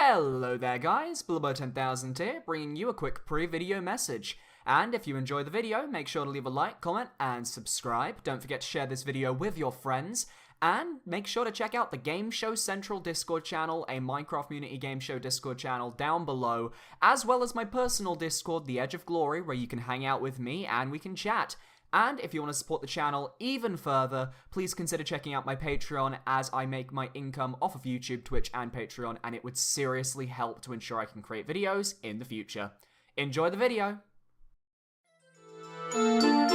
Hello there guys, Blubbo10000 here, bringing you a quick pre-video message. And if you enjoy the video, make sure to leave a like, comment, and subscribe. Don't forget to share this video with your friends. And make sure to check out the Game Show Central Discord channel, a Minecraft Community Game Show Discord channel down below, as well as my personal Discord, The Edge of Glory, where you can hang out with me and we can chat. And if you want to support the channel even further, please consider checking out my Patreon, as I make my income off of YouTube, Twitch, and Patreon, and it would seriously help to ensure I can create videos in the future. Enjoy the video! Hello!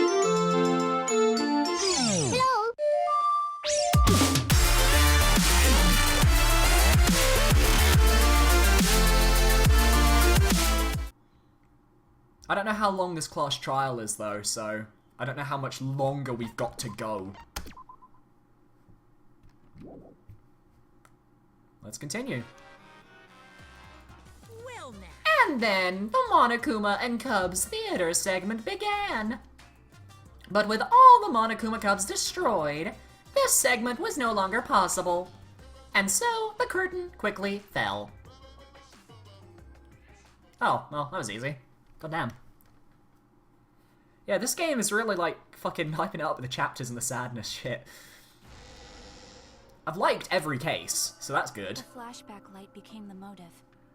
I don't know how long this class trial is though, so I don't know how much longer we've got to go. Let's continue. Well now. And then the Monokuma and Cubs theater segment began. But with all the Monokuma Cubs destroyed, this segment was no longer possible. And so the curtain quickly fell. Oh, well, that was easy. Goddamn. Yeah, this game is really, like, fucking hyping it up with the chapters and the sadness shit. I've liked every case, so that's good. The flashback light became the motive.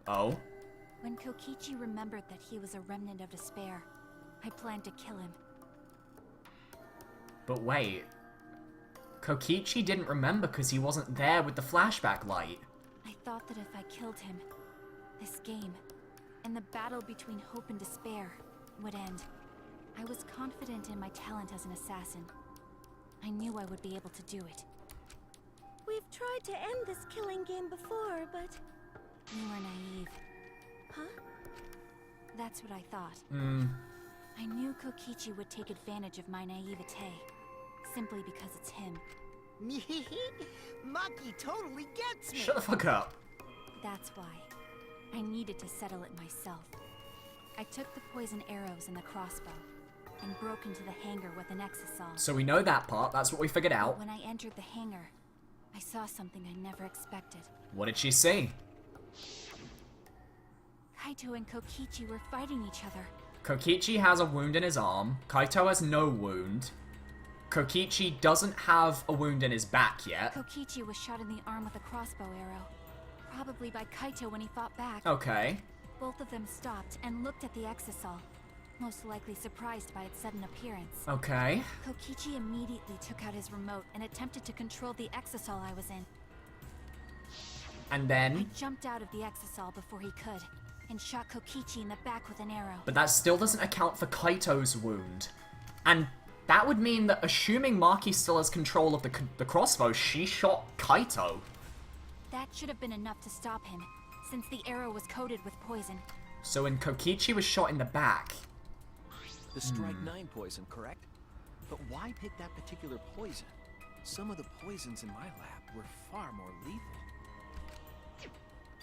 Oh? When Kokichi remembered that he was a remnant of despair, I planned to kill him. But wait. Kokichi didn't remember because he wasn't there with the flashback light. I thought that if I killed him, this game, and the battle between hope and despair, would end. I was confident in my talent as an assassin. I knew I would be able to do it. We've tried to end this killing game before, but... You were naive. Huh? That's what I thought. Hmm. I knew Kokichi would take advantage of my naivete, simply because it's him. Maki totally gets me! Shut the fuck up. That's why. I needed to settle it myself. I took the poison arrows and the crossbow, and broke into the hangar with an exisal. So we know that part, that's what we figured out. When I entered the hangar, I saw something I never expected. What did she see? Kaito and Kokichi were fighting each other. Kokichi has a wound in his arm. Kaito has no wound. Kokichi doesn't have a wound in his back yet. Kokichi was shot in the arm with a crossbow arrow. Probably by Kaito when he fought back. Okay. Both of them stopped and looked at the exisal, most likely surprised by its sudden appearance. Okay. Kokichi immediately took out his remote and attempted to control the exisal I was in. And I then... jumped out of the exisal before he could, and shot Kokichi in the back with an arrow. But that still doesn't account for Kaito's wound. And that would mean that, assuming Maki still has control of the crossbow, she shot Kaito. That should have been enough to stop him, since the arrow was coated with poison. So when Kokichi was shot in the back... The Strike 9 poison, correct? But why pick that particular poison? Some of the poisons in my lab were far more lethal.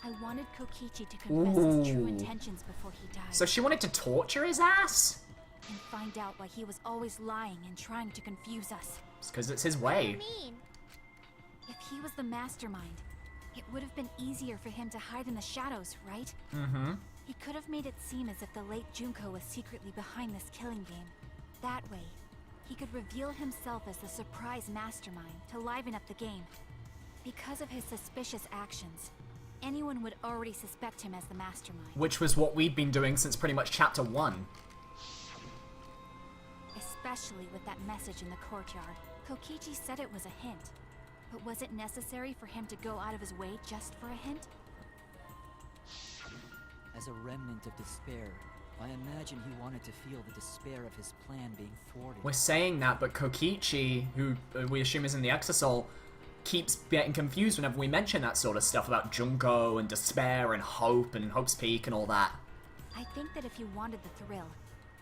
I wanted Kokichi to confess his true Ooh. intentions before he died. So she wanted to torture his ass? And find out why he was always lying and trying to confuse us. It's because it's his way. mean? If he was the mastermind, it would have been easier for him to hide in the shadows, right? Mm-hmm. He could have made it seem as if the late Junko was secretly behind this killing game. That way, he could reveal himself as the surprise mastermind to liven up the game. Because of his suspicious actions, anyone would already suspect him as the mastermind. Which was what we'd been doing since pretty much chapter 1. Especially with that message in the courtyard. Kokichi said it was a hint. But was it necessary for him to go out of his way just for a hint? As a remnant of despair, I imagine he wanted to feel the despair of his plan being thwarted. We're saying that, but Kokichi, who we assume is in the Exisal, keeps getting confused whenever we mention that sort of stuff about Junko and despair and Hope's Peak and all that. I think that if he wanted the thrill,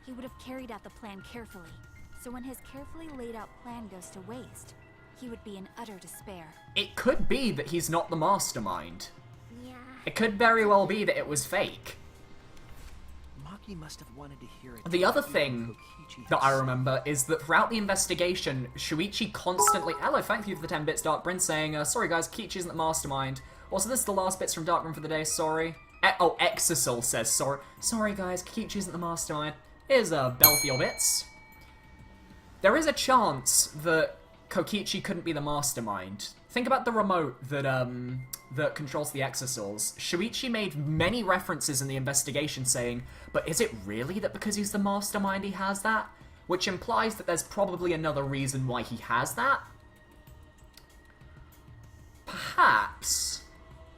he would have carried out the plan carefully. So when his carefully laid out plan goes to waste, he would be in utter despair. It could be that he's not the mastermind. Yeah. It could very well be that it was fake. Maki must have wanted to hear it. The other thing that I remember is that throughout the investigation, Shuichi constantly... Hello, thank you for the 10 bits, Dark Prince, saying, sorry guys, Kokichi isn't the mastermind. Also, this is the last bits from Darkroom for the day, sorry. Oh, Exasol says sorry. Sorry guys, Kokichi isn't the mastermind. Here's Belfield bits. There is a chance that Kokichi couldn't be the mastermind. Think about the remote that controls the Exasols. Shuichi made many references in the investigation saying, but is it really that because he's the mastermind he has that? Which implies that there's probably another reason why he has that. Perhaps.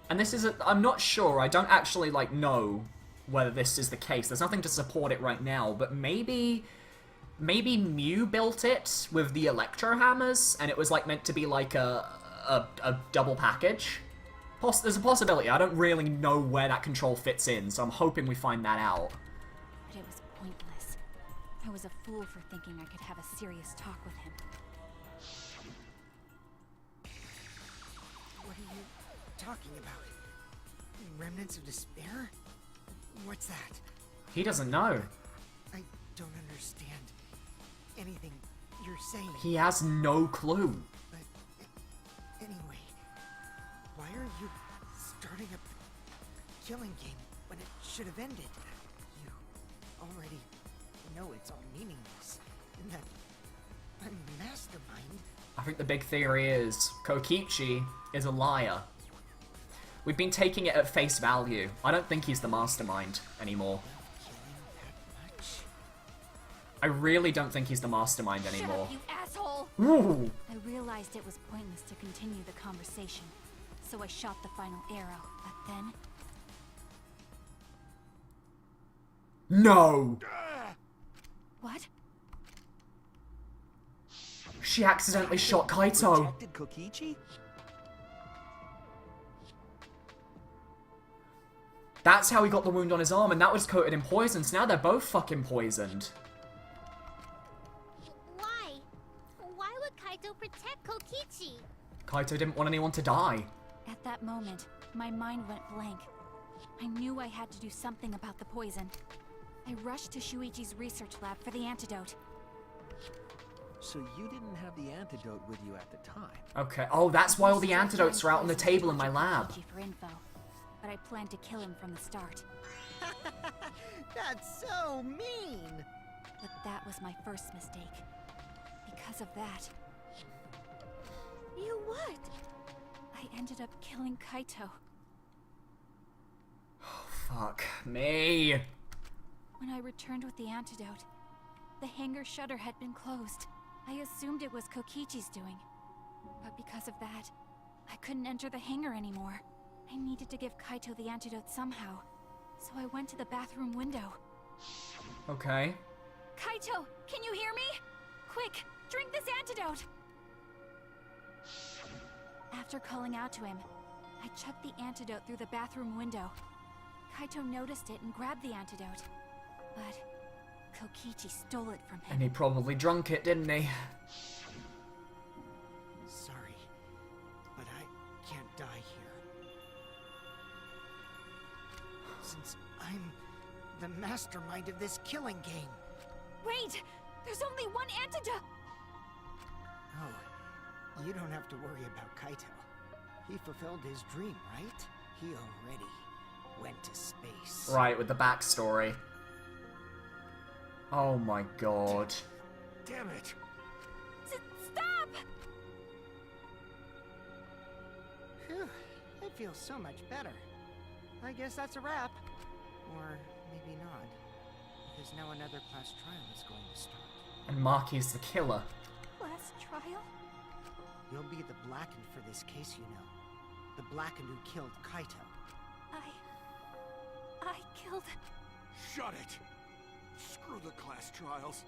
And this is I'm not sure, I don't actually, like, know whether this is the case. There's nothing to support it right now, but maybe Mew built it with the electro hammers, and it was, like, meant to be, like, a double package. There's a possibility. I don't really know where that control fits in, so I'm hoping we find that out. But it was pointless. I was a fool for thinking I could have a serious talk with him. What are you talking about? Remnants of despair? What's that? He doesn't know. I don't understand anything you're saying. He has no clue. But anyway, why are you starting a killing game when it should have ended? You already know it's all meaningless, and that I'm the mastermind. I think the big theory is Kokichi is a liar. We've been taking it at face value. I don't think he's the mastermind anymore. I really don't think he's the mastermind anymore. Shut up, you asshole! Ooh. I realized it was pointless to continue the conversation, so I shot the final arrow, but then... No! What? She accidentally shot Kaito. Protected Kokichi? That's how he got the wound on his arm, and that was coated in poison, so now they're both fucking poisoned. Why? Why would Kaito protect Kokichi? Kaito didn't want anyone to die. At that moment, my mind went blank. I knew I had to do something about the poison. I rushed to Shuichi's research lab for the antidote. So you didn't have the antidote with you at the time? Okay, oh, that's why all the antidotes are out on the table in my lab. For info, but I planned to kill him from the start. That's so mean! But that was my first mistake. Because of that, You what? I ended up killing Kaito. Fuck me. When I returned with the antidote, the hangar shutter had been closed. I assumed it was Kokichi's doing. But because of that, I couldn't enter the hangar anymore. I needed to give Kaito the antidote somehow. So I went to the bathroom window. Okay. Kaito, can you hear me? Quick, drink this antidote! After calling out to him, I chucked the antidote through the bathroom window. Kaito noticed it and grabbed the antidote. But Kokichi stole it from him. And he probably drunk it, didn't he? Sorry, but I can't die here. Since I'm the mastermind of this killing game. Wait! There's only one antidote! Oh, you don't have to worry about Kaito. He fulfilled his dream, right? He already went to space. Right, with the backstory. Oh my god. Damn it! Stop! Phew, I feel so much better. I guess that's a wrap. Or maybe not. Because now another class trial is going to start. And Maki's the killer. Last trial? You'll be the Blackened for this case, you know. The Blackened who killed Kaito. I killed... Shut it! Screw the class trials.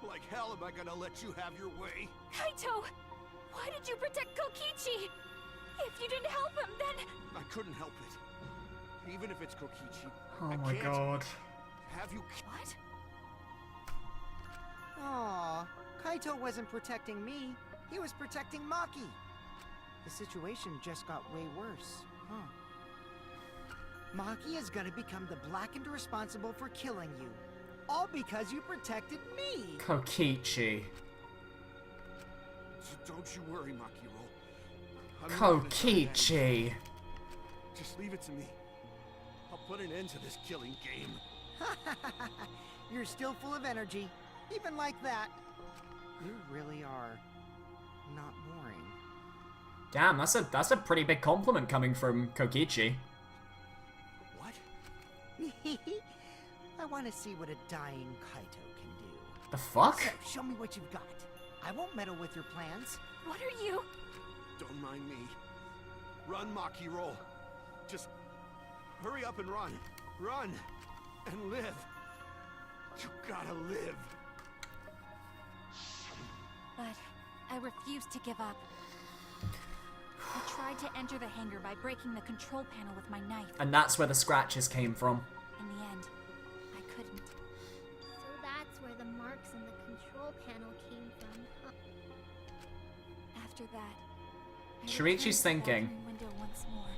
Like hell am I gonna let you have your way? Kaito! Why did you protect Kokichi? If you didn't help him, then... I couldn't help it. Even if it's Kokichi, Oh I my can't god. have you... What? Aw, Kaito wasn't protecting me. He was protecting Maki. The situation just got way worse, huh? Maki is gonna become the Blackened responsible for killing you. All because you protected me! Kokichi. Don't you worry, Makiro. I'm not gonna die. Kokichi. Just leave it to me. I'll put an end to this killing game. You're still full of energy, even like that. You really are not boring. Damn, that's a pretty big compliment coming from Kokichi. What? I want to see what a dying Kaito can do. The fuck? So, show me what you've got. I won't meddle with your plans. What are you? Don't mind me. Run, Maki, roll. Just hurry up and run. Run and live. You gotta live. But I refuse to give up. I tried to enter the hangar by breaking the control panel with my knife. And that's where the scratches came from. In the end, I couldn't. So that's where the marks in the control panel came from, huh? After that, I Shuichi's returned to the thinking. bathroom window once more,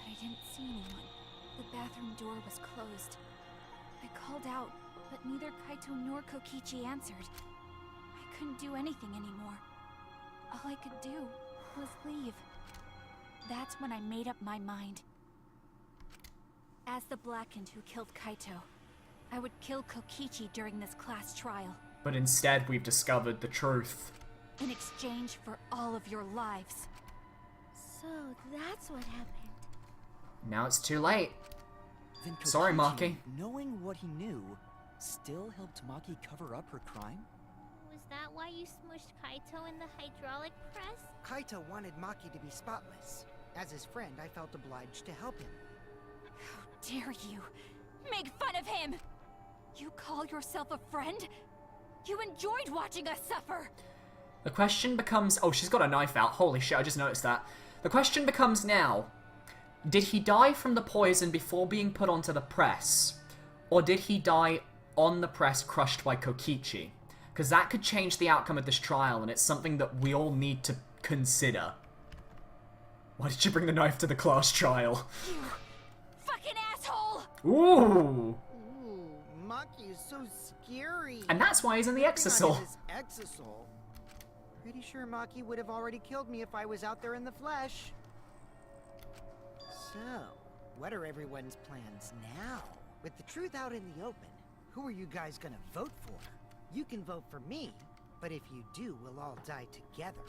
but I didn't see anyone. The bathroom door was closed. I called out, but neither Kaito nor Kokichi answered. I couldn't do anything anymore. All I could do was leave. That's when I made up my mind. As the Blackened who killed Kaito, I would kill Kokichi during this class trial, But instead, we've discovered the truth. in exchange for all of your lives. So that's what happened. Now it's too late. Then Sorry, Kokichi, Maki. knowing what he knew, still helped Maki cover up her crime? Was that why you smushed Kaito in the hydraulic press? Kaito wanted Maki to be spotless. As his friend, I felt obliged to help him. How dare you make fun of him? You call yourself a friend? You enjoyed watching us suffer. The question becomes... Oh, she's got a knife out. Holy shit, I just noticed that. The question becomes now... Did he die from the poison before being put onto the press? Or did he die on the press crushed by Kokichi? Because that could change the outcome of this trial, and it's something that we all need to consider. Why did you bring the knife to the class trial? You fucking asshole! Ooh! Ooh, Maki is so scary. And that's why he's in the Exisal. His Exisal. Pretty sure Maki would have already killed me if I was out there in the flesh. So, what are everyone's plans now? With the truth out in the open, who are you guys gonna vote for? You can vote for me, but if you do, we'll all die together.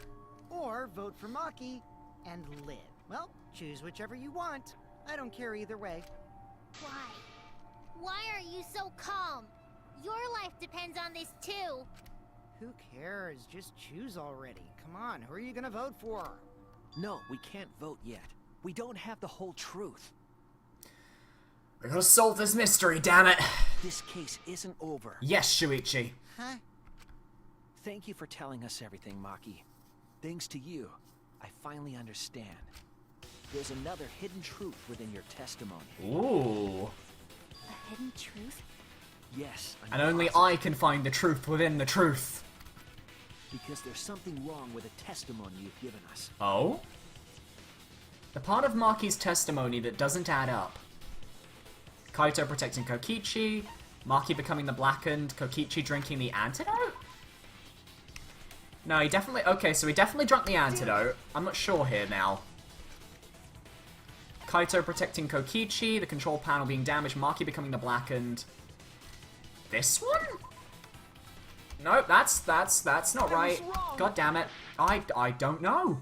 Or vote for Maki and live. Well, choose whichever you want. I don't care either way. Why? Why are you so calm? Your life depends on this too. Who cares? Just choose already. Come on, who are you gonna vote for? No, we can't vote yet. We don't have the whole truth. We gotta solve this mystery, damn it! This case isn't over. Yes, Shuichi. Huh? Thank you for telling us everything, Maki. Thanks to you, I finally understand. There's another hidden truth within your testimony. Ooh. A hidden truth? Yes, I'm And only positive, I can find the truth within the truth. because there's something wrong with the testimony you've given us. Oh? The part of Maki's testimony that doesn't add up. Kaito protecting Kokichi, Maki becoming the Blackened, Kokichi drinking the antidote? No, he definitely... Okay, so he definitely drank the antidote. I'm not sure here now. Kaito protecting Kokichi, the control panel being damaged, Maki becoming the Blackened. This one? No, that's not right. God damn it. I don't know.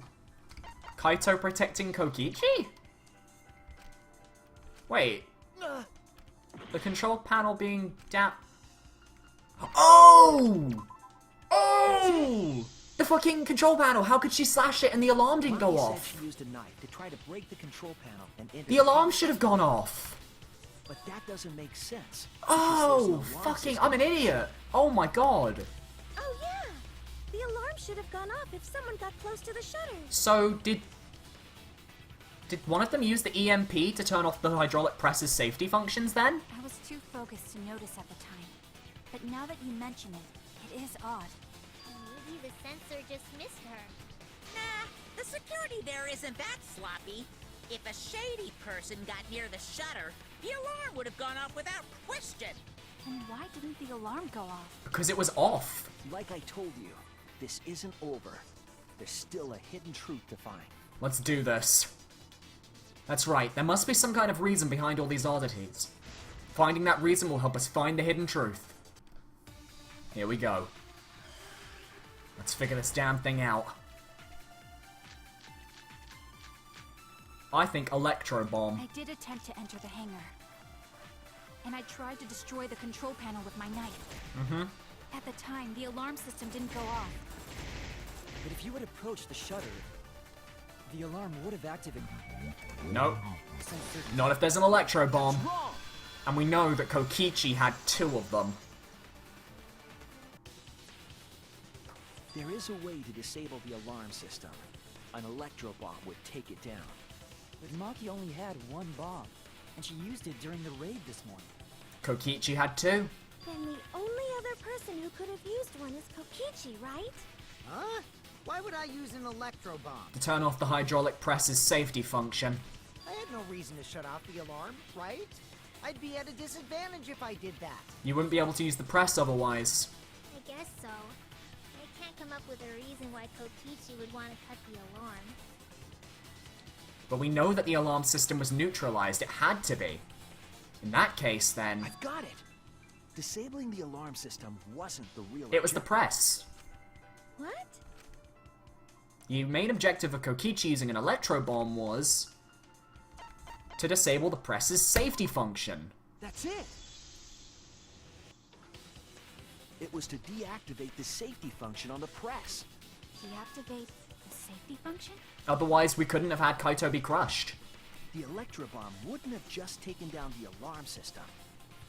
Kaito protecting Kokichi? Wait. The control panel being Oh! Oh! The fucking control panel. How could she slash it and the alarm didn't go Maki off? said she used a knife to try to break the control panel and enter The alarm should have gone off. But that doesn't make sense. Oh, Because there's an alarm fucking, system. I'm an idiot. Oh my god. Oh yeah! The alarm should have gone off if someone got close to the shutters. So, did one of them use the EMP to turn off the hydraulic press's safety functions then? I was too focused to notice at the time. But now that you mention it, it is odd. Maybe the sensor just missed her. Nah, the security there isn't that sloppy. If a shady person got near the shutter, the alarm would have gone off without question. Then why didn't the alarm go off? Because it was off. Like I told you, this isn't over. There's still a hidden truth to find. Let's do this. That's right, there must be some kind of reason behind all these oddities. Finding that reason will help us find the hidden truth. Here we go. Let's figure this damn thing out. I think Electro Bomb. I did attempt to enter the hangar. And I tried to destroy the control panel with my knife. Mm-hmm. At the time, the alarm system didn't go off. But if you had approached the shutter, the alarm would have activated. Nope. Sensor. Not if there's an Electro Bomb. And we know that Kokichi had 2 of them. There is a way to disable the alarm system. An electro bomb would take it down. But Maki only had 1 bomb, and she used it during the raid this morning. Kokichi had 2. Then the only other person who could have used one is Kokichi, right? Huh? Why would I use an electro bomb? To turn off the hydraulic press's safety function. I had no reason to shut off the alarm, right? I'd be at a disadvantage if I did that. You wouldn't be able to use the press otherwise. I guess so. I can't come up with a reason why Kokichi would want to cut the alarm. But we know that the alarm system was neutralized. It had to be. In that case, then... I've got it! Disabling the alarm system wasn't the real It was the objective. press. What? The main objective of Kokichi using an Electro Bomb was... to disable the press's safety function. That's it! It was to deactivate the safety function on the press. Deactivate the safety function? Otherwise, we couldn't have had Kaito be crushed. The electro bomb wouldn't have just taken down the alarm system.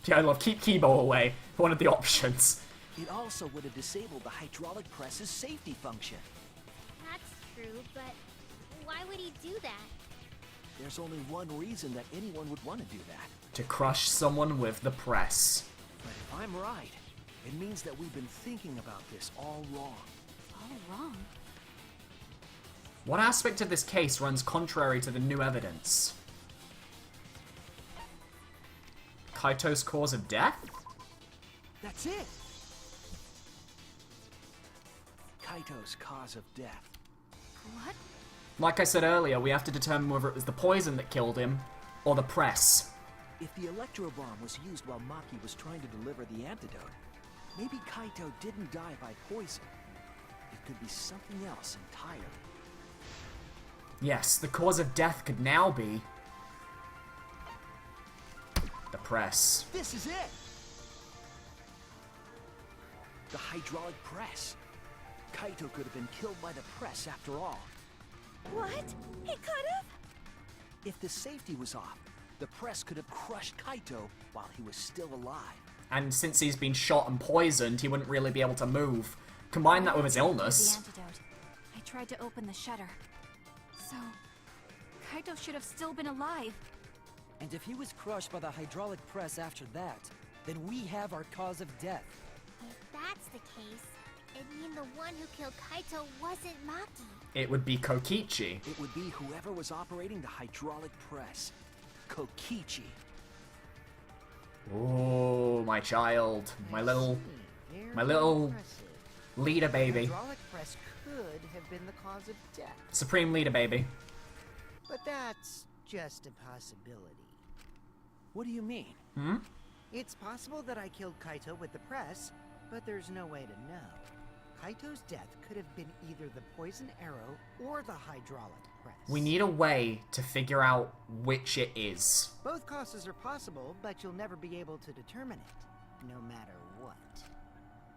Yeah, I love keep Kibo away. One of the options. It also would have disabled the hydraulic press's safety function. That's true, but why would he do that? There's only one reason that anyone would want to do that. To crush someone with the press. But if I'm right, it means that we've been thinking about this all wrong. All wrong. What aspect of this case runs contrary to the new evidence? Kaito's cause of death? That's it! Kaito's cause of death. What? Like I said earlier, we have to determine whether it was the poison that killed him, or the press. If the electro bomb was used while Maki was trying to deliver the antidote, maybe Kaito didn't die by poison. It could be something else entirely. Yes, the cause of death could now be... the press. This is it! The hydraulic press. Kaito could have been killed by the press after all. What? He could have? If the safety was off, the press could have crushed Kaito while he was still alive. And since he's been shot and poisoned, he wouldn't really be able to move. Combine that with his illness. The antidote. I tried to open the shutter. So, Kaito should have still been alive. And if he was crushed by the hydraulic press after that, then we have our cause of death. If that's the case, it'd mean the one who killed Kaito wasn't Maki. It would be Kokichi. It would be whoever was operating the hydraulic press. Kokichi. Oh, my child. My little leader The baby. hydraulic press could have been the cause of death, Supreme leader baby. but that's just a possibility. What do you mean? Hmm? It's possible that I killed Kaito with the press, but there's no way to know. Kaito's death could have been either the poison arrow or the hydraulic press. We need a way to figure out which it is. Both causes are possible, but you'll never be able to determine it, no matter what.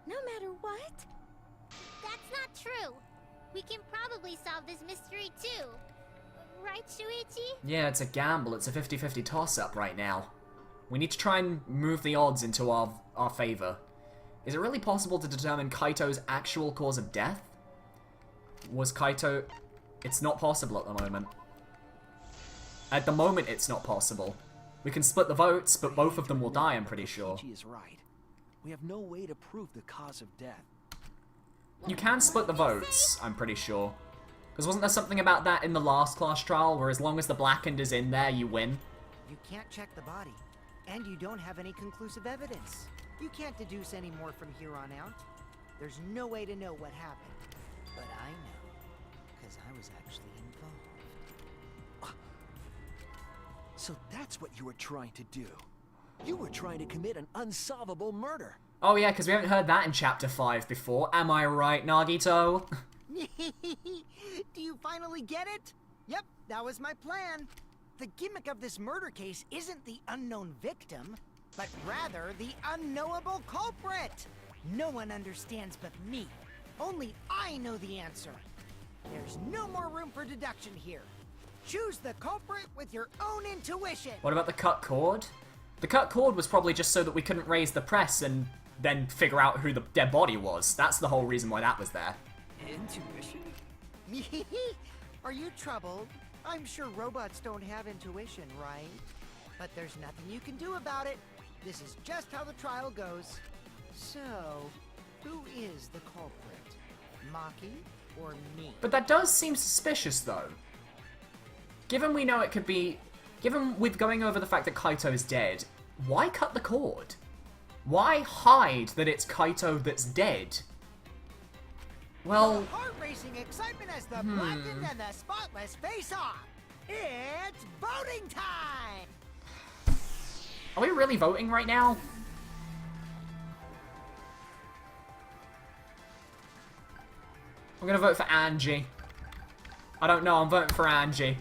No matter what? That's not true. We can probably solve this mystery too. Right, Shuichi? Yeah, it's a gamble. It's a 50-50 toss-up right now. We need to try and move the odds into our favor. Is it really possible to determine Kaito's actual cause of death? Was Kaito... It's not possible at the moment. At the moment, it's not possible. We can split the votes, but both of them will die, I'm pretty sure. Kokichi is right. We have no way to prove the cause of death. You can split the votes, I'm pretty sure. Because wasn't there something about that in the last class trial, where as long as the blackened is in there, you win? You can't check the body, and you don't have any conclusive evidence. You can't deduce any more from here on out. There's no way to know what happened. But I know, because I was actually involved. So that's what you were trying to do. You were trying to commit an unsolvable murder. Oh yeah, because we haven't heard that in Chapter 5 before. Am I right, Nagito? Do you finally get it? Yep, that was my plan. The gimmick of this murder case isn't the unknown victim, but rather the unknowable culprit. No one understands but me. Only I know the answer. There's no more room for deduction here. Choose the culprit with your own intuition. What about the cut cord? The cut cord was probably just so that we couldn't raise the press and then figure out who the dead body was. That's the whole reason why that was there. Intuition? Are you troubled? I'm sure robots don't have intuition, right? But there's nothing you can do about it. This is just how the trial goes. So, who is the culprit? Maki or me? But that does seem suspicious, though. Given we know it could be... Given we're going over the fact that Kaito's dead, why cut the cord? Why hide that it's Kaito that's dead? Well... Heart-racing excitement as the blackened and the spotless face off. It's voting time! Are we really voting right now? I'm gonna vote for Angie. I don't know, I'm voting for Angie.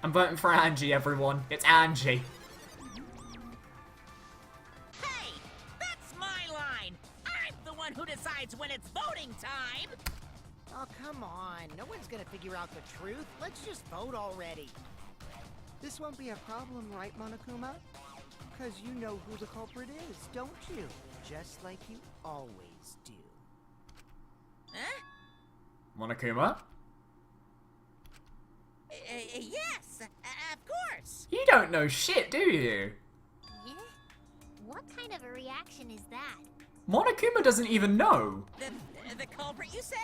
I'm voting for Angie, everyone. It's Angie. Hey, that's my line. I'm the one who decides when it's voting time. Oh, come on. No one's gonna figure out the truth. Let's just vote already. This won't be a problem, right, Monokuma? Because you know who the culprit is, don't you? Just like you always do. Huh? Monokuma? Yes, of course. You don't know shit, do you? Yeah? What kind of a reaction is that? Monokuma doesn't even know. The culprit, you say?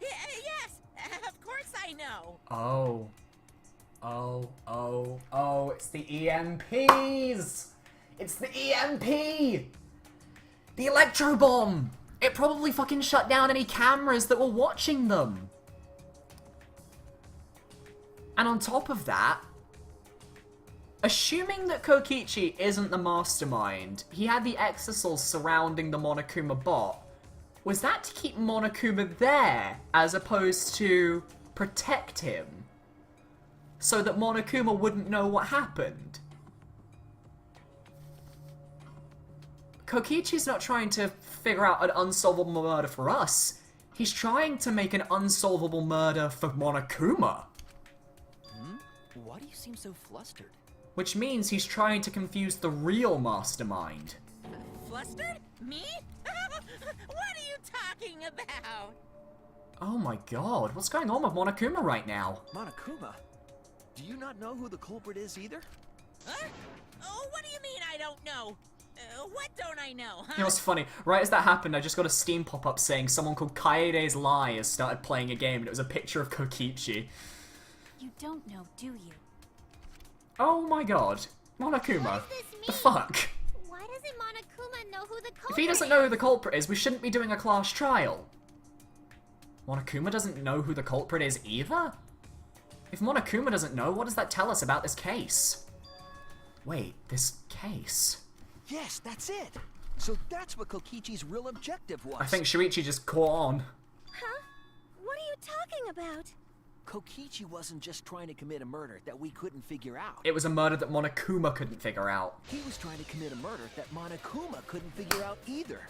Yes, of course I know. Oh. Oh, it's the EMPs! It's the EMP! The electro bomb! It probably fucking shut down any cameras that were watching them. And on top of that, assuming that Kokichi isn't the mastermind, he had the exosols surrounding the Monokuma bot. Was that to keep Monokuma there, as opposed to protect him? So that Monokuma wouldn't know what happened? Kokichi's not trying to figure out an unsolvable murder for us. He's trying to make an unsolvable murder for Monokuma. Why do you seem so flustered? Which means he's trying to confuse the real mastermind. Flustered? Me? What are you talking about? Oh my god, what's going on with Monokuma right now? Monokuma? Do you not know who the culprit is either? Huh? Oh, what do you mean I don't know? What don't I know, huh? You know what's funny? Right as that happened, I just got a Steam pop-up saying someone called Kaede's Lie has started playing a game, and it was a picture of Kokichi. You don't know, do you? Oh my god. Monokuma. What does this mean? The fuck? Why doesn't Monokuma know who the culprit If he doesn't know who the culprit is, we shouldn't be doing a class trial. Monokuma doesn't know who the culprit is either? If Monokuma doesn't know, what does that tell us about this case? Wait, this case? Yes, that's it. So that's what Kokichi's real objective was. I think Shuichi just caught on. Huh? What are you talking about? Kokichi wasn't just trying to commit a murder that we couldn't figure out. It was a murder that Monokuma couldn't figure out. He was trying to commit a murder that Monokuma couldn't figure out either.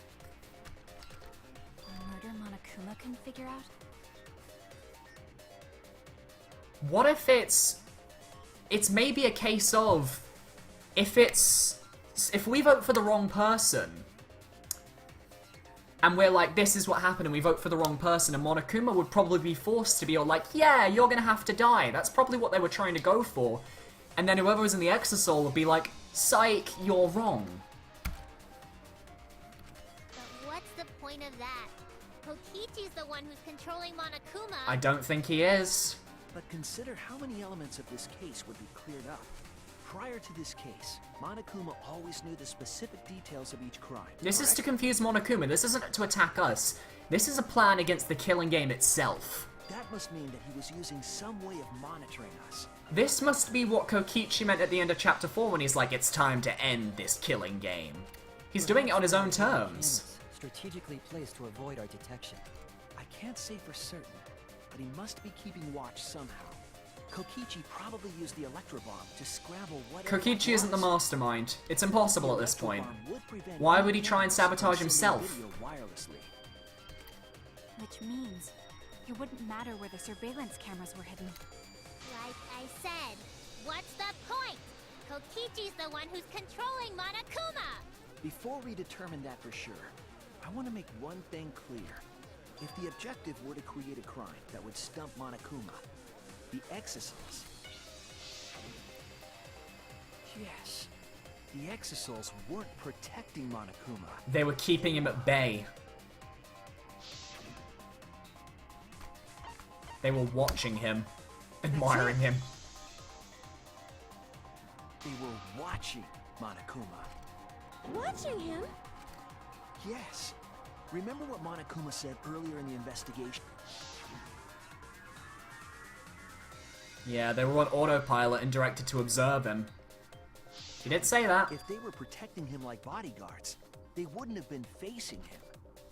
A murder Monokuma can figure out? What if it's maybe a case of, if we vote for the wrong person, and we're like, this is what happened, and we vote for the wrong person, and Monokuma would probably be forced to be all like, yeah, you're gonna have to die. That's probably what they were trying to go for. And then whoever was in the Exosol would be like, psych, you're wrong. But what's the point of that? Kokichi's the one who's controlling Monokuma. I don't think he is. But consider how many elements of this case would be cleared up. Prior to this case, Monokuma always knew the specific details of each crime. This is to confuse Monokuma. This isn't to attack us. This is a plan against the killing game itself. That must mean that he was using some way of monitoring us. This must be what Kokichi meant at the end of Chapter 4 when he's like, it's time to end this killing game. He's doing it on his own terms. Strategically placed to avoid our detection. I can't say for certain, but he must be keeping watch somehow. Kokichi probably used the electro bomb to scramble whatever. Kokichi isn't the mastermind. It's impossible at this point. Prevent Why would he try and sabotage himself? video wirelessly. Which means it wouldn't matter where the surveillance cameras were hidden. Like I said, what's the point? Kokichi's the one who's controlling Monokuma! Before we determine that for sure, I want to make one thing clear. If the objective were to create a crime that would stump Monokuma, the Exisals... Yes, the Exisals weren't protecting Monokuma. They were keeping him at bay. They were watching him, admiring him. They were watching Monokuma. Watching him? Yes. Remember what Monokuma said earlier in the investigation? Yeah, they were on autopilot and directed to observe him. He did say that. If they were protecting him like bodyguards, they wouldn't have been facing him.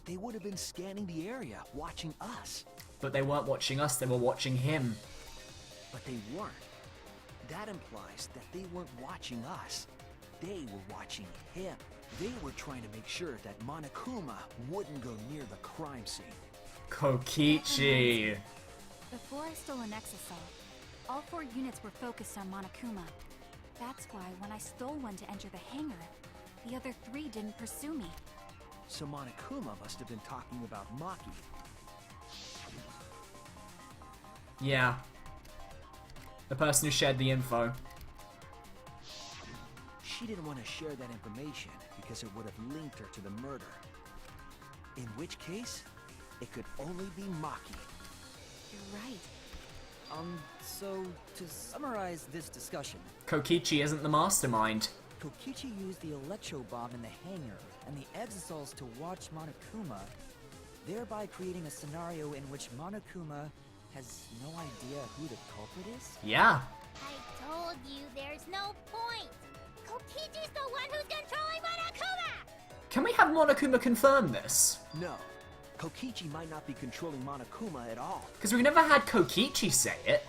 They would have been scanning the area, watching us. But they weren't watching us, they were watching him. But they weren't. That implies that they weren't watching us. They were watching him. They were trying to make sure that Monokuma wouldn't go near the crime scene. Kokichi. Before I stole an Exisal, all 4 units were focused on Monokuma. That's why when I stole one to enter the hangar, the other 3 didn't pursue me. So Monokuma must have been talking about Maki. Yeah. The person who shared the info. She didn't want to share that information because it would have linked her to the murder. In which case, it could only be Maki. You're right. So to summarize this discussion, Kokichi isn't the mastermind. Kokichi used the electro bomb in the hangar and the Exisals to watch Monokuma, thereby creating a scenario in which Monokuma has no idea who the culprit is? Yeah. I told you there's no point! Kokichi's the one who's controlling Monokuma! Can we have Monokuma confirm this? No, Kokichi might not be controlling Monokuma at all. Because we've never had Kokichi say it.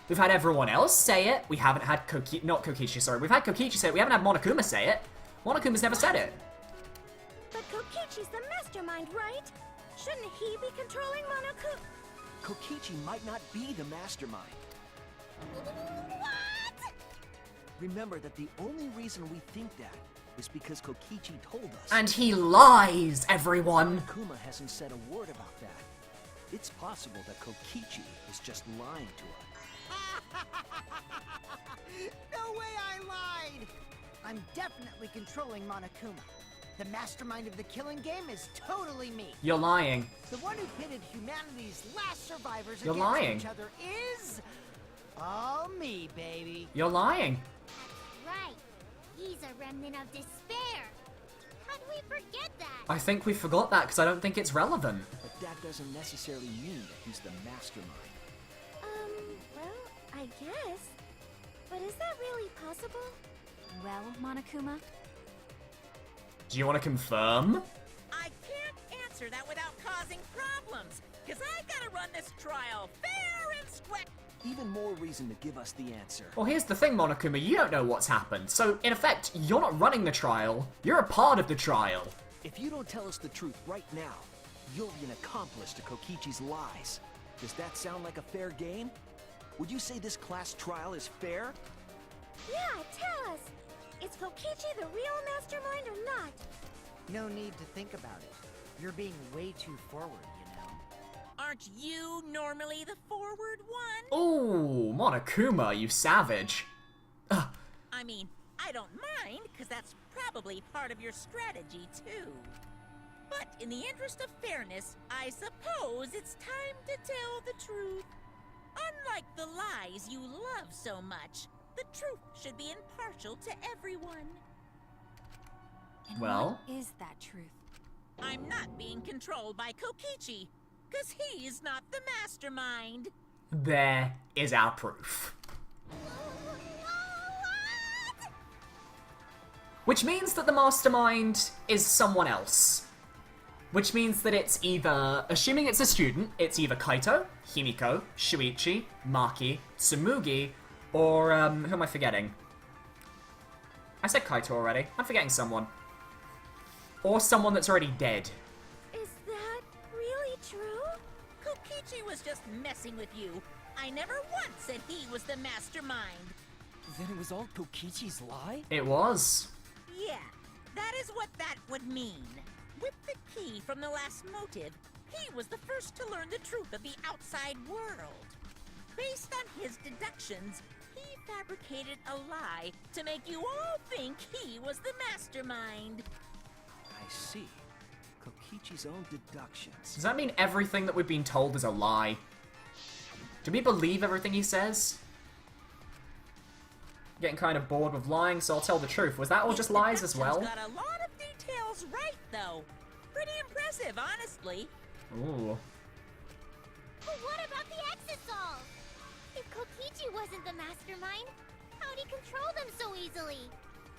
We've had everyone else say it. We haven't had not Kokichi, sorry. We've had Kokichi say it. We haven't had Monokuma say it. Monokuma's never said it. But Kokichi's the mastermind, right? Shouldn't he be controlling Monokuma? Kokichi might not be the mastermind. What? Remember that the only reason we think that is because Kokichi told us. And he lies, everyone. Monokuma hasn't said a word about that. It's possible that Kokichi is just lying to us. No way I lied! I'm definitely controlling Monokuma. The mastermind of the killing game is totally me. You're lying. The one who pitted humanity's last survivors You're against lying. each other is... all me, baby. You're lying. That's right. He's a remnant of despair. How'd we forget that? I think we forgot that because I don't think it's relevant. But that doesn't necessarily mean that he's the mastermind. Well, I guess. But is that really possible? Well, Monokuma, Do you want to confirm? I can't answer that without causing problems, because I gotta run this trial fair and square. Even more reason to give us the answer. Well, here's the thing, Monokuma. You don't know what's happened. So, in effect, you're not running the trial. You're a part of the trial. If you don't tell us the truth right now, you'll be an accomplice to Kokichi's lies. Does that sound like a fair game? Would you say this class trial is fair? Yeah, tell us. Is Kokichi the real mastermind or not? No need to think about it. You're being way too forward, you know. Aren't you normally the forward one? Ooh, Monokuma, you savage. I mean, I don't mind, because that's probably part of your strategy, too. But in the interest of fairness, I suppose it's time to tell the truth. Unlike the lies you love so much, the truth should be impartial to everyone. and Well? what is that truth? I'm not being controlled by Kokichi, because he's not the mastermind. There is our proof. What? Which means that the mastermind is someone else. Which means that it's either, assuming it's a student, it's either Kaito, Himiko, Shuichi, Maki, Tsumugi, or, who am I forgetting? I said Kaito already. I'm forgetting someone. Or someone that's already dead. Is that really true? Kokichi was just messing with you. I never once said he was the mastermind. Then it was all Kokichi's lie? It was. Yeah, that is what that would mean. With the key from the last motive, he was the first to learn the truth of the outside world. Based on his deductions, he fabricated a lie to make you all think he was the mastermind. I see. Kokichi's own deductions. Does that mean everything that we've been told is a lie? Do we believe everything he says? Getting kind of bored with lying, so I'll tell the truth. Was that all just lies as well? Got a lot of details right, though. Pretty impressive, honestly. Ooh. But what about the Exosols? If Kokichi wasn't the mastermind, how'd he control them so easily?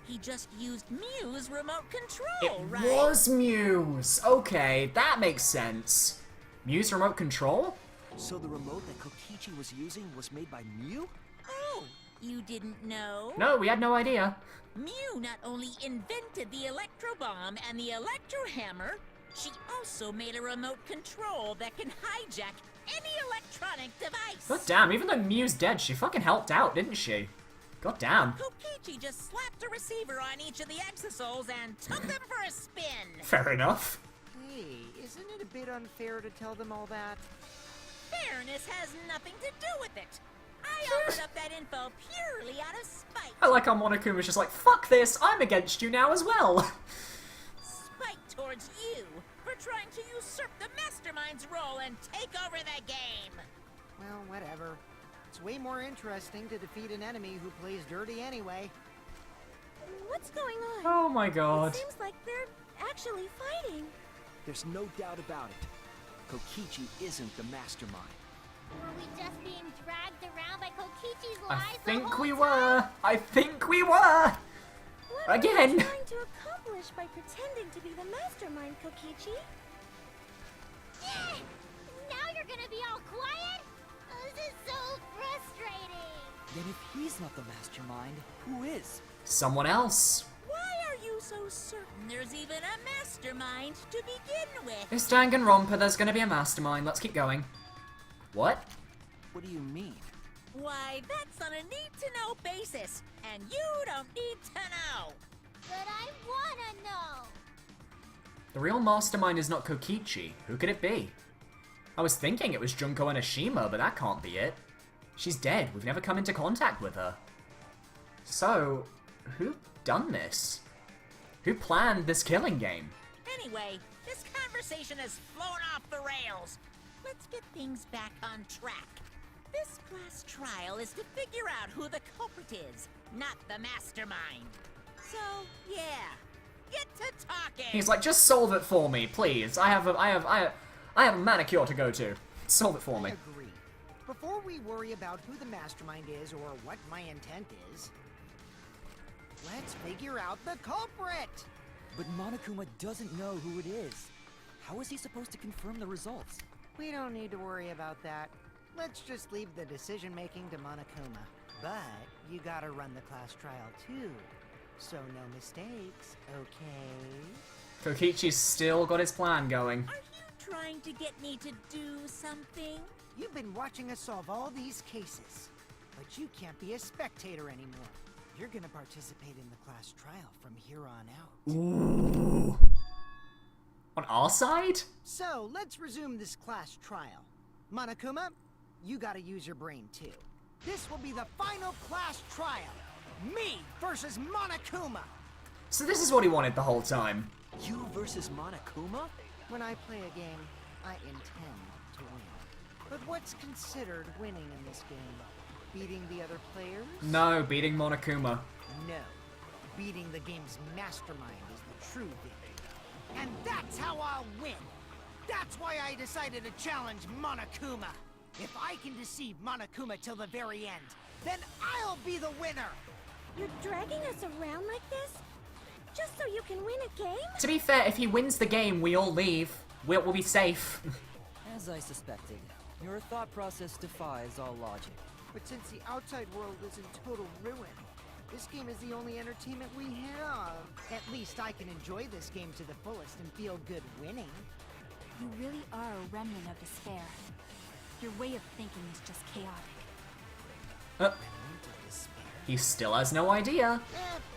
He just used Mew's remote control, It right? was Muse! Okay, that makes sense. Muse remote control? So the remote that Kokichi was using was made by Mew? Oh, you didn't know? No, we had no idea. Mew not only invented the electro bomb and the electro hammer, she also made a remote control that can hijack any electronic device. God damn, even though Mew's dead, she fucking helped out, didn't she? God damn. Kokichi just slapped a receiver on each of the Exosols and took them for a spin. Fair enough. Hey, isn't it a bit unfair to tell them all that? Fairness has nothing to do with it. I offered up that info purely out of spite. I like how Monokuma's just like, fuck this, I'm against you now as well. Spite towards you for trying to usurp the mastermind's role and take over the game. Well, whatever. It's way more interesting to defeat an enemy who plays dirty anyway. What's going on? Oh my god. It seems like they're actually fighting. There's no doubt about it. Kokichi isn't the mastermind. Were we just being dragged around by Kokichi's I lies the think whole we time? were. I think we were. What Again. are you trying to accomplish by pretending to be the mastermind, Kokichi? Yeah! Now you're gonna be all quiet? This is so frustrating. Then if he's not the mastermind, who is? Someone else. Why are you so certain there's even a mastermind to begin with? It's Danganronpa, there's gonna be a mastermind. Let's keep going. What? What do you mean? Why, that's on a need-to-know basis, and you don't need to know. But I wanna know. The real mastermind is not Kokichi. Who could it be? I was thinking it was Junko and Ashima, but that can't be it. She's dead. We've never come into contact with her. So, who done this? Who planned this killing game? Anyway, this conversation has flown off the rails. Let's get things back on track. This class trial is to figure out who the culprit is, not the mastermind. So, yeah, get to talking. He's like, just solve it for me, please. I have a manicure to go to. Solve it for me. I agree. Before we worry about who the mastermind is or what my intent is, let's figure out the culprit! But Monokuma doesn't know who it is. How is he supposed to confirm the results? We don't need to worry about that. Let's just leave the decision-making to Monokuma. But you gotta run the class trial too. So no mistakes, okay? Kokichi's still got his plan going. Are you trying to get me to do something? You've been watching us solve all these cases, but you can't be a spectator anymore. You're gonna participate in the class trial from here on out. Ooh. On our side? So, let's resume this class trial. Monokuma, you gotta use your brain too. This will be the final class trial. Me versus Monokuma. So this is what he wanted the whole time. You versus Monokuma? When I play a game, I intend to win. But what's considered winning in this game? Beating the other players? No, beating Monokuma. No. Beating the game's mastermind is the true victory. And that's how I'll win! That's why I decided to challenge Monokuma! If I can deceive Monokuma till the very end, then I'll be the winner! You're dragging us around like this? Just so you can win a game? To be fair, if he wins the game, we all leave. We'll be safe. As I suspected, your thought process defies all logic. But since the outside world is in total ruin, this game is the only entertainment we have. At least I can enjoy this game to the fullest and feel good winning. You really are a remnant of despair. Your way of thinking is just chaotic. He still has no idea.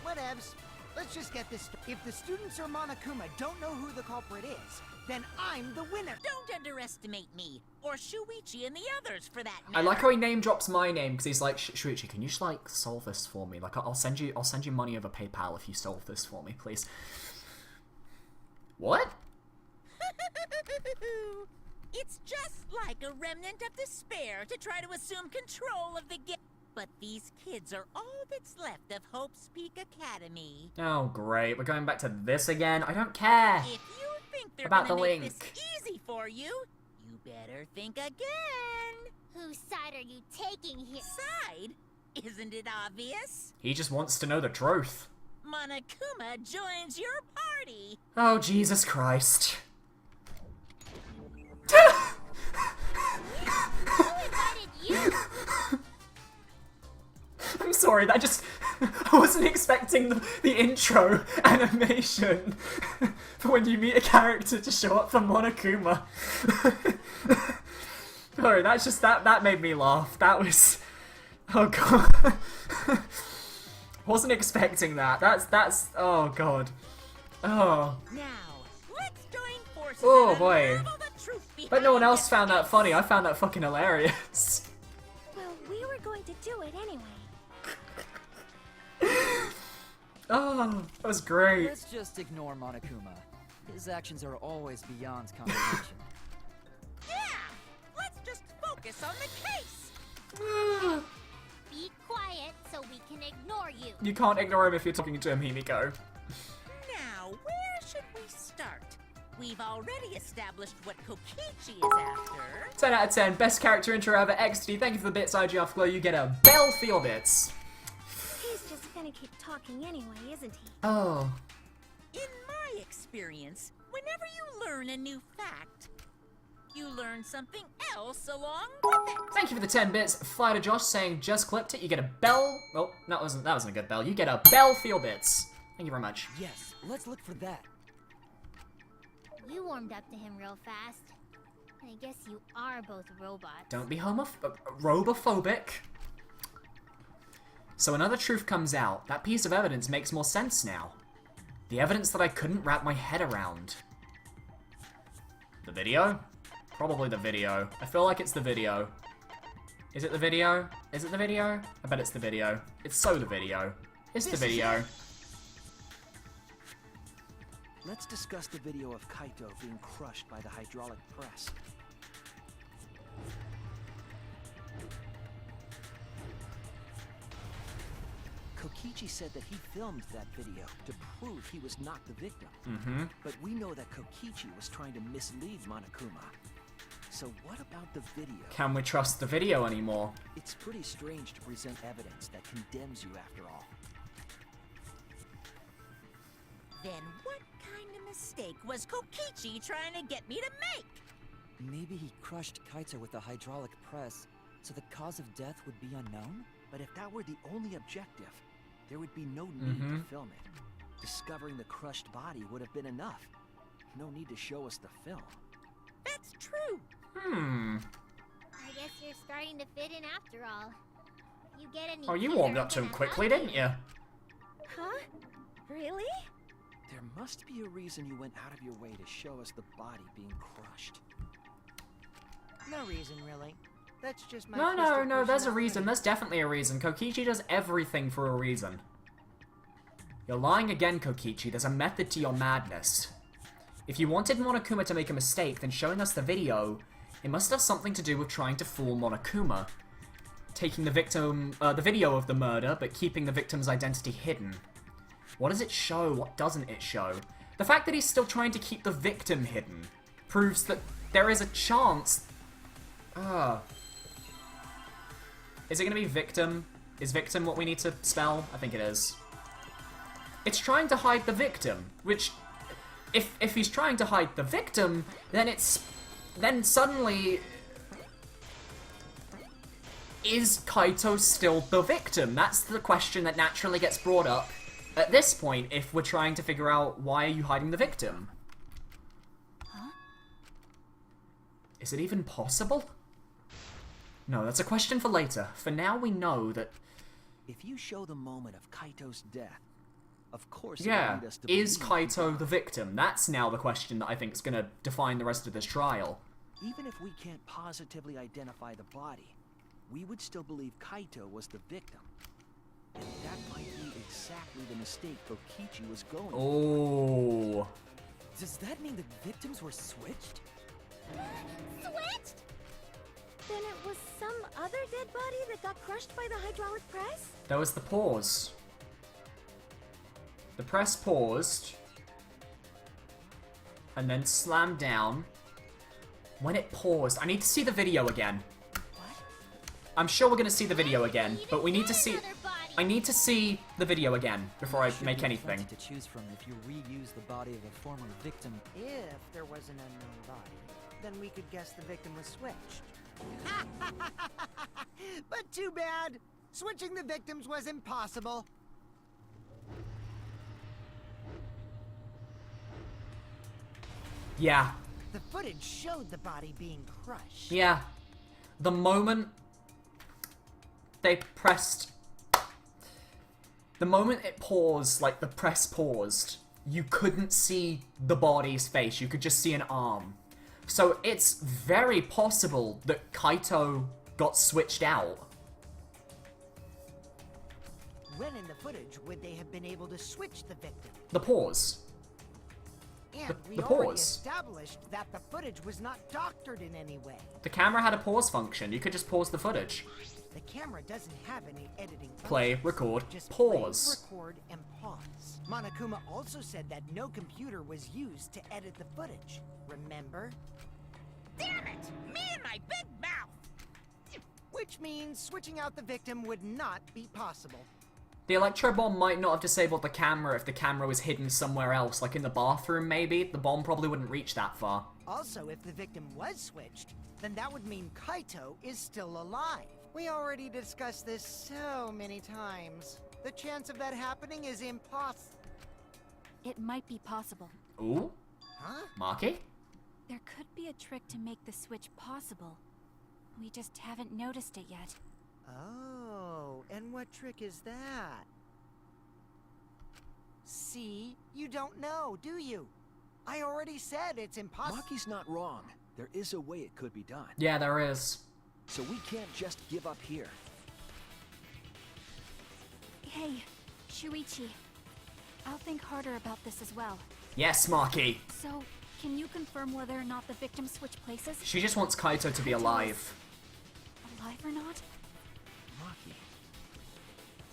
Whatevs. Let's just get this. If the students or Monokuma don't know who the culprit is, then I'm the winner. Don't underestimate me, or Shuichi and the others for that matter. I like how he name drops my name because he's like, Shuichi, can you just like solve this for me? Like, I'll send you money over PayPal if you solve this for me, please. What? It's just like a remnant of despair to try to assume control of the game. But these kids are all that's left of Hope's Peak Academy. Oh, great. We're going back to this again? I don't care. If you think they're About gonna the make link. this easy for you, you better think again. Whose side are you taking here? Side? Isn't it obvious? He just wants to know the truth. Monokuma joins your party. Oh, Jesus Christ. Who invited you? I'm sorry, that just... I wasn't expecting the intro animation for when you meet a character to show up for Monokuma. Sorry, that's just... That made me laugh. That was... Oh, God. Wasn't expecting that. That's... Oh, God. Oh. Now, let's join forces. Oh, and boy. unravel the truth But no one behind else this found that case. funny. I found that fucking hilarious. Well, we were going to do it anyway. Oh, that was great. Let's just ignore Monokuma. His actions are always beyond comprehension. Yeah! Let's just focus on the case! Be quiet so we can ignore you. You can't ignore him if you're talking to him, Himiko. Now, where should we start? We've already established what Kokichi is after. 10 out of 10. Best character intro ever. XD. Thank you for the bits, IG Afterglow. You get a bell for your bits. He's just gonna keep talking anyway, isn't he? Oh. In my experience, whenever you learn a new fact, you learn something else along with it. Thank you for the 10 bits. Fighter Josh saying just clipped it. You get a bell. Oh, that wasn't a good bell. You get a bell for your bits. Thank you very much. Yes, let's look for that. You warmed up to him real fast. I guess you are both robots. Don't be robophobic. So another truth comes out. That piece of evidence makes more sense now. The evidence that I couldn't wrap my head around. The video? Probably the video. I feel like it's the video. Is it the video? Is it the video? I bet it's the video. It's so the video. It's the video. Let's discuss the video of Kaito being crushed by the hydraulic press. Kokichi said that he filmed that video to prove he was not the victim. But we know that Kokichi was trying to mislead Monokuma. So what about the video? Can we trust the video anymore? It's pretty strange to present evidence that condemns you after all. Then what kind of mistake was Kokichi trying to get me to make? Maybe he crushed Kaito with a hydraulic press, so the cause of death would be unknown? But if that were the only objective, there would be no need to film it. Discovering the crushed body would have been enough. No need to show us the film. That's true. I guess you're starting to fit in after all. You get any Oh, you kids warmed are up to him gonna quickly, hug didn't you? Huh? Really? There must be a reason you went out of your way to show us the body being crushed. No reason, really. That's just my No, twisted there's a personality. reason. There's definitely a reason. Kokichi does everything for a reason. You're lying again, Kokichi. There's a method to your madness. If you wanted Monokuma to make a mistake, then showing us the video, it must have something to do with trying to fool Monokuma. Taking the video of the murder, but keeping the victim's identity hidden. What does it show? What doesn't it show? The fact that he's still trying to keep the victim hidden proves that there is a chance... Is it gonna be victim? Is victim what we need to spell? I think it is. It's trying to hide the victim, which, if he's trying to hide the victim, then suddenly, is Kaito still the victim? That's the question that naturally gets brought up at this point if we're trying to figure out why are you hiding the victim? Huh? Is it even possible? No, that's a question for later. For now, we know that... If you show the moment of Kaito's death, of course it Yeah, will lead us to is believe Kaito the victim? That's now the question that I think is going to define the rest of this trial. Even if we can't positively identify the body, we would still believe Kaito was the victim. And that might be exactly the mistake Kokichi was going for. Oh. Does that mean the victims were switched? Switched? Then it was some other dead body that got crushed by the hydraulic press? There was the pause. The press paused. And then slammed down. When it paused, I need to see the video again. I'm sure we're gonna see the video again, but we need to see... I need to see the video again before I make anything. To choose from if you reuse the body of a former victim. If there was an unknown body, then we could guess the victim was switched. But too bad. Switching the victims was impossible. Yeah. The footage showed the body being crushed. Yeah. The moment they pressed... The moment it paused, like the press paused, you couldn't see the body's face. You could just see an arm. So it's very possible that Kaito got switched out. When in the footage would they have been able to switch the victim? The pause. And we the already pause. established that the footage was not doctored in any way. The camera had a pause function. You could just pause the footage. The camera doesn't have any editing functions. Play, record, Just pause. Play, record, and pause. Monokuma also said that no computer was used to edit the footage. Remember? Damn it! Me and my big mouth! Which means switching out the victim would not be possible. The electro bomb might not have disabled the camera if the camera was hidden somewhere else, like in the bathroom maybe. The bomb probably wouldn't reach that far. Also, if the victim was switched, then that would mean Kaito is still alive. We already discussed this so many times. The chance of that happening is impossible. It might be possible. Ooh? Huh? Marky? There could be a trick to make the switch possible. We just haven't noticed it yet. Oh, and what trick is that? See? You don't know, do you? I already said it's impossible. Maki's not wrong. There is a way it could be done. Yeah, there is. So we can't just give up here. Hey, Shuichi. I'll think harder about this as well. Yes, Marky. So, can you confirm whether or not the victims switch places? She just wants Kaito to be alive. Alive or not? Maki.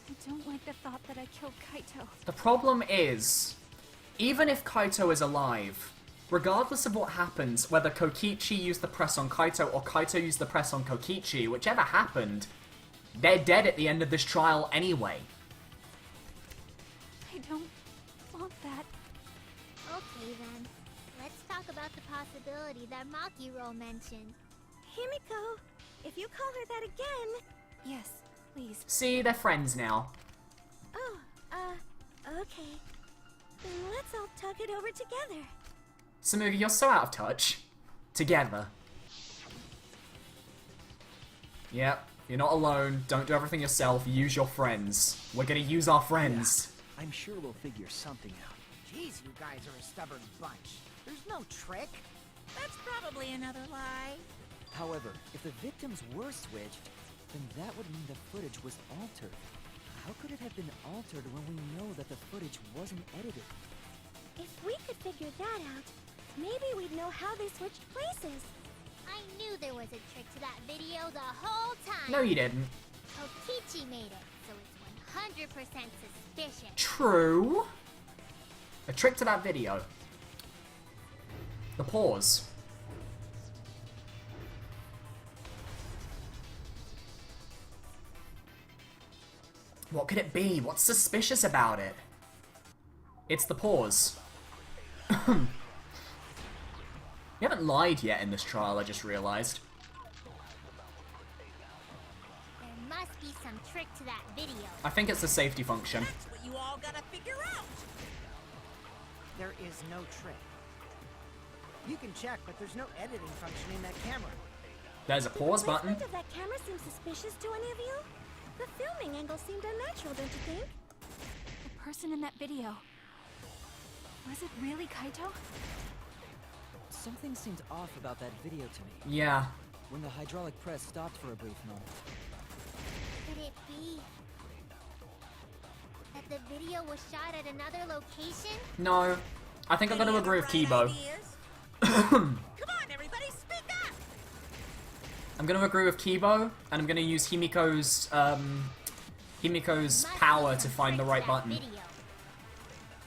I don't like the thought that I killed Kaito. The problem is, even if Kaito is alive, regardless of what happens, whether Kokichi used the press on Kaito or Kaito used the press on Kokichi, whichever happened, they're dead at the end of this trial anyway. I don't want that. Okay then. Let's talk about the possibility that Makiro mentioned. Himiko, if you call her that again... Yes, please. See, they're friends now. Oh, okay. Then let's all talk it over together. Samugi, you're so out of touch. Together. Yep, you're not alone. Don't do everything yourself. Use your friends. We're gonna use our friends. I'm sure we'll figure something out. Jeez, you guys are a stubborn bunch. There's no trick. That's probably another lie. However, if the victims were switched, then that would mean the footage was altered. How could it have been altered when we know that the footage wasn't edited? If we could figure that out, maybe we'd know how they switched places. I knew there was a trick to that video the whole time. No, you didn't. Kokichi made it, so it's 100% suspicious. True. A trick to that video. The pause. What could it be? What's suspicious about it? It's the pause. We haven't lied yet in this trial, I just realized. There must be some trick to that video. I think it's the safety function. That's what you all gotta figure out. There is no trick. You can check, but there's no editing function in that camera. There's a pause button. The placement of that camera seems suspicious to any of you? The filming angle seemed unnatural, don't you think? The person in that video. Was it really Kaito? Something seemed off about that video to me. Yeah. When the hydraulic press stopped for a brief moment. Could it be that the video was shot at another location? No. I think I'm going to agree with Kibo. Come on, everybody, speak up! I'm going to agree with Kibo, and I'm going to use Himiko's power to find the right button.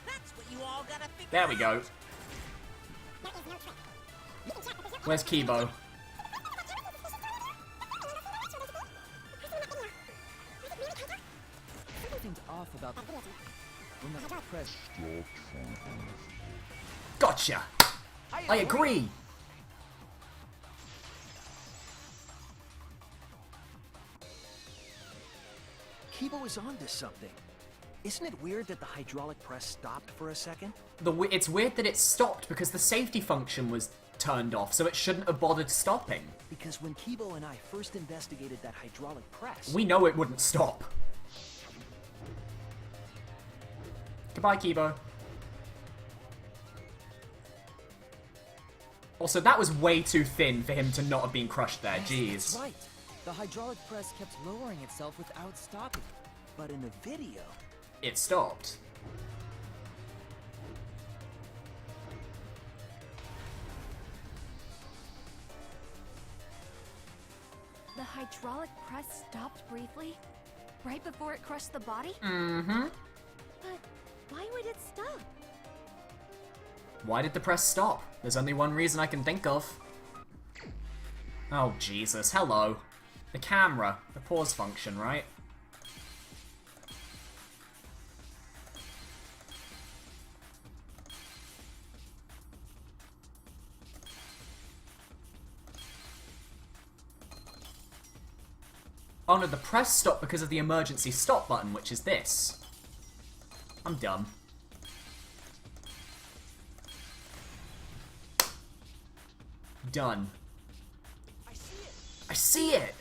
That's what you all gotta figure There we go. There is no trick. You can check, but there's no Where's Kibo? Something off about when the press. Gotcha! I agree! Kibo is onto something. Isn't it weird that the hydraulic press stopped for a second? It's weird that it stopped because the safety function was turned off, so it shouldn't have bothered stopping. Because when Kibo and I first investigated that hydraulic press... We know it wouldn't stop. Goodbye, Kibo. Also, that was way too thin for him to not have been crushed there, jeez. That's right. The hydraulic press kept lowering itself without stopping. But in the video... It stopped. The hydraulic press stopped briefly? Right before it crushed the body? Mm-hmm. But why would it stop? Why did the press stop? There's only one reason I can think of. Oh, Jesus. Hello. The camera. The pause function, right? Oh no, the press stopped because of the emergency stop button, which is this. I'm dumb. Done. I see it!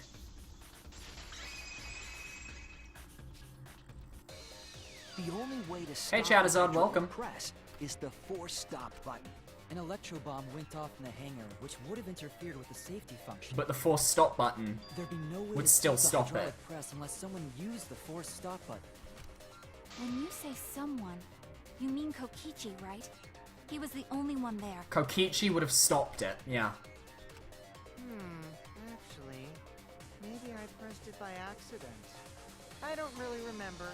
The only way to stop Hey, Charizard, the hydraulic welcome. press is the force stop button. An electro bomb went off in the hangar, which would have interfered with the safety function. But the force stop button There'd be no way would to still stop stop the it. hydraulic press unless someone used the force stop button. When you say someone, you mean Kokichi, right? He was the only one there. Kokichi would have stopped it, yeah. Actually, maybe I pressed it by accident. I don't really remember.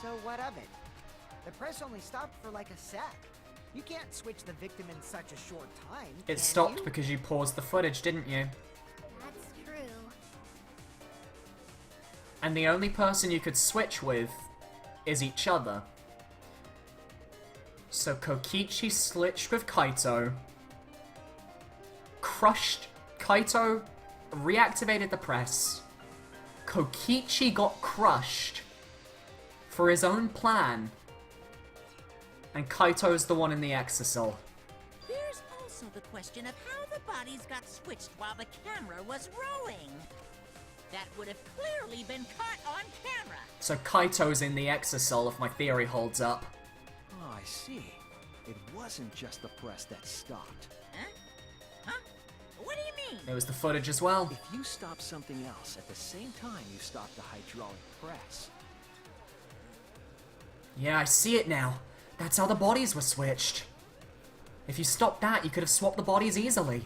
So what of it? The press only stopped for like a sec. You can't switch the victim in such a short time, It can stopped you? because you paused the footage, didn't you? That's true. And the only person you could switch with is each other. So Kokichi switched with Kaito, crushed Kaito, reactivated the press. Kokichi got crushed for his own plan, and Kaito's the one in the exisal. There's also the question of how the bodies got switched while the camera was rolling. That would have clearly been caught on camera. So Kaito's in the exisal if my theory holds up. Oh, I see. It wasn't just the press that stopped. Huh? Huh? What do you mean? There was the footage as well. If you stop something else at the same time you stop the hydraulic press, Yeah, I see it now. That's how the bodies were switched. If you stopped that, you could have swapped the bodies easily.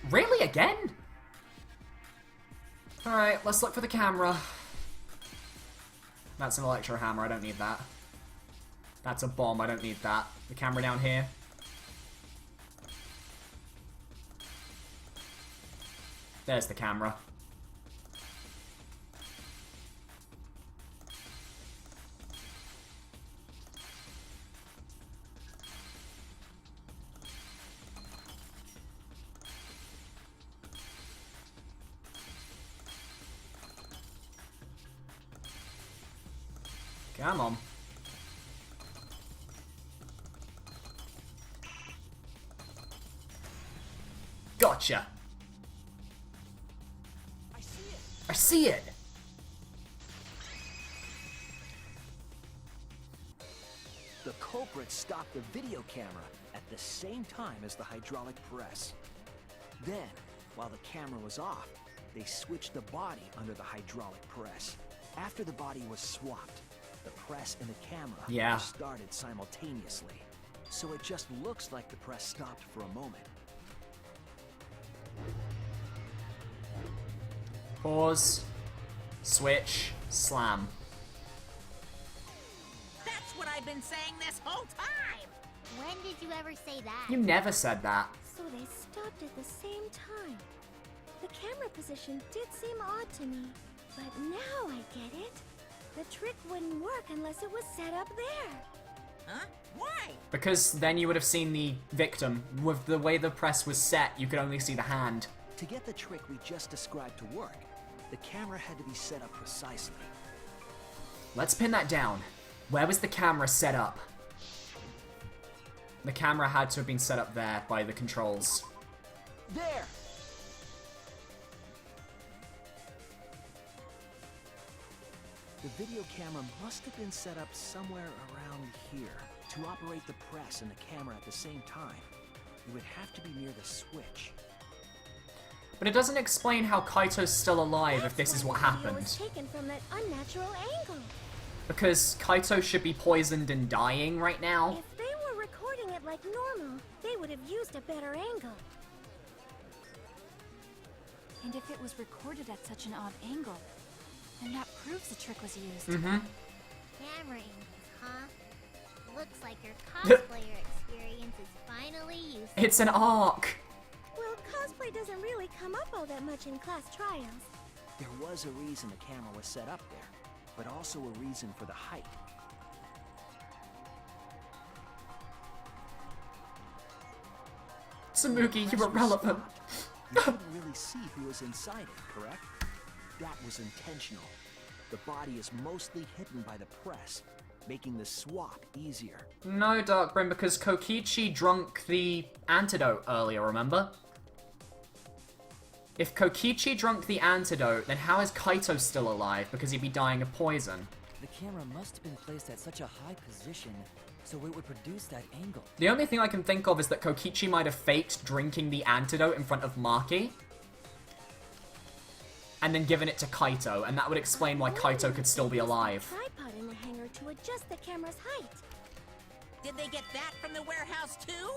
Really? Again? Alright, let's look for the camera. That's an electro hammer, I don't need that. That's a bomb, I don't need that. The camera down here. There's the camera. Come on. Gotcha. I see it. The culprit stopped the video camera at the same time as the hydraulic press. Then, while the camera was off, they switched the body under the hydraulic press. After the body was swapped, the press and the camera were started simultaneously. So it just looks like the press stopped for a moment. Pause. Switch. Slam. That's what I've been saying this whole time! When did you ever say that? You never said that. So they stopped at the same time. The camera position did seem odd to me, but now I get it. The trick wouldn't work unless it was set up there. Huh? Why? Because then you would have seen the victim. With the way the press was set, you could only see the hand. To get the trick we just described to work, the camera had to be set up precisely. Let's pin that down. Where was the camera set up? The camera had to have been set up there by the controls. There! The video camera must have been set up somewhere around here. To operate the press and the camera at the same time, it would have to be near the switch. But it doesn't explain how Kaito's still alive if this is what That's why the video happened. was taken from that unnatural angle. Because Kaito should be poisoned and dying right now. If they were recording it like normal, they would have used a better angle. And if it was recorded at such an odd angle, then that proves the trick was used. Camera angles, huh? Looks like your cosplayer experience is finally useful. It's an arc. Well, cosplay doesn't really come up all that much in class trials. There was a reason the camera was set up there, but also a reason for the height. Samugi, you were relevant. You couldn't really see who was inside it, correct? That was intentional. The body is mostly hidden by the press, making the swap easier. No, Darkbrim, because Kokichi drunk the antidote earlier, remember? If Kokichi drunk the antidote, then how is Kaito still alive? Because he'd be dying of poison. The camera must have been placed at such a high position, so it would produce that angle. The only thing I can think of is that Kokichi might have faked drinking the antidote in front of Maki. And then given it to Kaito, and that would explain why Kaito could still be alive. Tripod in the hangar to adjust the camera's height. Did they get that from the warehouse too?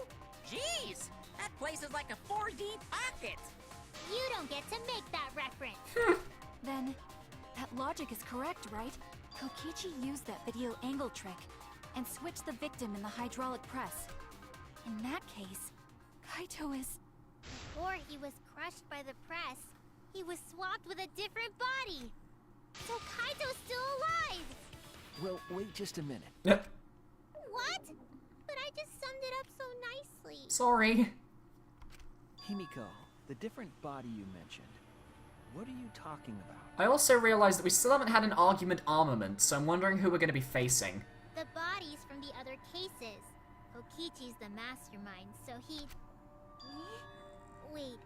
Jeez, that place is like a 4D pocket. You don't get to make that reference. Then, that logic is correct, right? Kokichi used that video angle trick and switched the victim in the hydraulic press. In that case, Kaito is... Or he was crushed by the press. He was swapped with a different body. So Kaito's still alive. Well, wait just a minute. What? But I just summed it up so nicely. Sorry. Himiko, the different body you mentioned, what are you talking about? I also realized that we still haven't had an argument armament, so I'm wondering who we're going to be facing. The bodies from the other cases. Kokichi's the mastermind, so he... Wait,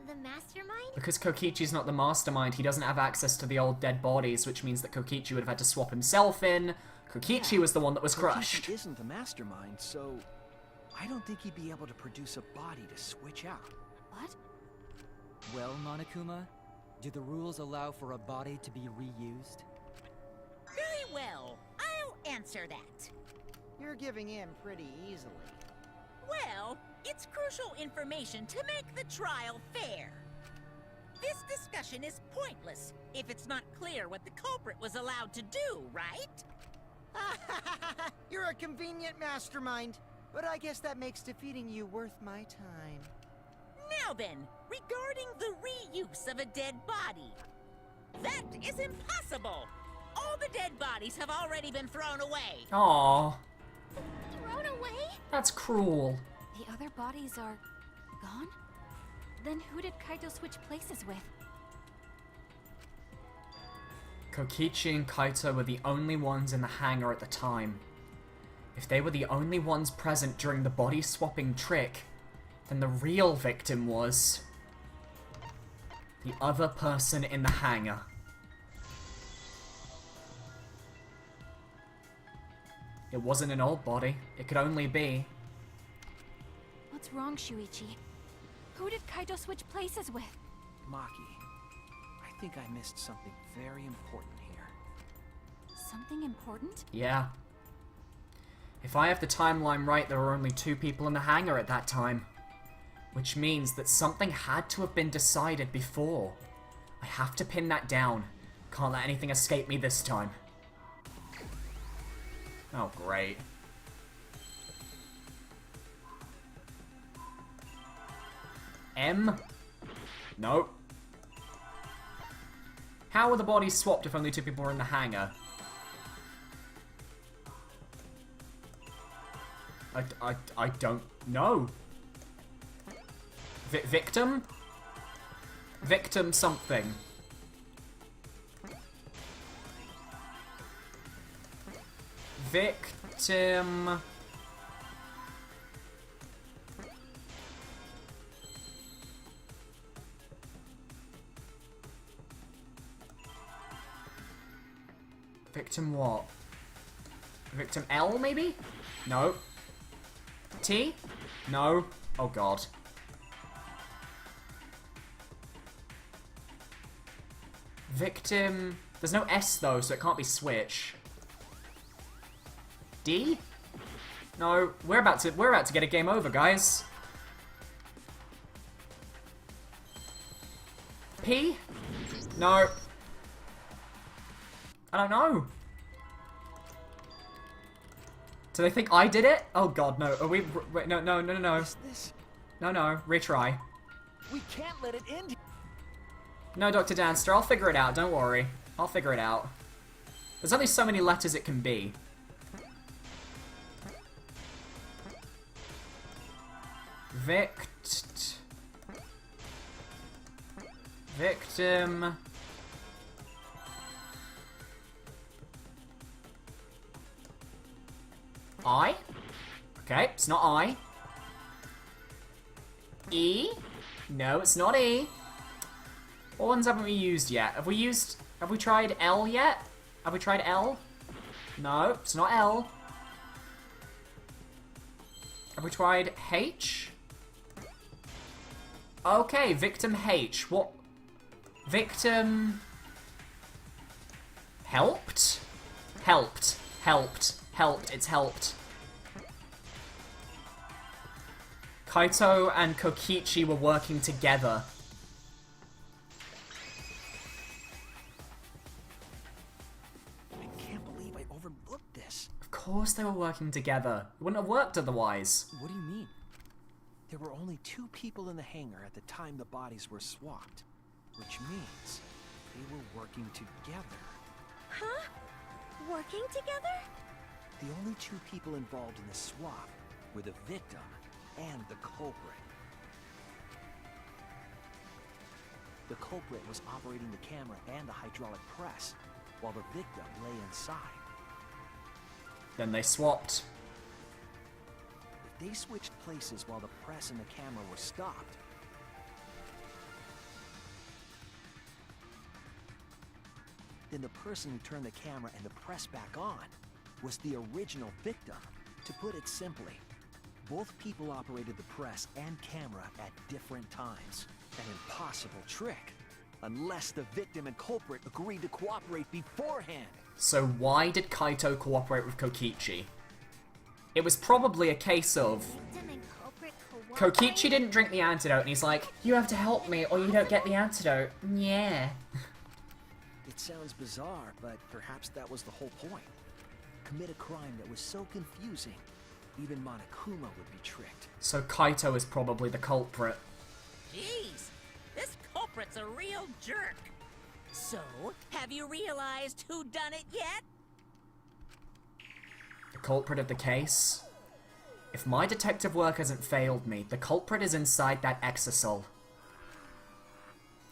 the mastermind? Because Kokichi's not the mastermind, he doesn't have access to the old dead bodies, which means that Kokichi would have had to swap himself in. Kokichi was the one that was crushed. Kokichi isn't the mastermind, so I don't think he'd be able to produce a body to switch out. What? Well, Monokuma, do the rules allow for a body to be reused? Very well, I'll answer that. You're giving in pretty easily. Well, it's crucial information to make the trial fair. This discussion is pointless if it's not clear what the culprit was allowed to do, right? You're a convenient mastermind, but I guess that makes defeating you worth my time. Now then, regarding the reuse of a dead body. That is impossible! All the dead bodies have already been thrown away. Aww, Thrown away? that's cruel. The other bodies are... gone? Then who did Kaito switch places with? Kokichi and Kaito were the only ones in the hangar at the time. If they were the only ones present during the body-swapping trick, then the real victim was the other person in the hangar. It wasn't an old body. It could only be... What's wrong, Shuichi? Who did Kaito switch places with? Maki, I think I missed something very important here. Something important? Yeah. If I have the timeline right, there were only 2 people in the hangar at that time. Which means that something had to have been decided before. I have to pin that down. Can't let anything escape me this time. Oh, great. M? No. How were the bodies swapped if only 2 people were in the hangar? I don't know. Victim? Victim something. Victim... Victim what? Victim L, maybe? No. T? No. Oh, God. Victim... There's no S, though, so it can't be Switch. D? No, we're about to get a game over, guys. P? No. I don't know. Do they think I did it? Oh God, no. Are we? Wait, no. No, retry. We can't let it end. No, Dr. Danster, I'll figure it out. Don't worry. I'll figure it out. There's only so many letters it can be. Victim. I? Okay, it's not I. E? No, it's not E. What ones haven't we used yet? Have we tried L yet? Have we tried L? No, it's not L. Have we tried H? Okay, victim H. What? Victim... Helped? Helped. It's helped. Kaito and Kokichi were working together. I can't believe I overlooked this. Of course they were working together. It wouldn't have worked otherwise. What do you mean? There were only 2 people in the hangar at the time the bodies were swapped, which means they were working together. Huh? Working together? The only 2 people involved in the swap were the victim and the culprit. The culprit was operating the camera and the hydraulic press, while the victim lay inside. Then they swapped. If they switched places while the press and the camera were stopped, then the person who turned the camera and the press back on was the original victim. To put it simply, both people operated the press and camera at different times. An impossible trick, unless the victim and culprit agreed to cooperate beforehand. So why did Kaito cooperate with Kokichi? It was probably a case of... Victim and culprit cooperate? Kokichi didn't drink the antidote and he's like, you have to help me or you don't get the antidote. Yeah. It sounds bizarre, but perhaps that was the whole point. Commit a crime that was so confusing, even Monokuma would be tricked. So Kaito is probably the culprit. Jeez, this culprit's a real jerk. So, have you realized who done it yet? The culprit of the case? If my detective work hasn't failed me, the culprit is inside that exisal.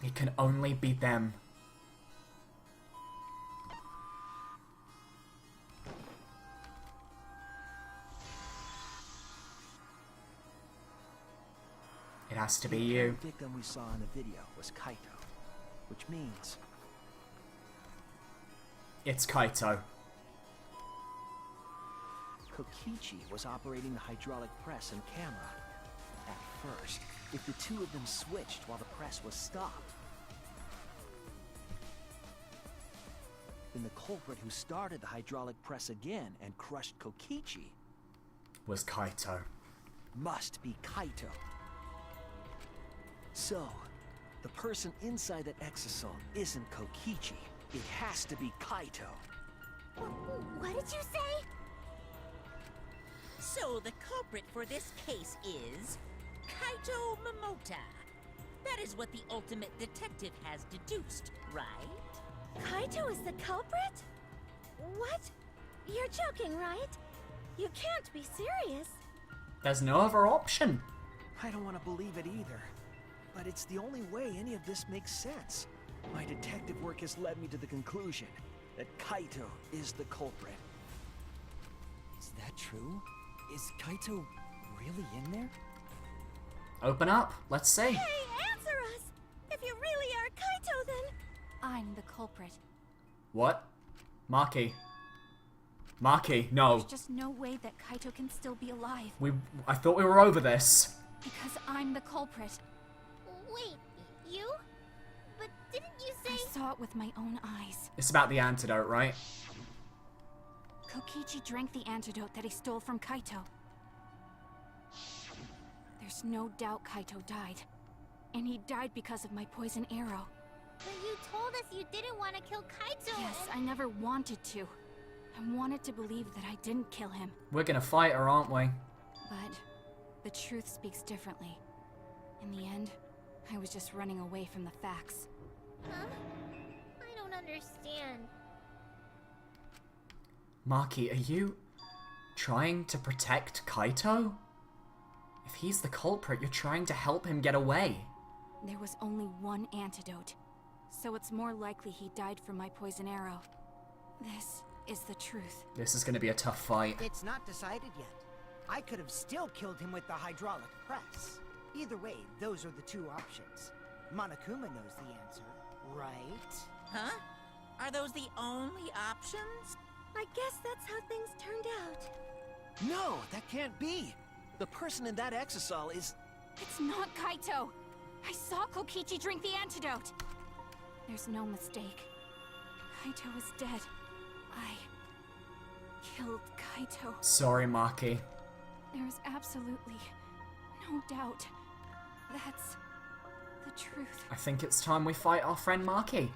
It can only be them. has to be The you. victim we saw in the video was Kaito, which means It's Kaito. Kokichi was operating the hydraulic press and camera. At first, if the two of them switched while the press was stopped, then the culprit who started the hydraulic press again and crushed Kokichi Was Kaito. must be Kaito. So, the person inside that exosome isn't Kokichi. It has to be Kaito. What did you say? So the culprit for this case is Kaito Momota. That is what the ultimate detective has deduced, right? Kaito is the culprit? What? You're joking, right? You can't be serious. There's no other option. I don't want to believe it either, but it's the only way any of this makes sense. My detective work has led me to the conclusion that Kaito is the culprit. Is that true? Is Kaito really in there? Open up. Let's see. Hey, answer us! If you really are Kaito, then... I'm the culprit. What? Maki. Maki, no. There's just no way that Kaito can still be alive. I thought we were over this. Because I'm the culprit. Wait, you? But didn't you say... I saw it with my own eyes. It's about the antidote, right? Kokichi drank the antidote that he stole from Kaito. There's no doubt Kaito died. And he died because of my poison arrow. But you told us you didn't want to kill Kaito. Yes, I never wanted to. I wanted to believe that I didn't kill him. We're gonna fight her, aren't we? But the truth speaks differently. In the end, I was just running away from the facts. Huh? I don't understand. Maki, are you trying to protect Kaito? If he's the culprit, you're trying to help him get away. There was only one antidote, so it's more likely he died from my poison arrow. This is the truth. This is gonna be a tough fight. It's not decided yet. I could have still killed him with the hydraulic press. Either way, those are the two options. Monokuma knows the answer, right? Huh? Are those the only options? I guess that's how things turned out. No, that can't be. The person in that exosol is... It's not Kaito! I saw Kokichi drink the antidote! There's no mistake. Kaito is dead. I killed Kaito. Sorry, Maki. There is absolutely no doubt. That's the truth. I think it's time we fight our friend Maki.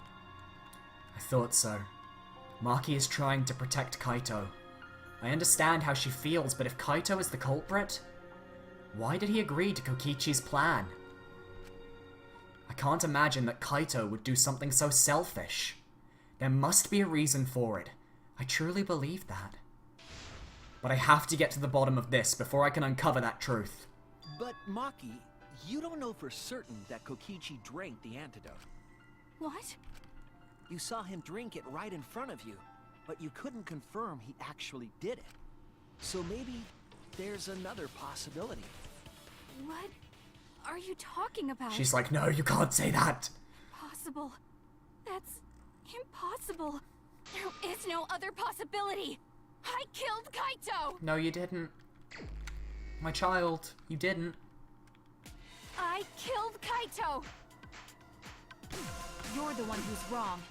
I thought so. Maki is trying to protect Kaito. I understand how she feels, but if Kaito is the culprit, why did he agree to Kokichi's plan? I can't imagine that Kaito would do something so selfish. There must be a reason for it. I truly believe that. But I have to get to the bottom of this before I can uncover that truth. But Maki, you don't know for certain that Kokichi drank the antidote. What? You saw him drink it right in front of you, but you couldn't confirm he actually did it. So maybe there's another possibility. What are you talking about? She's like, no, you can't say that. Possible. That's impossible. There is no other possibility. I killed Kaito! No, you didn't. My child, you didn't. I killed Kaito! You're the one who's wrong.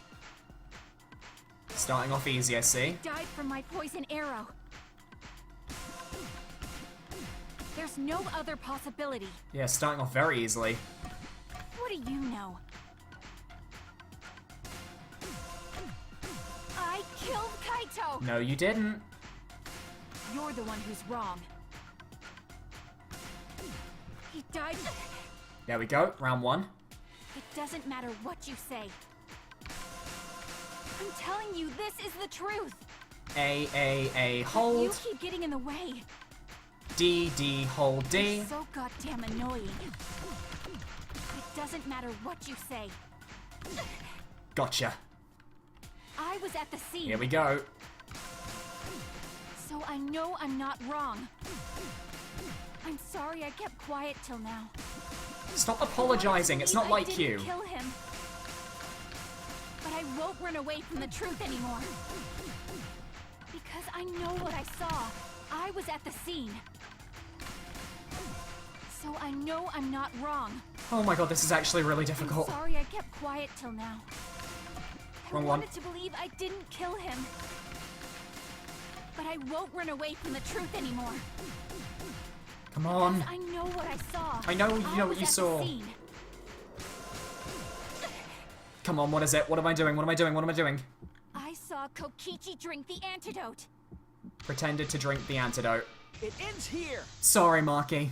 Starting off easy, I see. Died from my poison arrow. There's no other possibility. Yeah, starting off very easily. What do you know? I killed Kaito! No, you didn't. You're the one who's wrong. He died. There we go, round one. It doesn't matter what you say. I'm telling you, this is the truth. A, You hold. keep getting in the way. D, hold D. You're so goddamn annoying. It doesn't matter what you say. Gotcha. I was at the scene. Here we go. So I know I'm not wrong. I'm sorry I kept quiet till now. Stop apologizing. It's not like you. Kill him. But I won't run away from the truth anymore. Because I know what I saw. I was at the scene. So I know I'm not wrong. Oh my god, this is actually really I'm difficult. sorry I kept quiet till now. I Wrong one. wanted to believe I didn't kill him. But I won't run away from the truth anymore. Come on. I know what I saw. I know you know what you saw. Come on, what is it? What am I doing? What am I doing? What am I doing? I saw Kokichi drink the antidote. Pretended to drink the antidote. It ends here! Sorry, Maki.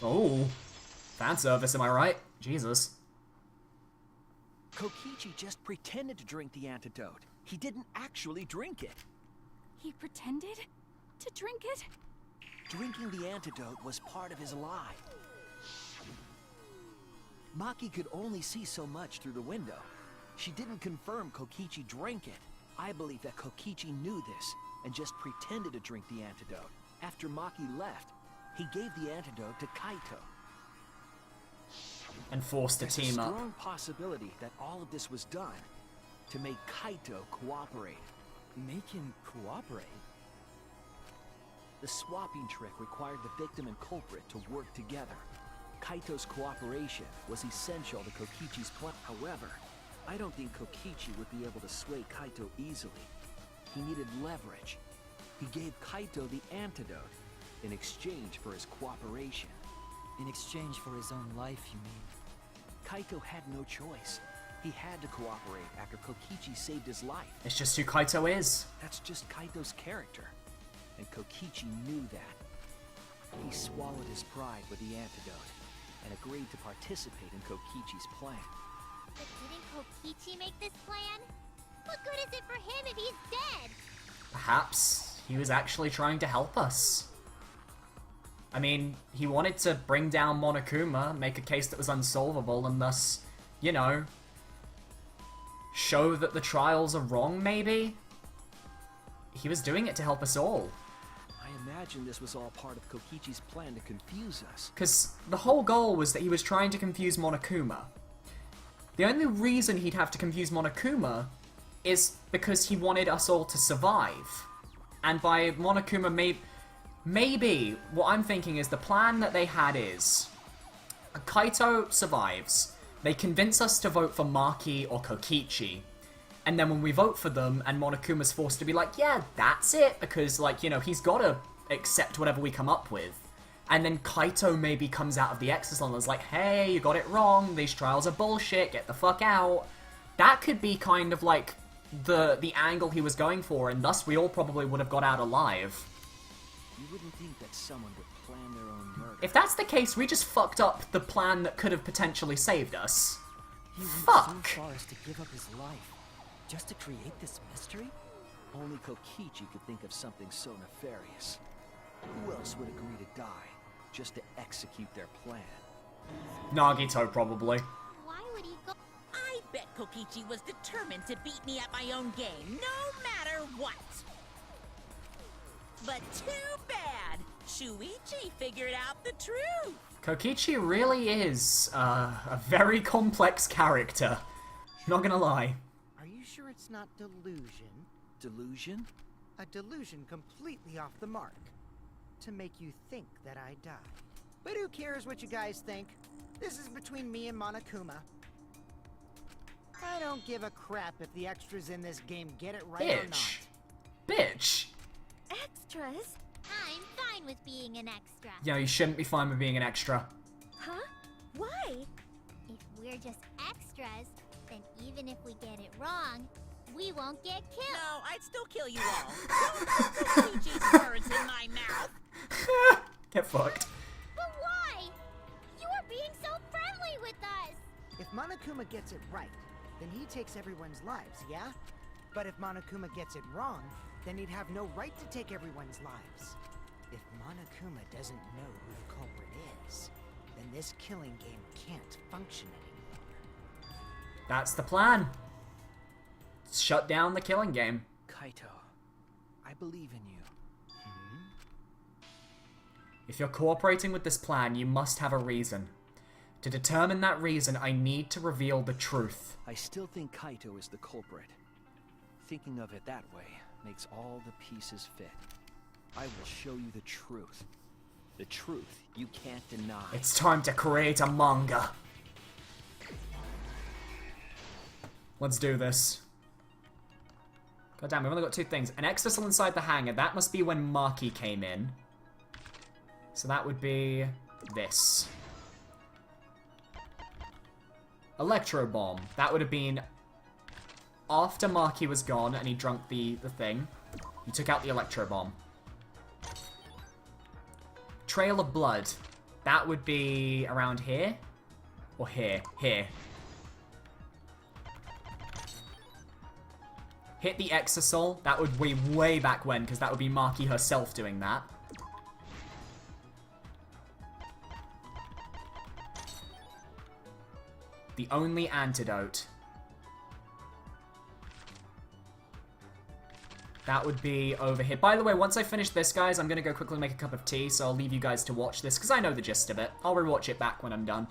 Oh. Fan service, am I right? Jesus. Kokichi just pretended to drink the antidote. He didn't actually drink it. He pretended to drink it? Drinking the antidote was part of his lie. Maki could only see so much through the window. She didn't confirm Kokichi drank it. I believe that Kokichi knew this and just pretended to drink the antidote. After Maki left, he gave the antidote to Kaito. And forced to There's team a up. strong possibility that all of this was done to make Kaito cooperate. Make him cooperate? The swapping trick required the victim and culprit to work together. Kaito's cooperation was essential to Kokichi's plan. However, I don't think Kokichi would be able to sway Kaito easily. He needed leverage. He gave Kaito the antidote in exchange for his cooperation. In exchange for his own life, you mean? Kaito had no choice. He had to cooperate after Kokichi saved his life. It's just who Kaito is. That's just Kaito's character. And Kokichi knew that. He swallowed his pride with the antidote and agreed to participate in Kokichi's plan. But didn't Kokichi make this plan? What good is it for him if he's dead? Perhaps he was actually trying to help us. I mean, he wanted to bring down Monokuma, make a case that was unsolvable, and thus, you know, show that the trials are wrong, maybe? He was doing it to help us all. I imagine this was all part of Kokichi's plan to confuse us. Because the whole goal was that he was trying to confuse Monokuma. The only reason he'd have to confuse Monokuma is because he wanted us all to survive. And by Monokuma, maybe what I'm thinking is the plan that they had is Kaito survives, they convince us to vote for Maki or Kokichi, and then when we vote for them and Monokuma's forced to be like, yeah, that's it, because, like, you know, he's gotta accept whatever we come up with. And then Kaito maybe comes out of the exile and is like, hey, you got it wrong, these trials are bullshit, get the fuck out. That could be kind of like the angle he was going for, and thus we all probably would have got out alive. You wouldn't think that someone would plan their own murder. If that's the case, we just fucked up the plan that could have potentially saved us. He went Fuck. so far as to give up his life, just to create this mystery? Only Kokichi could think of something so nefarious. Who else would agree to die just to execute their plan? Nagito, probably. Why would he go? I bet Kokichi was determined to beat me at my own game, no matter what. But too bad. Shuichi figured out the truth. Kokichi really is a very complex character. Not gonna lie. Are you sure it's not delusion? Delusion? A delusion completely off the mark. To make you think that I died. But who cares what you guys think? This is between me and Monokuma. I don't give a crap if the extras in this game get it right or not. Bitch. Extras? I'm fine with being an extra. Yeah, you shouldn't be fine with being an extra. Huh? Why? If we're just extras, then even if we get it wrong, we won't get killed. No, I'd still kill you all. Don't put Kokichi's words in my mouth. Get fucked. But why? You are being so friendly with us. If Monokuma gets it right, then he takes everyone's lives, yeah? But if Monokuma gets it wrong, then he'd have no right to take everyone's lives. If Monokuma doesn't know who the culprit is, then this killing game can't function anymore. That's the plan. Shut down the killing game. Kaito, I believe in you. If you're cooperating with this plan, you must have a reason. To determine that reason, I need to reveal the truth. I still think Kaito is the culprit. Thinking of it that way makes all the pieces fit. I will show you the truth. The truth you can't deny. It's time to create a manga. Let's do this. God damn, we've only got 2 things. An exfil inside the hangar. That must be when Maki came in. So that would be this. Electro bomb. That would have been after Maki was gone and he drunk the thing. He took out the electro bomb. Trail of blood. That would be around here. Or here. Here. Hit the exisal. That would be way back when, because that would be Maki herself doing that. The only antidote. That would be over here. By the way, once I finish this, guys, I'm going to go quickly make a cup of tea, so I'll leave you guys to watch this, because I know the gist of it. I'll rewatch it back when I'm done.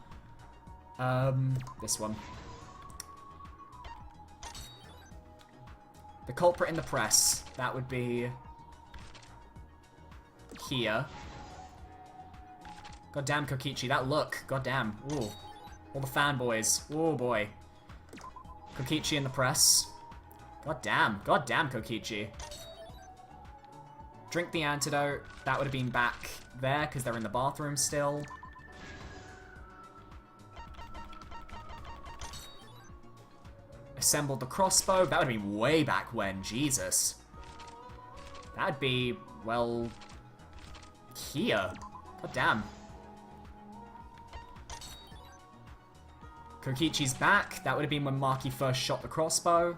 This one. The culprit in the press. That would be here. Goddamn, Kokichi, that look. Goddamn. Ooh. All the fanboys. Oh boy. Kokichi in the press. Goddamn. Goddamn, Kokichi. Drink the antidote. That would have been back there, because they're in the bathroom still. Assembled the crossbow. That would have been way back when. Jesus. That'd be, well, here. God damn. Kokichi's back. That would have been when Maki first shot the crossbow.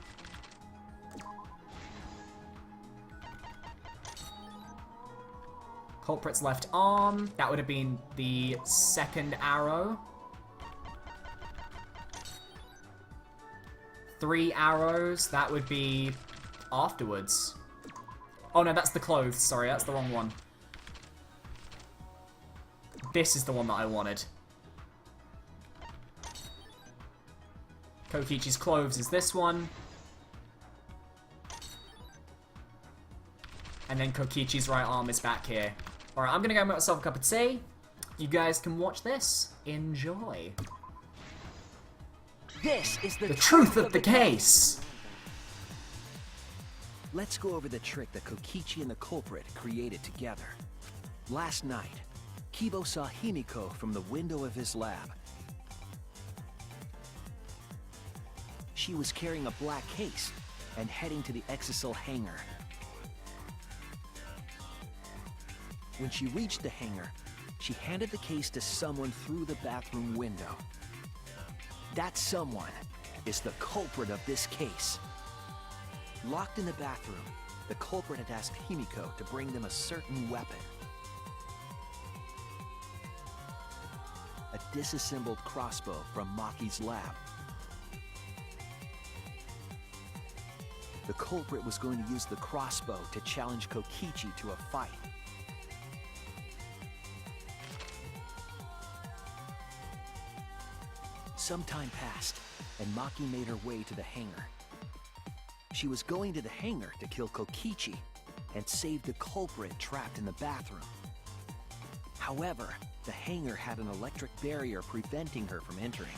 Culprit's left arm. That would have been the second arrow. 3 arrows. That would be afterwards. Oh no, that's the clothes. Sorry, that's the wrong one. This is the one that I wanted. Kokichi's clothes is this one. And then Kokichi's right arm is back here. Alright, I'm gonna go make myself a cup of tea. You guys can watch this. Enjoy. This is the truth of the case! Let's go over the trick that Kokichi and the culprit created together. Last night, Kibo saw Himiko from the window of his lab. She was carrying a black case and heading to the exisal hangar. When she reached the hangar, she handed the case to someone through the bathroom window. That someone is the culprit of this case. Locked in the bathroom, the culprit had asked Himiko to bring them a certain weapon. A disassembled crossbow from Maki's lab. The culprit was going to use the crossbow to challenge Kokichi to a fight. Some time passed, and Maki made her way to the hangar. She was going to the hangar to kill Kokichi and save the culprit trapped in the bathroom. However, the hangar had an electric barrier preventing her from entering.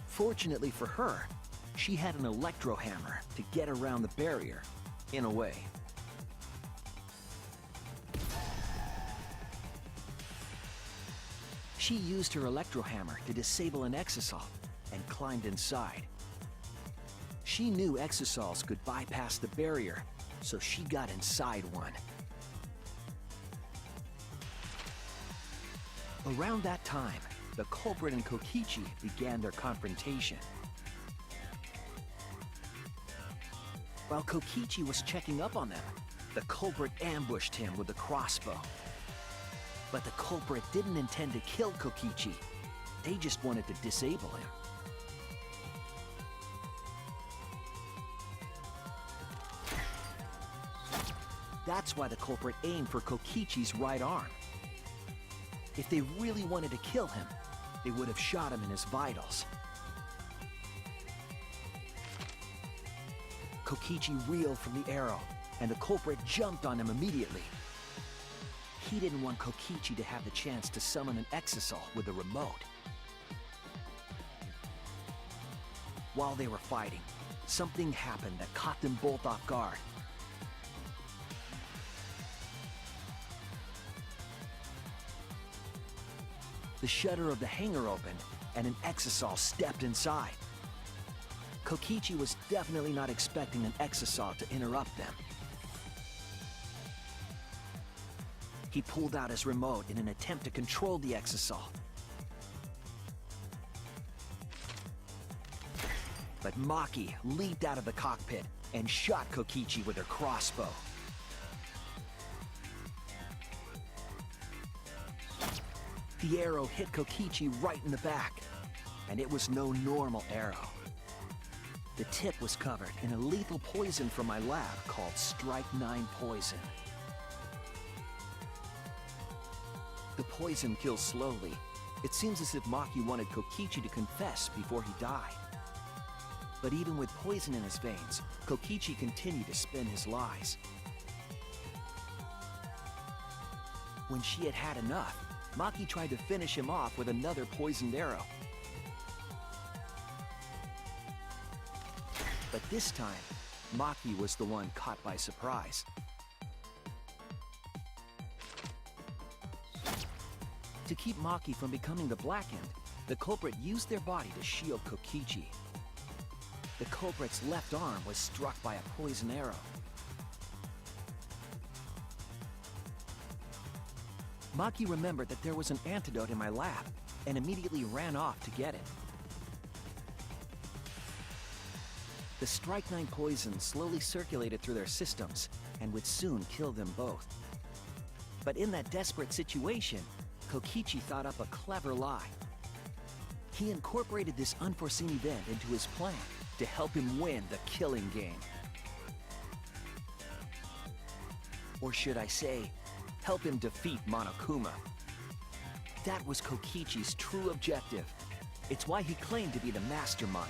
Fortunately for her, she had an electro hammer to get around the barrier, in a way. She used her electro hammer to disable an exisal and climbed inside. She knew exisals could bypass the barrier, so she got inside one. Around that time, the culprit and Kokichi began their confrontation. While Kokichi was checking up on them, the culprit ambushed him with a crossbow. But the culprit didn't intend to kill Kokichi. They just wanted to disable him. That's why the culprit aimed for Kokichi's right arm. If they really wanted to kill him, they would have shot him in his vitals. Kokichi reeled from the arrow, and the culprit jumped on him immediately. He didn't want Kokichi to have the chance to summon an Exisal with the remote. While they were fighting, something happened that caught them both off guard. The shutter of the hangar opened, and an Exisal stepped inside. Kokichi was definitely not expecting an Exisal to interrupt them. He pulled out his remote in an attempt to control the Exisal. But Maki leaped out of the cockpit and shot Kokichi with her crossbow. The arrow hit Kokichi right in the back, and it was no normal arrow. The tip was covered in a lethal poison from my lab called Strike 9 poison. The poison kills slowly. It seems as if Maki wanted Kokichi to confess before he died. But even with poison in his veins, Kokichi continued to spin his lies. When she had had enough, Maki tried to finish him off with another poisoned arrow. But this time, Maki was the one caught by surprise. To keep Maki from becoming the Blackened, the culprit used their body to shield Kokichi. The culprit's left arm was struck by a poison arrow. Maki remembered that there was an antidote in my lab and immediately ran off to get it. The Strike 9 poison slowly circulated through their systems and would soon kill them both. But in that desperate situation, Kokichi thought up a clever lie. He incorporated this unforeseen event into his plan to help him win the killing game. Or should I say, help him defeat Monokuma. That was Kokichi's true objective. It's why he claimed to be the mastermind.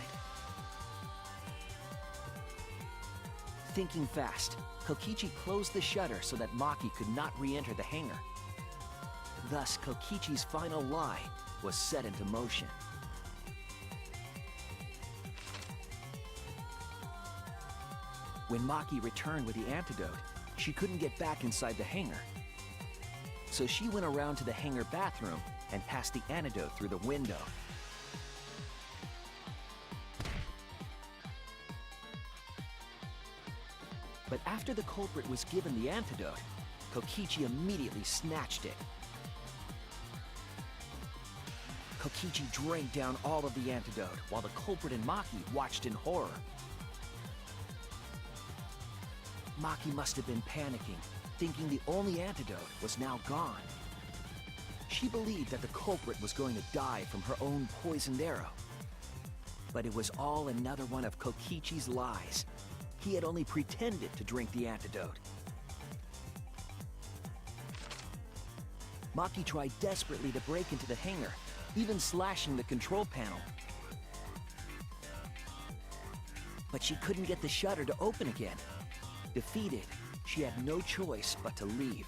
Thinking fast, Kokichi closed the shutter so that Maki could not re-enter the hangar. Thus, Kokichi's final lie was set into motion. When Maki returned with the antidote, she couldn't get back inside the hangar. So she went around to the hangar bathroom and passed the antidote through the window. But after the culprit was given the antidote, Kokichi immediately snatched it. Kokichi drank down all of the antidote while the culprit and Maki watched in horror. Maki must have been panicking, thinking the only antidote was now gone. She believed that the culprit was going to die from her own poisoned arrow. But it was all another one of Kokichi's lies. He had only pretended to drink the antidote. Maki tried desperately to break into the hangar, even slashing the control panel. But she couldn't get the shutter to open again. Defeated, she had no choice but to leave.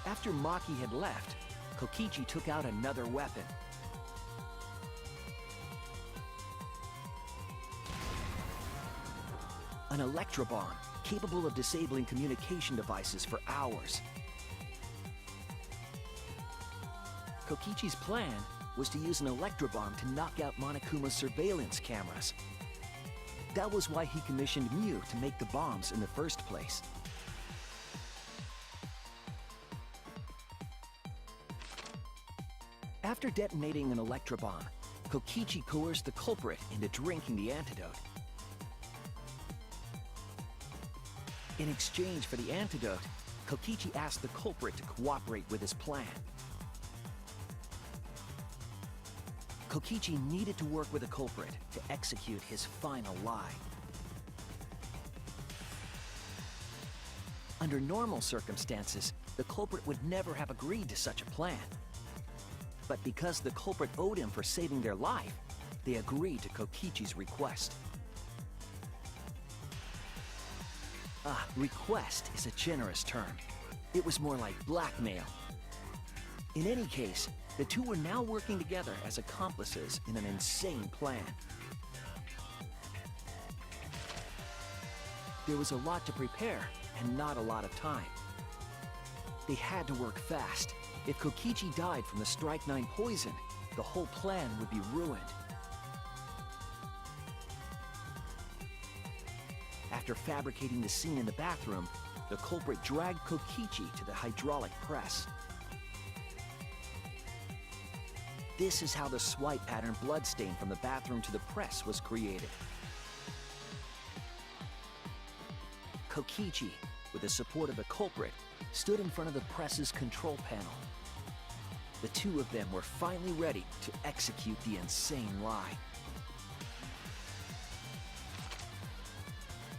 After Maki had left, Kokichi took out another weapon. An electrobomb, capable of disabling communication devices for hours. Kokichi's plan was to use an electrobomb to knock out Monokuma's surveillance cameras. That was why he commissioned Mew to make the bombs in the first place. After detonating an electrobomb, Kokichi coerced the culprit into drinking the antidote. In exchange for the antidote, Kokichi asked the culprit to cooperate with his plan. Kokichi needed to work with the culprit to execute his final lie. Under normal circumstances, the culprit would never have agreed to such a plan. But because the culprit owed him for saving their life, they agreed to Kokichi's request. Request is a generous term. It was more like blackmail. In any case, the two were now working together as accomplices in an insane plan. There was a lot to prepare and not a lot of time. They had to work fast. If Kokichi died from the Strike-9 poison, the whole plan would be ruined. After fabricating the scene in the bathroom, the culprit dragged Kokichi to the hydraulic press. This is how the swipe pattern bloodstain from the bathroom to the press was created. Kokichi, with the support of the culprit, stood in front of the press's control panel. The two of them were finally ready to execute the insane lie.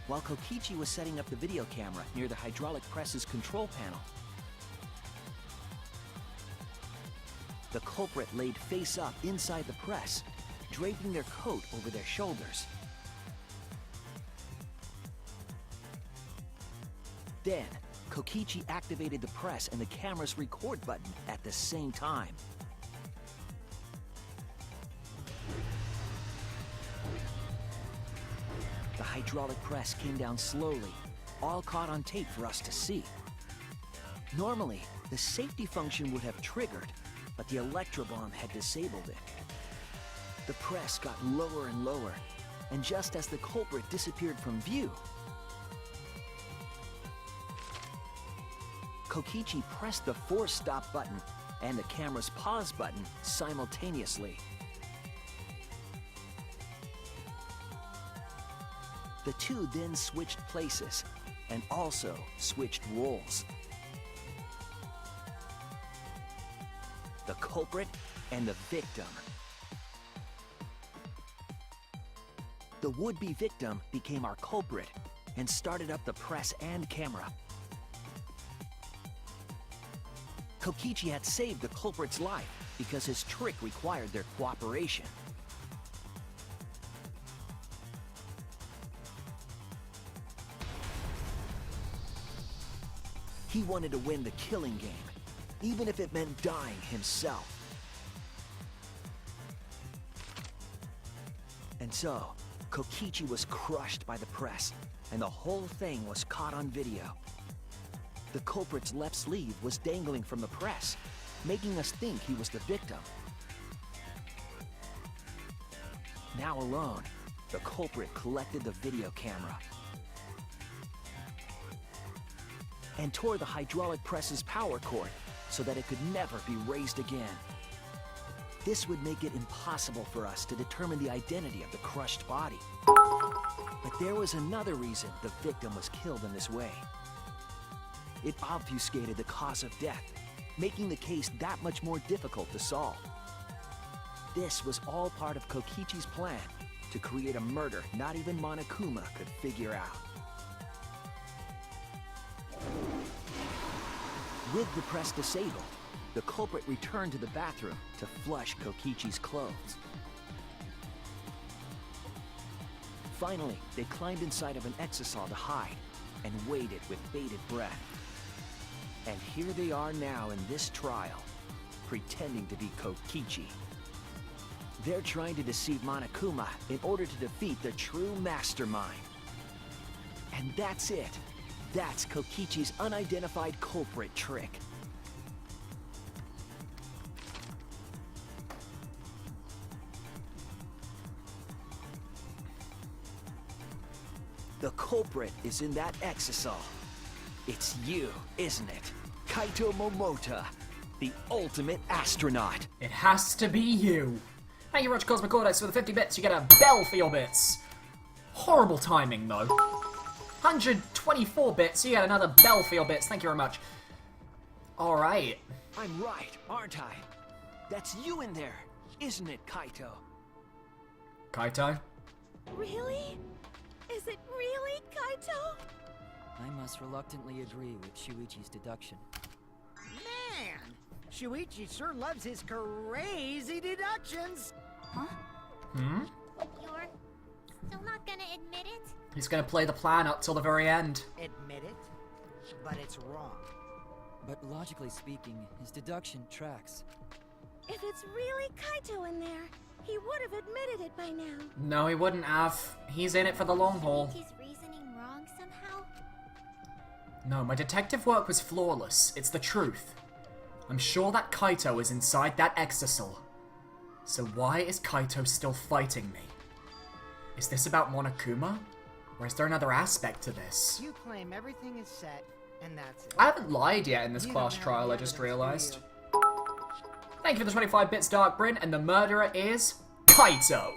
While Kokichi was setting up the video camera near the hydraulic press's control panel, the culprit laid face up inside the press, draping their coat over their shoulders. Then, Kokichi activated the press and the camera's record button at the same time. The hydraulic press came down slowly, all caught on tape for us to see. Normally, the safety function would have triggered, but the electrobomb had disabled it. The press got lower and lower, and just as the culprit disappeared from view, Kokichi pressed the force stop button and the camera's pause button simultaneously. The two then switched places and also switched roles. The culprit and the victim. The would-be victim became our culprit and started up the press and camera. Kokichi had saved the culprit's life because his trick required their cooperation. He wanted to win the killing game, even if it meant dying himself. And so, Kokichi was crushed by the press, and the whole thing was caught on video. The culprit's left sleeve was dangling from the press, making us think he was the victim. Now alone, the culprit collected the video camera and tore the hydraulic press's power cord so that it could never be raised again. This would make it impossible for us to determine the identity of the crushed body. But there was another reason the victim was killed in this way. It obfuscated the cause of death, making the case that much more difficult to solve. This was all part of Kokichi's plan to create a murder not even Monokuma could figure out. With the press disabled, the culprit returned to the bathroom to flush Kokichi's clothes. Finally, they climbed inside of an exisal to hide and waited with bated breath. And here they are now in this trial, pretending to be Kokichi. They're trying to deceive Monokuma in order to defeat the true mastermind. And that's it. That's Kokichi's unidentified culprit trick. The culprit is in that exisal. It's you, isn't it? Kaito Momota, the ultimate astronaut. It has to be you. Thank you very much, Cosmic Cortex, for the 50 bits. You get a bell for your bits. Horrible timing, though. 124 bits, you get another bell for your bits. Thank you very much. Alright. I'm right, aren't I? That's you in there, isn't it, Kaito? Kaito? Really? Is it really Kaito? I must reluctantly agree with Shuichi's deduction. Man! Shuichi sure loves his crazy deductions! Huh? Hmm? You're still not gonna admit it? He's gonna play the plan up till the very end. Admit it, but it's wrong. But logically speaking, his deduction tracks. If it's really Kaito in there, he would have admitted it by now. No, he wouldn't have. He's in it for the long haul. Shuichi's reasoning wrong somehow? No, my detective work was flawless. It's the truth. I'm sure that Kaito is inside that exisal. So why is Kaito still fighting me? Is this about Monokuma? Or is there another aspect to this? You claim everything is set, and that's it. I haven't lied yet in this You class don't have trial, the I just evidence, do realized. you? Thank you for the 25 bits, Darkbrin, and the murderer is Kaito.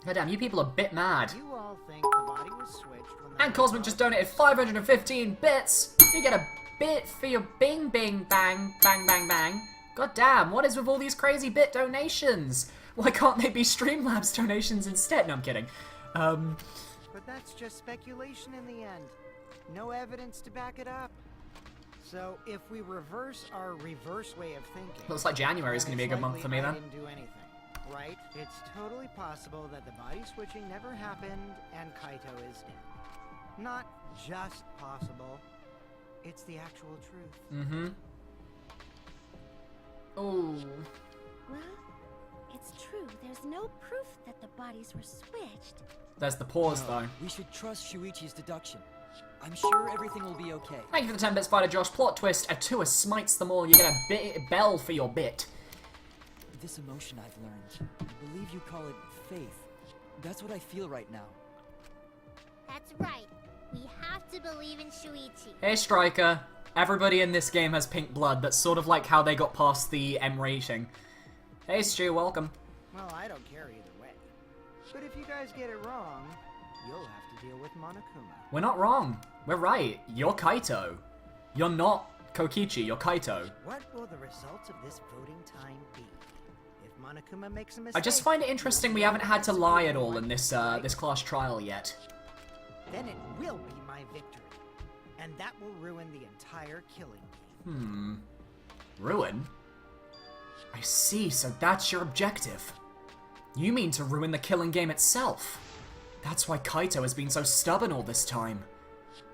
God damn, you people are a bit mad. You all think the body was switched when the And Cosmic just donated 515 bits. You get a bit for your bing bing bang bang bang bang. God damn, what is with all these crazy bit donations? Why can't they be Streamlabs donations instead? No, I'm kidding. But that's just speculation in the end. No evidence to back it up. So if we reverse our reverse way of thinking, Looks like January is then going to be a it's good month for me likely I then. didn't do anything, right? It's totally possible that the body switching never happened and Kaito is dead. Not just possible. It's the actual truth. Mm-hmm. Oh. Well, it's true. There's no proof that the bodies were switched. There's the pause, though. We should trust Shuichi's deduction. I'm sure everything will be okay. Thank you for the 10 bits, Spider Josh. Plot twist, Atua smites them all. You get a bell for your bit. This emotion I've learned, I believe you call it faith. That's what I feel right now. That's right. We have to believe in Shuichi. Hey, Striker. Everybody in this game has pink blood. That's sort of like how they got past the M rating. Hey, Stu, welcome. Well, I don't care either way. But if you guys get it wrong, you'll have to deal with Monokuma. We're not wrong. We're right. You're Kaito. You're not Kokichi, you're Kaito. What will the results of this voting time be? If Monokuma makes a mistake, I just find it interesting we haven't had to lie at all in this this class trial yet. then it will be my victory. And that will ruin the entire killing game. Ruin? I see, so that's your objective. You mean to ruin the killing game itself. That's why Kaito has been so stubborn all this time.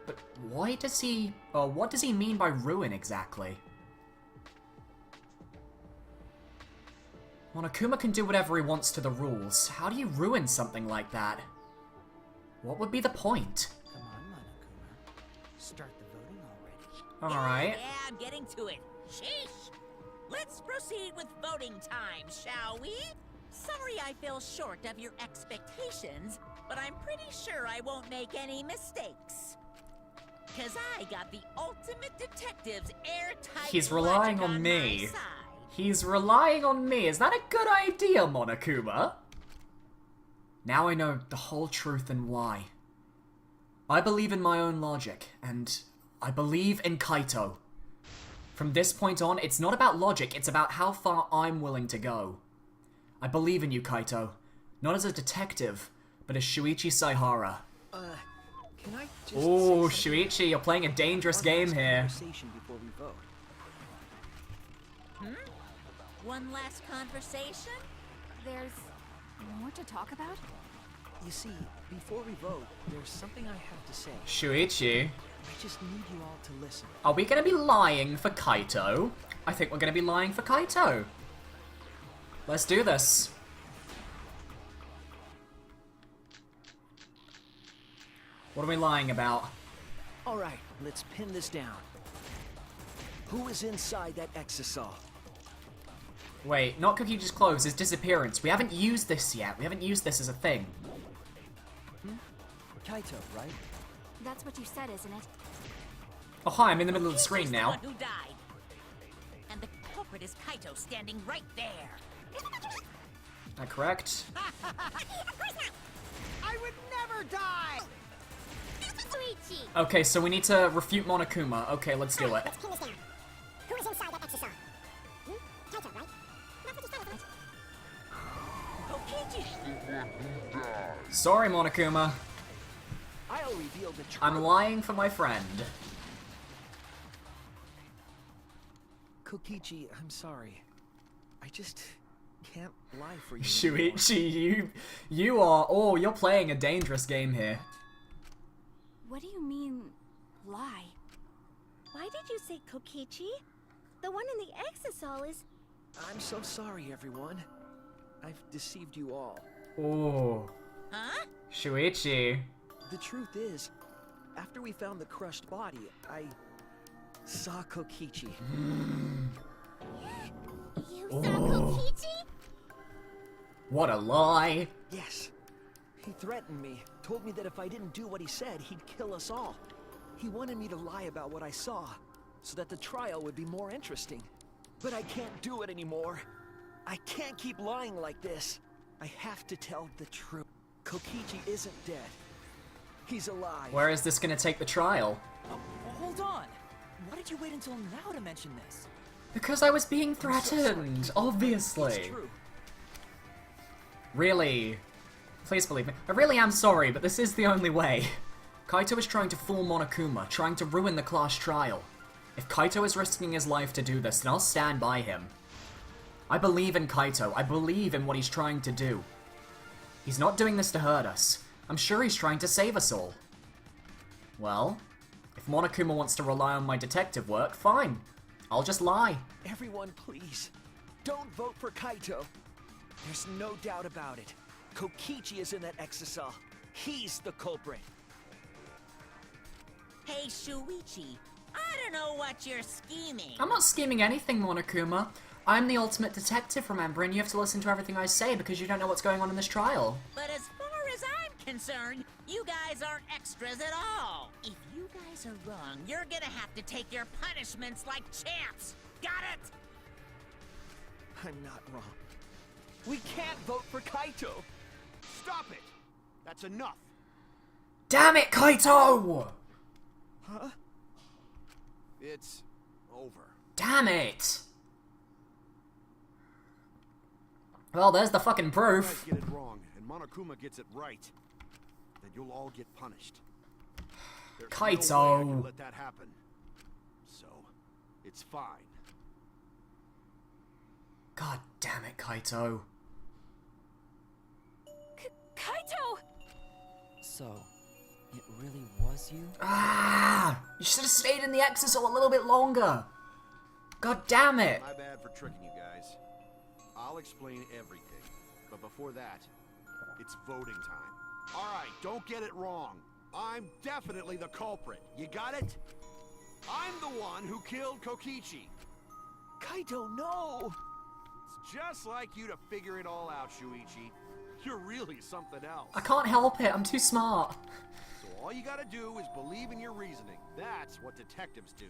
But why does he... what does he mean by ruin exactly? Monokuma can do whatever he wants to the rules. How do you ruin something like that? What would be the point? Come on, Monokuma. Start the voting already. Alright. Yeah, I'm getting to it. Sheesh! Let's proceed with voting time, shall we? Sorry I fell short of your expectations, but I'm pretty sure I won't make any mistakes. 'Cause I got the ultimate detective's airtight He's relying logic on my me. side. He's relying on me. Is that a good idea, Monokuma? Now I know the whole truth and why. I believe in my own logic, and I believe in Kaito. From this point on, it's not about logic, it's about how far I'm willing to go. I believe in you, Kaito. Not as a detective, but as Shuichi Saihara. Can I just Oh, say something? Shuichi, you're playing a dangerous One game last here. Conversation before we vote. One last conversation? There's more to talk about? You see, before we vote, there's something I have to say. Shuichi, I just need you all to listen. are we gonna be lying for Kaito? I think we're gonna be lying for Kaito. Let's do this. What are we lying about? All right, let's pin this down. Who is inside that exisal? Wait, not Kokichi's clothes, his disappearance. We haven't used this yet. We haven't used this as a thing. Kaito, right? That's what you said, isn't it? Oh hi, I'm in the middle of the screen He's now. The one who died. And the culprit is Kaito standing right there. Is that correct? I would never die! Shuichi! Okay, so we need to refute Monokuma. Okay, let's do it. Let's pin this down. Who is inside that exercise? Kaito, right? That's what you said, isn't it? Kokichi! Sorry, Monokuma. I'll reveal the truth. I'm lying for my friend. Kokichi, I'm sorry. I just can't lie for you. Shuichi, you are... Oh, you're playing a dangerous game here. What do you mean, lie? Why did you say Kokichi? The one in the exisal is... I'm so sorry, everyone. I've deceived you all. Oh. Huh? Shuichi. The truth is, after we found the crushed body, I saw Kokichi. You saw Kokichi? What a lie. Yes. He threatened me, told me that if I didn't do what he said, he'd kill us all. He wanted me to lie about what I saw, so that the trial would be more interesting. But I can't do it anymore. I can't keep lying like this. I have to tell the truth. Kokichi isn't dead. He's alive. Where is this gonna take the trial? Oh, hold on. Why did you wait until now to mention this? Because I was being threatened, It's obviously. true. Really? Please believe me. I really am sorry, but this is the only way. Kaito is trying to fool Monokuma, trying to ruin the class trial. If Kaito is risking his life to do this, then I'll stand by him. I believe in Kaito. I believe in what he's trying to do. He's not doing this to hurt us. I'm sure he's trying to save us all. Well, if Monokuma wants to rely on my detective work, fine. I'll just lie. Everyone, please, don't vote for Kaito. There's no doubt about it. Kokichi is in that exisal. He's the culprit. Hey, Shuichi, I don't know what you're scheming. I'm not scheming anything, Monokuma. I'm the ultimate detective, remember, and you have to listen to everything I say because you don't know what's going on in this trial. But as far as I'm concerned, you guys aren't extras at all. If you guys are wrong, you're gonna have to take your punishments like champs. Got it? I'm not wrong. We can't vote for Kaito. Stop it! That's enough. Damn it, Kaito! Huh? It's over. Damn it! Well, there's the fucking If proof. you guys get it wrong and Monokuma gets it right, then you'll all get punished. There's no way I Kaito. can let that happen. So, it's fine. God damn it, Kaito. Kaito! So, it really was you? Ah! You should have stayed in the exisal a little bit longer. God damn it. My bad for tricking you guys. I'll explain everything. But before that, it's voting time. Alright, don't get it wrong. I'm definitely the culprit. You got it? I'm the one who killed Kokichi. Kaito, no! It's just like you to figure it all out, Shuichi. You're really something else. I can't help it, I'm too smart. So all you gotta do is believe in your reasoning. That's what detectives do.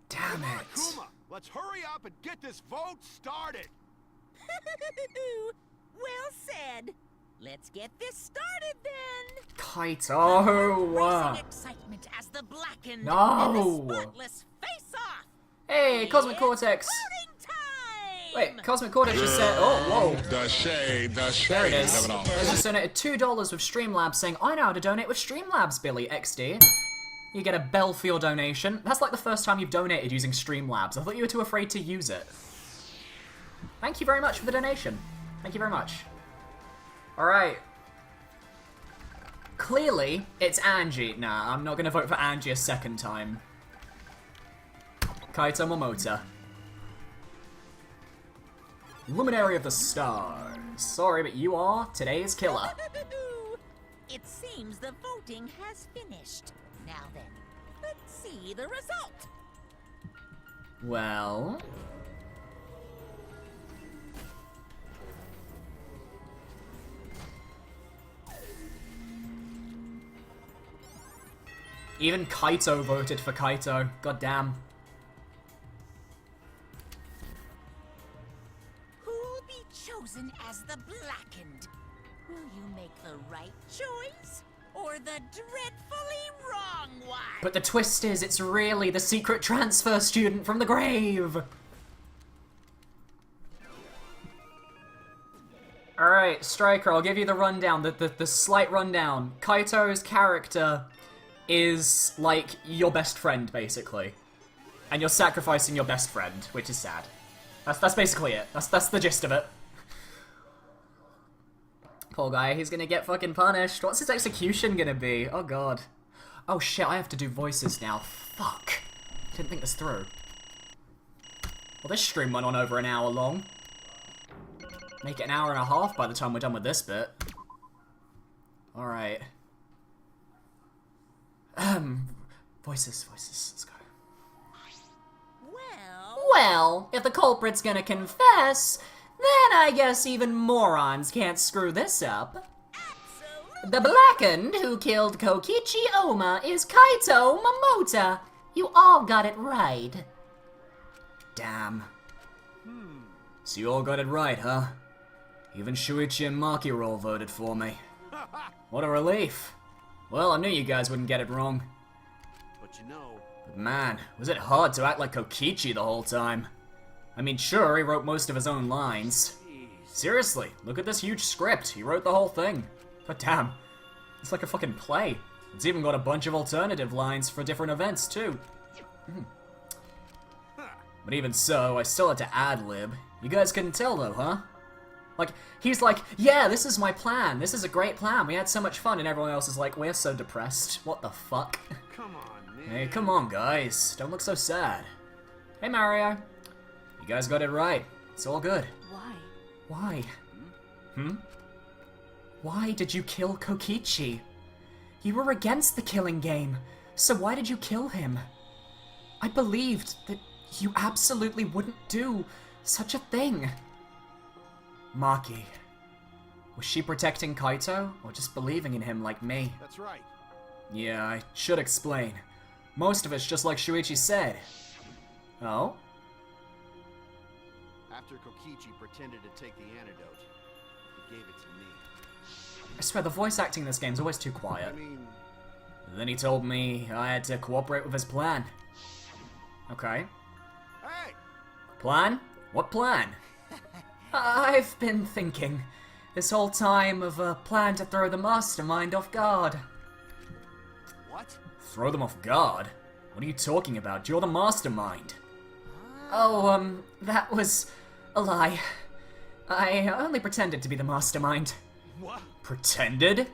Damn it. Kuma, let's hurry up and get this vote started. Well said. Let's get this started then. Kaito! Racing excitement as the blackened No. and the spotless face off. Hey, Cosmic It's Cortex! voting time. Wait, Cosmic Cortex just said, oh, whoa. The shade, the shade. There it is. Have it all. They just donated $2 with Streamlabs saying, I know how to donate with Streamlabs, Billy XD. You get a bell for your donation. That's like the first time you've donated using Streamlabs. I thought you were too afraid to use it. Thank you very much for the donation. Thank you very much. Alright. Clearly, it's Angie. Nah, I'm not gonna vote for Angie a second time. Kaito Momota. Luminary of the Stars. Sorry, but you are today's killer. It seems the voting has finished. Now then, let's see the result. Well... Even Kaito voted for Kaito. God damn. Who'll be chosen as the blackened? Will you make the right choice or the dreadfully wrong one? But the twist is, it's really the secret transfer student from the grave. Alright, Striker, I'll give you the rundown, the slight rundown. Kaito's character is, like, your best friend, basically. And you're sacrificing your best friend, which is sad. That's basically it. That's the gist of it. Poor guy, he's gonna get fucking punished. What's his execution gonna be? Oh god. Oh shit, I have to do voices now. Fuck. Didn't think this through. Well, this stream went on over an hour long. Make it an hour and a half by the time we're done with this bit. Alright. Voices, let's go. Well, if the culprit's gonna confess, then I guess even morons can't screw this up. The blackened who killed Kokichi Oma is Kaito Momota. You all got it right. Damn. So you all got it right, huh? Even Shuichi and Maki all voted for me. What a relief. Well, I knew you guys wouldn't get it wrong. But you know... But man, was it hard to act like Kokichi the whole time. I mean, sure, he wrote most of his own lines. Seriously, look at this huge script. He wrote the whole thing. But damn, it's like a fucking play. It's even got a bunch of alternative lines for different events, too. But even so, I still had to ad-lib. You guys couldn't tell, though, huh? Like, he's like, yeah, this is my plan. This is a great plan. We had so much fun, and everyone else is like, we're so depressed. What the fuck? Come on, man. Hey, come on, guys. Don't look so sad. Hey, Mario. You guys got it right. It's all good. Why? Why? Why did you kill Kokichi? You were against the killing game, so why did you kill him? I believed that you absolutely wouldn't do such a thing. Maki. Was she protecting Kaito, or just believing in him like me? That's right. Yeah, I should explain. Most of it's just like Shuichi said. Oh? After Kokichi pretended to take the antidote, he gave it to me. I swear, the voice acting in this game's always too quiet. I mean... Then he told me I had to cooperate with his plan. Okay. Hey! Plan? What plan? I've been thinking this whole time of a plan to throw the mastermind off guard. What? Throw them off guard? What are you talking about? You're the mastermind. That was a lie. I only pretended to be the mastermind. What? Pretended?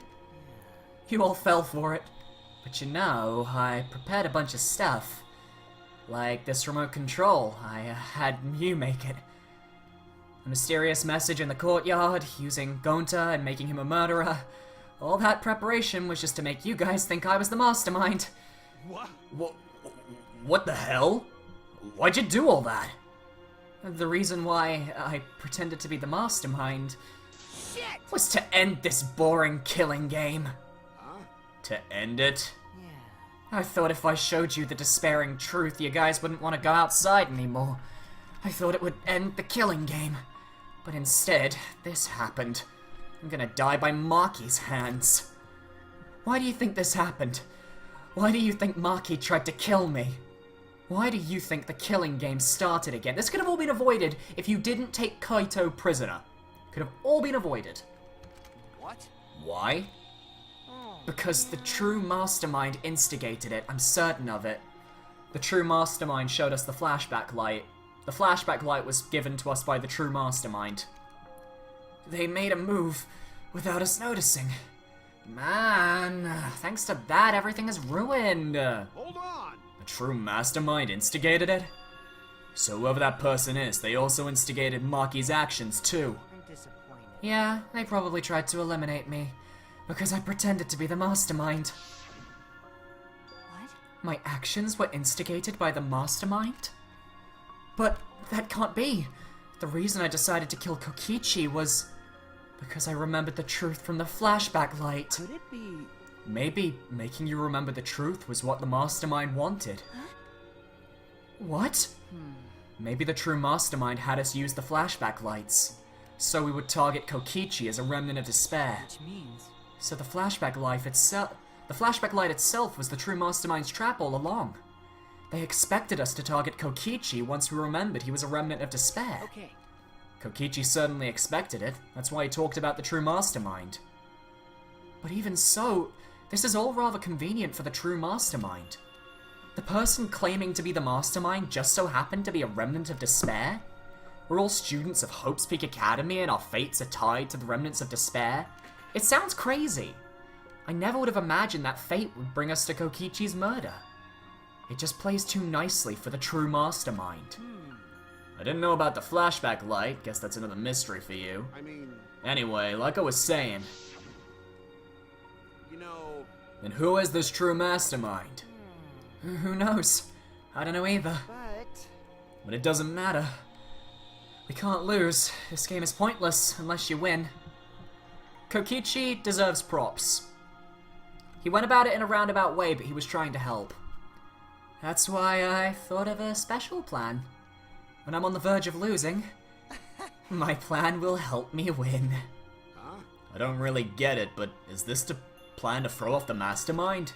You all fell for it. But you know, I prepared a bunch of stuff. Like this remote control, I had you make it. A mysterious message in the courtyard, using Gonta and making him a murderer. All that preparation was just to make you guys think I was the mastermind. What? What the hell? Why'd you do all that? The reason why I pretended to be the mastermind was to end this boring killing game. Huh? To end it? I thought if I showed you the despairing truth, you guys wouldn't want to go outside anymore. I thought it would end the killing game. But instead, this happened. I'm gonna die by Maki's hands. Why do you think this happened? Why do you think Maki tried to kill me? Why do you think the killing game started again? This could have all been avoided if you didn't take Kaito prisoner. Could have all been avoided. What? Why? Because the true mastermind instigated it, I'm certain of it. The true mastermind showed us the flashback light. The flashback light was given to us by the true mastermind. They made a move without us noticing. Man, thanks to that, everything is ruined. Hold on! The true mastermind instigated it? So whoever that person is, they also instigated Maki's actions too. I'm disappointed. Yeah, they probably tried to eliminate me, because I pretended to be the mastermind. What? My actions were instigated by the mastermind? But that can't be. The reason I decided to kill Kokichi was because I remembered the truth from the flashback light. Could it be... Maybe making you remember the truth was what the mastermind wanted. What? Maybe the true mastermind had us use the flashback lights, so we would target Kokichi as a remnant of despair. Which means... So the flashback light itself was the true mastermind's trap all along. They expected us to target Kokichi once we remembered he was a remnant of despair. Okay, Kokichi certainly expected it. That's why he talked about the true mastermind. But even so, this is all rather convenient for the true mastermind. The person claiming to be the mastermind just so happened to be a remnant of despair? We're all students of Hope's Peak Academy and our fates are tied to the remnants of despair? It sounds crazy. I never would have imagined that fate would bring us to Kokichi's murder. It just plays too nicely for the true mastermind. I didn't know about the flashback light. Guess that's another mystery for you. I mean... Anyway, like I was saying... You know... Then who is this true mastermind? Who knows? I don't know either. But it doesn't matter. We can't lose. This game is pointless unless you win. Kokichi deserves props. He went about it in a roundabout way, but he was trying to help. That's why I thought of a special plan. When I'm on the verge of losing, my plan will help me win. Huh? I don't really get it, but is this the plan to throw off the mastermind?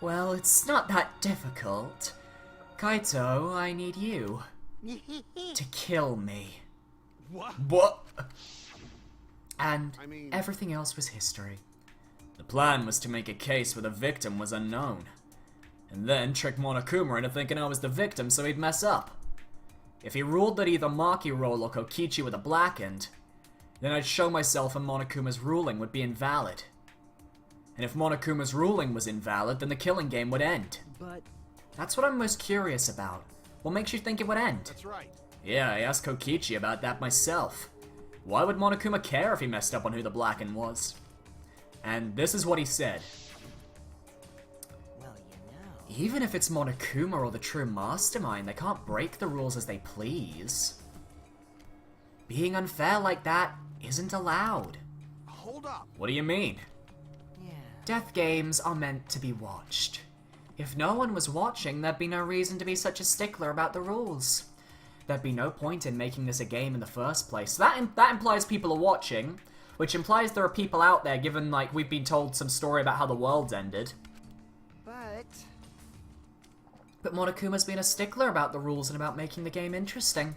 Well, it's not that difficult. Kaito, I need you to kill me. What? And I mean... everything else was history. The plan was to make a case where the victim was unknown. And then trick Monokuma into thinking I was the victim so he'd mess up. If he ruled that either Maki roll or Kokichi were the blackened, then I'd show myself and Monokuma's ruling would be invalid. And if Monokuma's ruling was invalid, then the killing game would end. But... That's what I'm most curious about. What makes you think it would end? That's right. Yeah, I asked Kokichi about that myself. Why would Monokuma care if he messed up on who the blackened was? And this is what he said. Well, you know... Even if it's Monokuma or the true mastermind, they can't break the rules as they please. Being unfair like that isn't allowed. Hold up. What do you mean? Yeah. Death games are meant to be watched. If no one was watching, there'd be no reason to be such a stickler about the rules. There'd be no point in making this a game in the first place. That implies people are watching, which implies there are people out there, given, like, we've been told some story about how the world's ended. But Monokuma's been a stickler about the rules and about making the game interesting.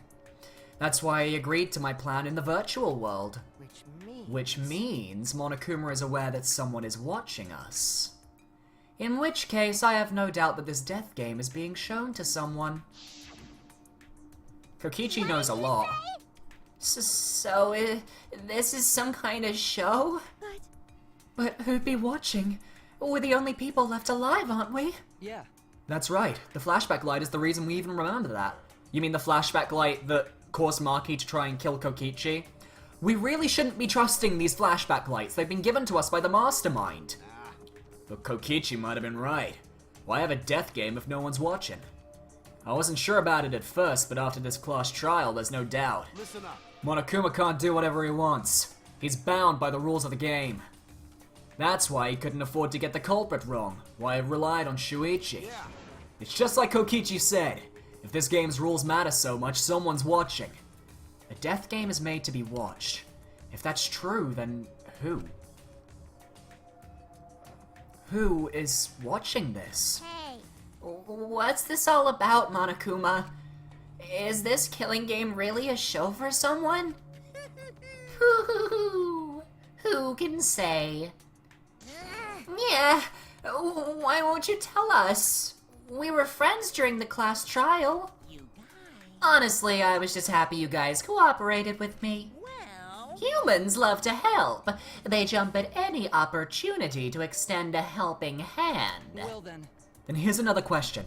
That's why he agreed to my plan in the virtual world. Which means Monokuma is aware that someone is watching us. In which case, I have no doubt that this death game is being shown to someone. Kokichi knows a lot. So, this is some kind of show? But who'd be watching? We're the only people left alive, aren't we? Yeah. That's right. The flashback light is the reason we even remember that. You mean the flashback light that caused Maki to try and kill Kokichi? We really shouldn't be trusting these flashback lights. They've been given to us by the mastermind. But Kokichi might have been right. Why have a death game if no one's watching? I wasn't sure about it at first, but after this class trial, there's no doubt. Listen up. Monokuma can't do whatever he wants. He's bound by the rules of the game. That's why he couldn't afford to get the culprit wrong, why he relied on Shuichi. Yeah. It's just like Kokichi said. If this game's rules matter so much, someone's watching. A death game is made to be watched. If that's true, then who? Who is watching this? Hey, What's this all about, Monokuma? Is this killing game really a show for someone? Who can say? Yeah, why won't you tell us? We were friends during the class trial. You guys. Honestly, I was just happy you guys cooperated with me. Well, Humans love to help. They jump at any opportunity to extend a helping hand. Well then. Then here's another question.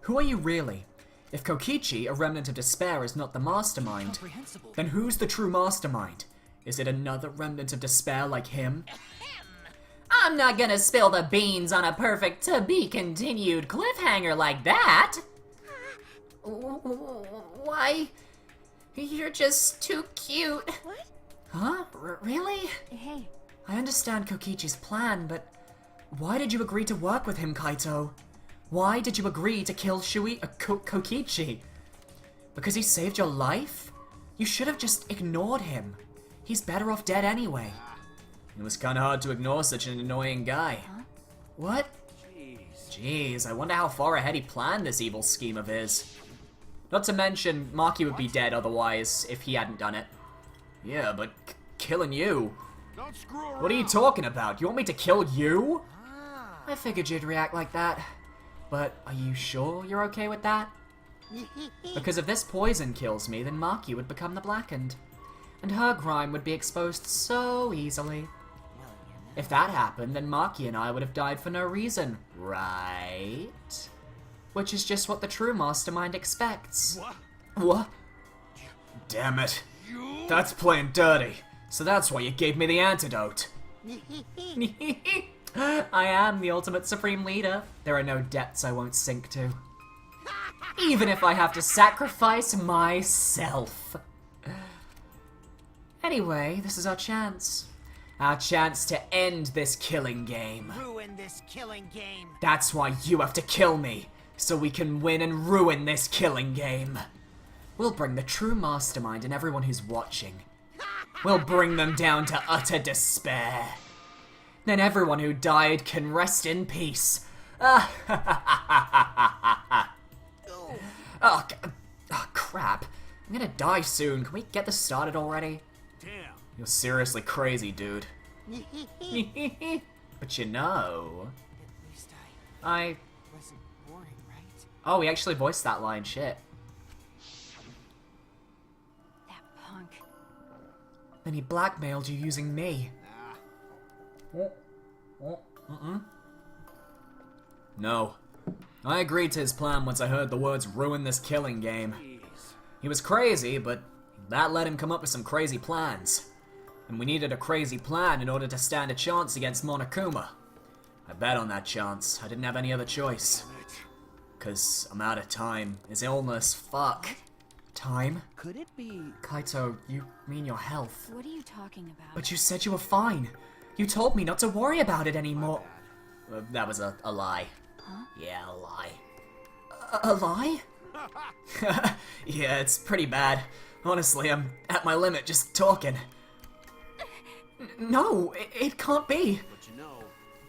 Who are you really? If Kokichi, a remnant of despair, is not the mastermind, Comprehensible. then who's the true mastermind? Is it another remnant of despair like him? I'm not gonna spill the beans on a perfect to-be-continued cliffhanger like that. Why? You're just too cute. what? Huh? Really? Hey, I understand Kokichi's plan, but why did you agree to work with him, Kaito? Why did you agree to kill Kokichi? Because he saved your life? You should have just ignored him. He's better off dead anyway. It was kinda hard to ignore such an annoying guy. Huh? What? Jeez, I wonder how far ahead he planned this evil scheme of his. Not to mention, Maki would be dead otherwise if he hadn't done it. Yeah, but killing you? Don't screw around. What are you talking about? You want me to kill you? I figured you'd react like that. But are you sure you're okay with that? Because if this poison kills me, then Maki would become the Blackened. And her crime would be exposed so easily. If that happened, then Maki and I would have died for no reason, right? Which is just what the true mastermind expects. What? Damn it. That's playing dirty. So that's why you gave me the antidote. I am the ultimate supreme leader. There are no depths I won't sink to. Even if I have to sacrifice myself. Anyway, this is our chance. Our chance to end this killing game. Ruin this killing game. That's why you have to kill me, so we can win and ruin this killing game. We'll bring the true mastermind and everyone who's watching. We'll bring them down to utter despair. Then everyone who died can rest in peace. Oh, crap. I'm gonna die soon. Can we get this started already? Damn. You're seriously crazy, dude. But you know... At least I... wasn't boring, right? Oh, we actually voiced that line, shit. That punk. Then he blackmailed you using me. No. I agreed to his plan once I heard the words ruin this killing game. He was crazy, but that let him come up with some crazy plans. And we needed a crazy plan in order to stand a chance against Monokuma. I bet on that chance. I didn't have any other choice. 'Cause I'm out of time. His illness, fuck. Time? Could it be... Kaito, you mean your health. What are you talking about? But you said you were fine. You told me not to worry about it anymore. That was a lie. Huh? Yeah, a lie. A lie? Yeah, it's pretty bad. Honestly, I'm at my limit just talking. No, it can't be. But you know.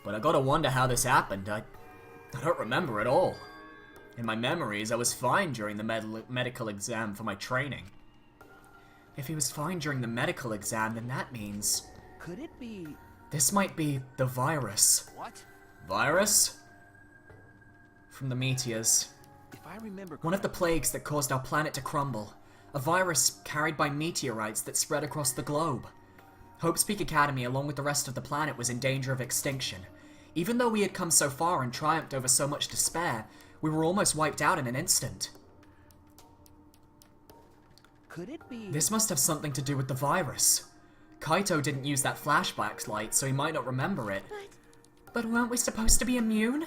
But I gotta wonder how this happened. I don't remember at all. In my memories, I was fine during the medical exam for my training. If he was fine during the medical exam, then that means... Could it be... This might be the virus. What? Virus? From the meteors. If I remember One of the plagues that caused our planet to crumble. A virus carried by meteorites that spread across the globe. Hope's Peak Academy, along with the rest of the planet, was in danger of extinction. Even though we had come so far and triumphed over so much despair, we were almost wiped out in an instant. Could it be... This must have something to do with the virus. Kaito didn't use that flashback light, so he might not remember it. But weren't we supposed to be immune?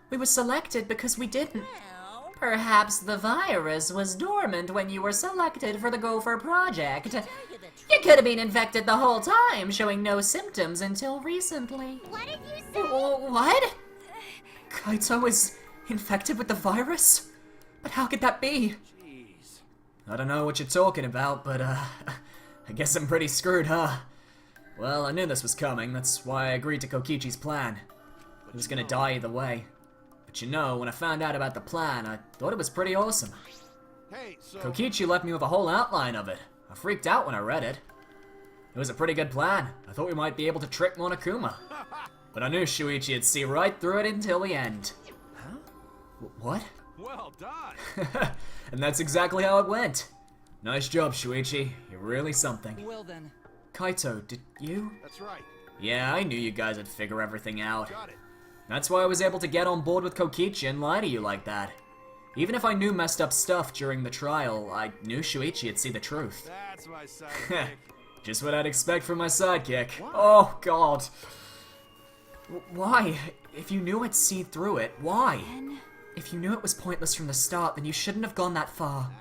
We were selected because we didn't. Well, Perhaps the virus was dormant when you were selected for the Gopher Project. tell you the truth. You could have been infected the whole time, showing no symptoms until recently. What did you say? What? Kaito was infected with the virus? But how could that be? Jeez. I don't know what you're talking about, but I guess I'm pretty screwed, huh? Well, I knew this was coming, that's why I agreed to Kokichi's plan. He was gonna die either way. But you know, when I found out about the plan, I thought it was pretty awesome. Hey, so. Kokichi left me with a whole outline of it. I freaked out when I read it. It was a pretty good plan. I thought we might be able to trick Monokuma. But I knew Shuichi'd see right through it until the end. Huh? What? Well done. And that's exactly how it went. Nice job, Shuichi. You're really something. Well then... Kaito, did you? That's right. Yeah, I knew you guys would figure everything out. Got it. That's why I was able to get on board with Kokichi and lie to you like that. Even if I knew messed up stuff during the trial, I knew Shuichi'd see the truth. That's my sidekick. Just what I'd expect from my sidekick. Oh, God. Why? If you knew I'd see through it, why? If you knew it was pointless from the start, then you shouldn't have gone that far.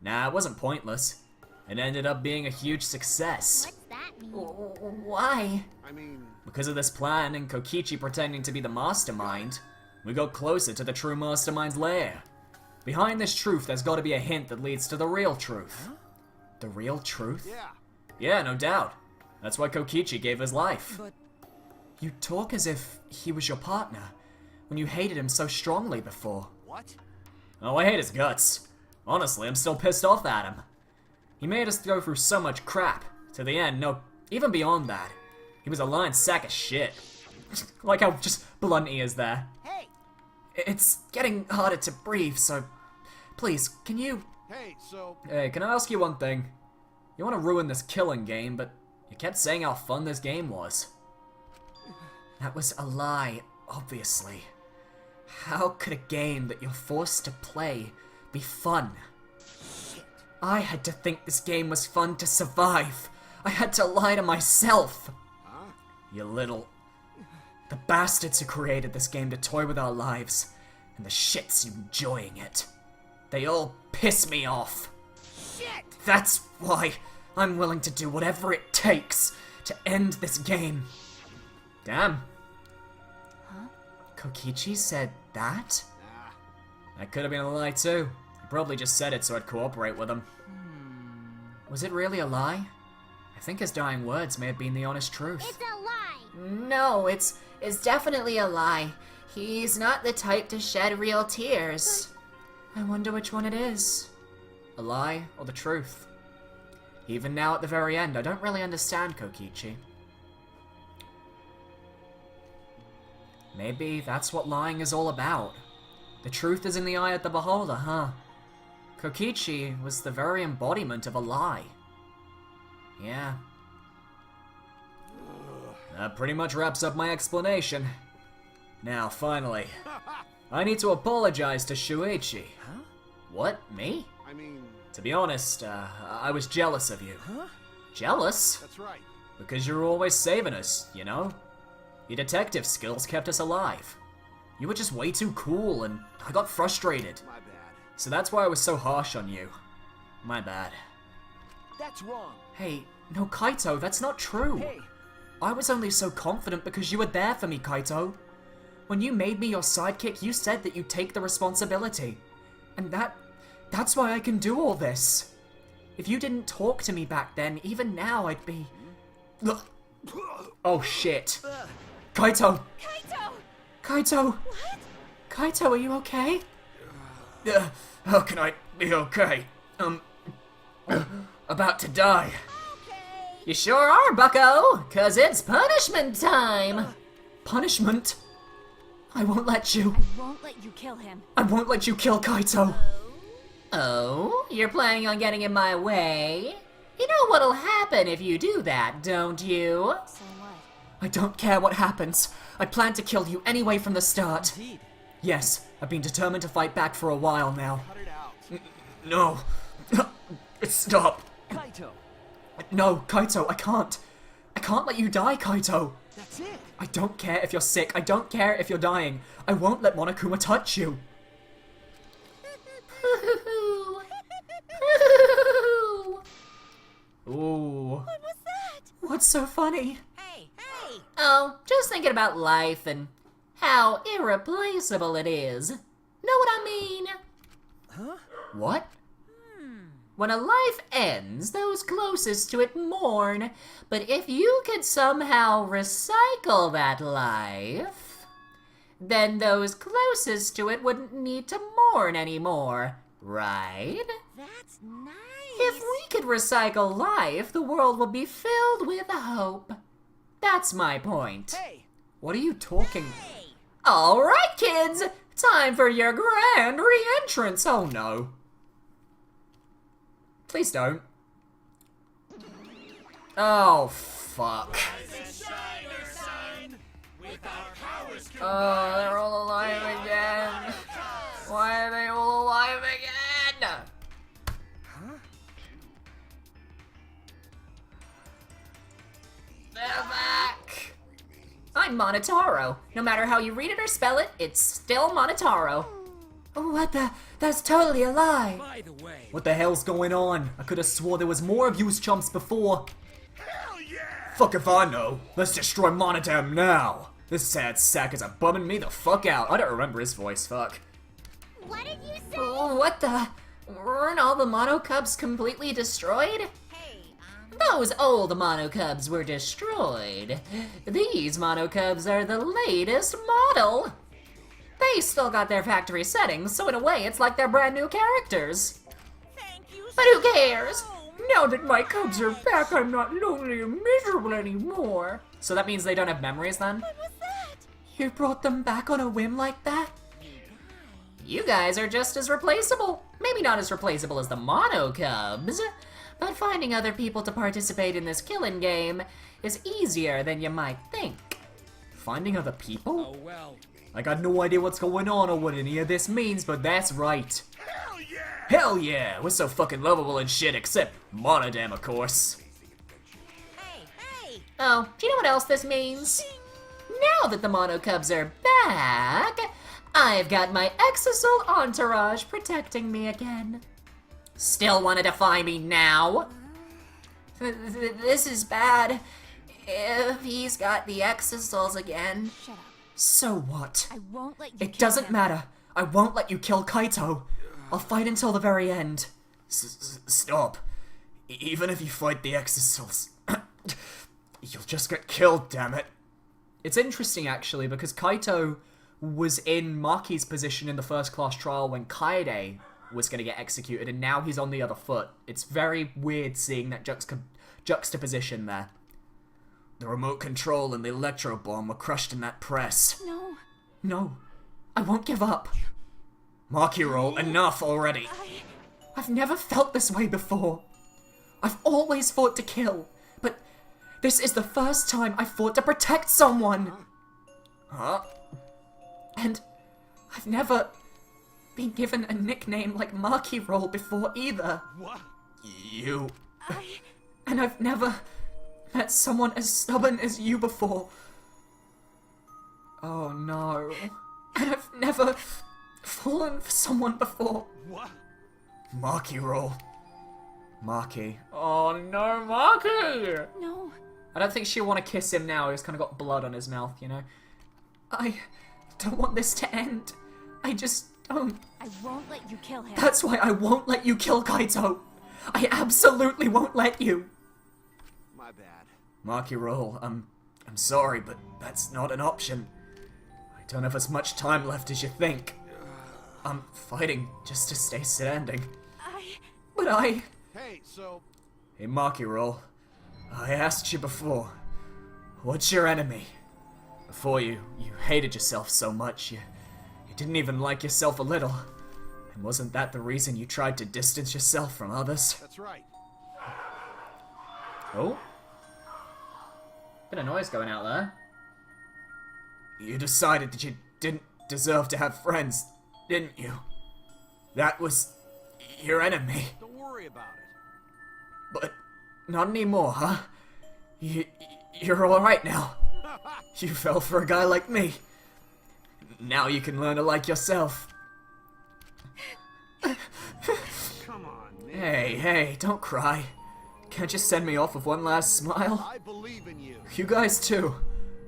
Nah, it wasn't pointless. It ended up being a huge success. What's that mean? Why? I mean, Because of this plan and Kokichi pretending to be the mastermind, we got closer to the true mastermind's lair. Behind this truth, there's gotta be a hint that leads to the real truth. The real truth? yeah. Yeah, no doubt. That's why Kokichi gave his life. But... You talk as if he was your partner, when you hated him so strongly before. What? Oh, I hate his guts. Honestly, I'm still pissed off at him. He made us go through so much crap. To the end, no, even beyond that. He was a lying sack of shit. Like how just blunt he is there. Hey! It's getting harder to breathe, so please, can you... Hey, so... Hey, can I ask you one thing? You want to ruin this killing game, but you kept saying how fun this game was. That was a lie, obviously. How could a game that you're forced to play be fun? Shit. I had to think this game was fun to survive. I had to lie to myself. Huh? You little... The bastards who created this game to toy with our lives, and the shits enjoying it. They all piss me off. Shit! That's why I'm willing to do whatever it takes to end this game. Damn. Huh? Kokichi said that? Nah. That could have been a lie too. He probably just said it so I'd cooperate with him. Was it really a lie? I think his dying words may have been the honest truth. It's a lie! No, it's definitely a lie. He's not the type to shed real tears. I wonder which one it is. A lie or the truth? Even now at the very end, I don't really understand Kokichi. Maybe that's what lying is all about. The truth is in the eye of the beholder, huh? Kokichi was the very embodiment of a lie. Yeah. That pretty much wraps up my explanation. Now, finally, I need to apologize to Shuichi. Huh? What, me? I mean, To be honest, I was jealous of you. Huh? Jealous? that's right. Because you were always saving us, you know? Your detective skills kept us alive. You were just way too cool, and I got frustrated. My bad. So that's why I was so harsh on you. My bad. That's wrong. Hey, no, Kaito, that's not true. Hey, I was only so confident because you were there for me, Kaito. When you made me your sidekick, you said that you'd take the responsibility. And that's why I can do all this. If you didn't talk to me back then, even now I'd be... Oh shit. Kaito! Kaito! Kaito! What? Kaito, are you okay? How can I be okay? About to die. You sure are, bucko, 'cause it's punishment time. Punishment? I won't let you. I won't let you kill him. I won't let you kill Kaito. Oh, you're planning on getting in my way? You know what'll happen if you do that, don't you? So what? I don't care what happens. I plan to kill you anyway from the start. indeed. Yes, I've been determined to fight back for a while now. Cut it out. No. Stop. Kaito, No, Kaito, I can't. I can't let you die, Kaito. that's it. I don't care if you're sick. I don't care if you're dying. I won't let Monokuma touch you. Ooh. What was that? What's so funny? Hey, hey! Oh, just thinking about life and how irreplaceable it is. Know what I mean? Huh? What? When a life ends, those closest to it mourn. But if you could somehow recycle that life, then those closest to it wouldn't need to mourn anymore, right? That's nice! If we could recycle life, the world would be filled with hope. That's my point. Hey, What are you talking? Hey! All right, kids, time for your grand Re-entrance. Oh no. Please don't. Oh fuck. Oh, they're all alive again. Why are they all alive again? They're back. I'm Monotaro. No matter how you read it or spell it, it's still Monotaro. Oh, what the? That's totally a lie. by the way. What the hell's going on? I could have swore there was more of you chumps before. Hell yeah! Fuck if I know. Let's destroy Monodam now. This sad sack is bumming me the fuck out. I don't remember his voice, fuck. What did you say? Oh, what the? Weren't all the Mono Cubs completely destroyed? Hey, Those old Mono Cubs were destroyed. These Mono Cubs are the latest model. They still got their factory settings, so in a way it's like they're brand new characters. But who cares? Now that my cubs are back, I'm not lonely or miserable anymore. So that means they don't have memories then? What was that? You brought them back on a whim like that? You guys are just as replaceable. Maybe not as replaceable as the Mono Cubs, but finding other people to participate in this killing game is easier than you might think. Finding other people? Oh well. I got no idea what's going on or what any of this means, but that's right. Hell yeah! Hell yeah, we're so fucking lovable and shit, except Monodam, of course. Hey, hey! Oh, do you know what else this means? Now that the Mono Cubs are back, I've got my Exisal entourage protecting me again. Still want to defy me now? This is bad. If he's got the Exisals again. Shut up. So what? I won't let you It kill doesn't him. matter. I won't let you kill Kaito. I'll fight until the very end. Stop. Even if you fight the Exisals, you'll just get killed, damn it. It's interesting, actually, because Kaito was in Maki's position in the first class trial when Kaede was going to get executed, and now he's on the other foot. It's very weird seeing that juxtaposition there. The remote control and the electro bomb were crushed in that press. No. No, I won't give up. Maki roll, enough already. I've never felt this way before. I've always fought to kill, but this is the first time I fought to protect someone. Huh? And I've never been given a nickname like Maki Roll before either. What? You... And I've never met someone as stubborn as you before. Oh no. And I've never fallen for someone before. What? Maki roll. Maki. Oh no, Maki! No. I don't think she'll want to kiss him now. He's kind of got blood on his mouth, you know? I don't want this to end. I just don't. I won't let you kill him. That's why I won't let you kill Kaito. I absolutely won't let you. My bad. Maki roll. I'm sorry, but that's not an option. I don't have as much time left as you think. I'm fighting just to stay standing. But I... Hey, so... Hey, Maki roll. I asked you before. What's your enemy? Before you hated yourself so much, you didn't even like yourself a little. And wasn't that the reason you tried to distance yourself from others? That's right. Oh? Bit of noise going out there. You decided that you didn't deserve to have friends, didn't you? That was your enemy. Don't worry about it. But not anymore, huh? You're alright now. You fell for a guy like me. Now you can learn to like yourself. Come on, man. Hey, don't cry. Can't you send me off with one last smile? I believe in you. You guys too.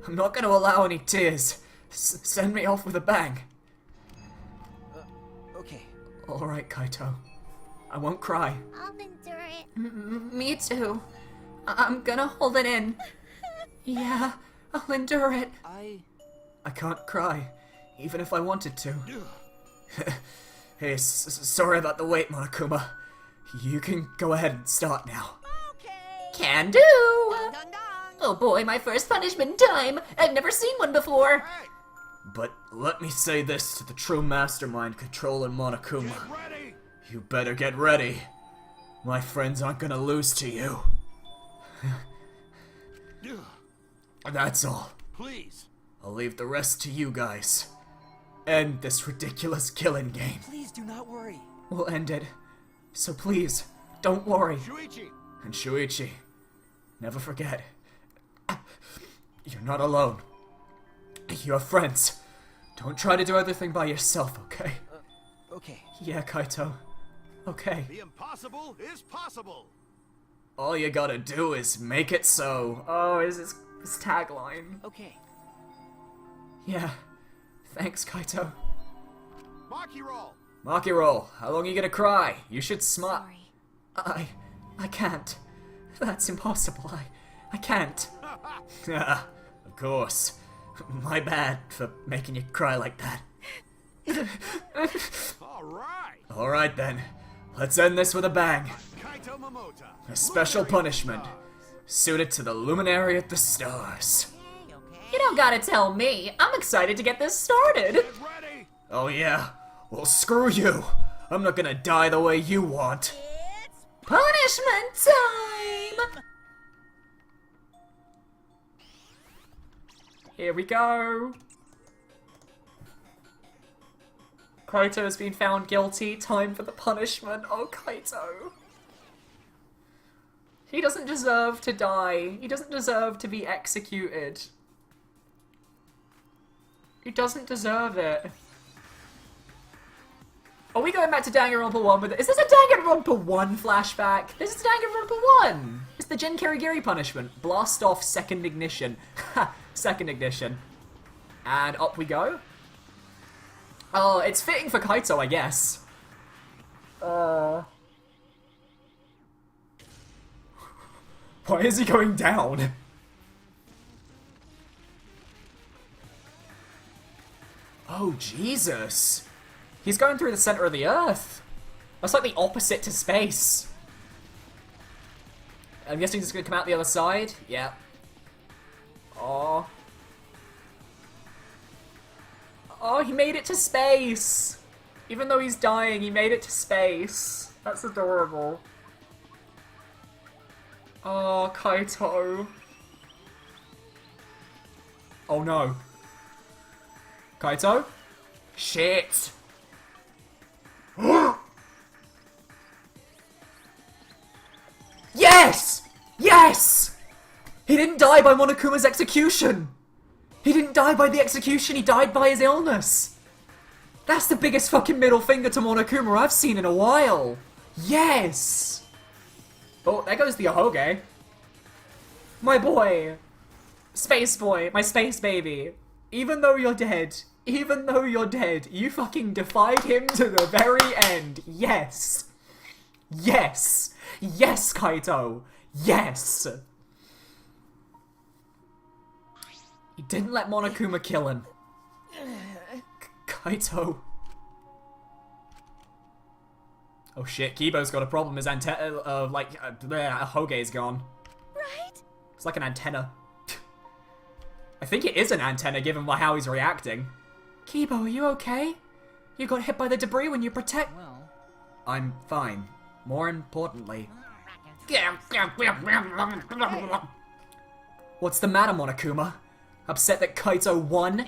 I'm not gonna allow any tears. Send me off with a bang. Okay. Alright, Kaito. I won't cry. I'll endure it. Me too. I'm gonna hold it in. Yeah, I'll endure it. I can't cry, even if I wanted to. Hey, sorry about the wait, Monokuma. You can go ahead and start now. Can do! Oh boy, my first punishment time! I've never seen one before! Hey, But let me say this to the true mastermind controlling Monokuma. get ready. You better get ready. My friends aren't gonna lose to you. That's all. Please. I'll leave the rest to you guys. End this ridiculous killing game. Please do not worry. We'll end it. So please, don't worry. Shuichi. And Shuichi, never forget. You're not alone. You have friends. Don't try to do everything by yourself, okay? Okay. Yeah, Kaito. Okay. The impossible is possible. All you gotta do is make it so. Oh, is his tagline. Okay. Yeah. Thanks, Kaito. Maki roll. Maki roll, how long are you gonna cry? You should smile. Sorry. I can't. That's impossible. I can't. Of course. My bad for making you cry like that. All right. Alright then. Let's end this with a bang. Kaito Momota. A special punishment, suited to the luminary at the stars. You don't gotta tell me. I'm excited to get this started. Get ready. Oh yeah? Well, screw you. I'm not gonna die the way you want. It's Punishment time! Here we go. Kaito has been found guilty. Time for the punishment. Oh, Kaito. He doesn't deserve to die. He doesn't deserve to be executed. He doesn't deserve it. Are we going back to Danganronpa 1 with it? Is this a Danganronpa 1 flashback? This is Danganronpa 1! It's the Jin Kirigiri punishment. Blast off second ignition. Ha! Second ignition. And up we go. Oh, it's fitting for Kaito, I guess. Why is he going down? Oh, Jesus. He's going through the center of the Earth. That's like the opposite to space. I'm guessing he's gonna come out the other side. Yeah. Oh. Oh, he made it to space. Even though he's dying, he made it to space. That's adorable. Oh, Kaito. Oh no. Kaito? Shit. Yes! Yes! He didn't die by Monokuma's execution! He didn't die by the execution, he died by his illness! That's the biggest fucking middle finger to Monokuma I've seen in a while! Yes! Oh, there goes the Ahoge. My boy! Space boy, my space baby. Even though you're dead, you fucking defied him to the very end. Yes! Yes! Yes, Kaito! Yes! He didn't let Monokuma kill him. Kaito. Oh shit, Kibo's got a problem. His antenna, Hoge's gone. Right? It's like an antenna. I think it is an antenna given by how he's reacting. Kibo, are you okay? You got hit by the debris when you protect- Well, I'm fine. More importantly... What's the matter, Monokuma? Upset that Kaito won?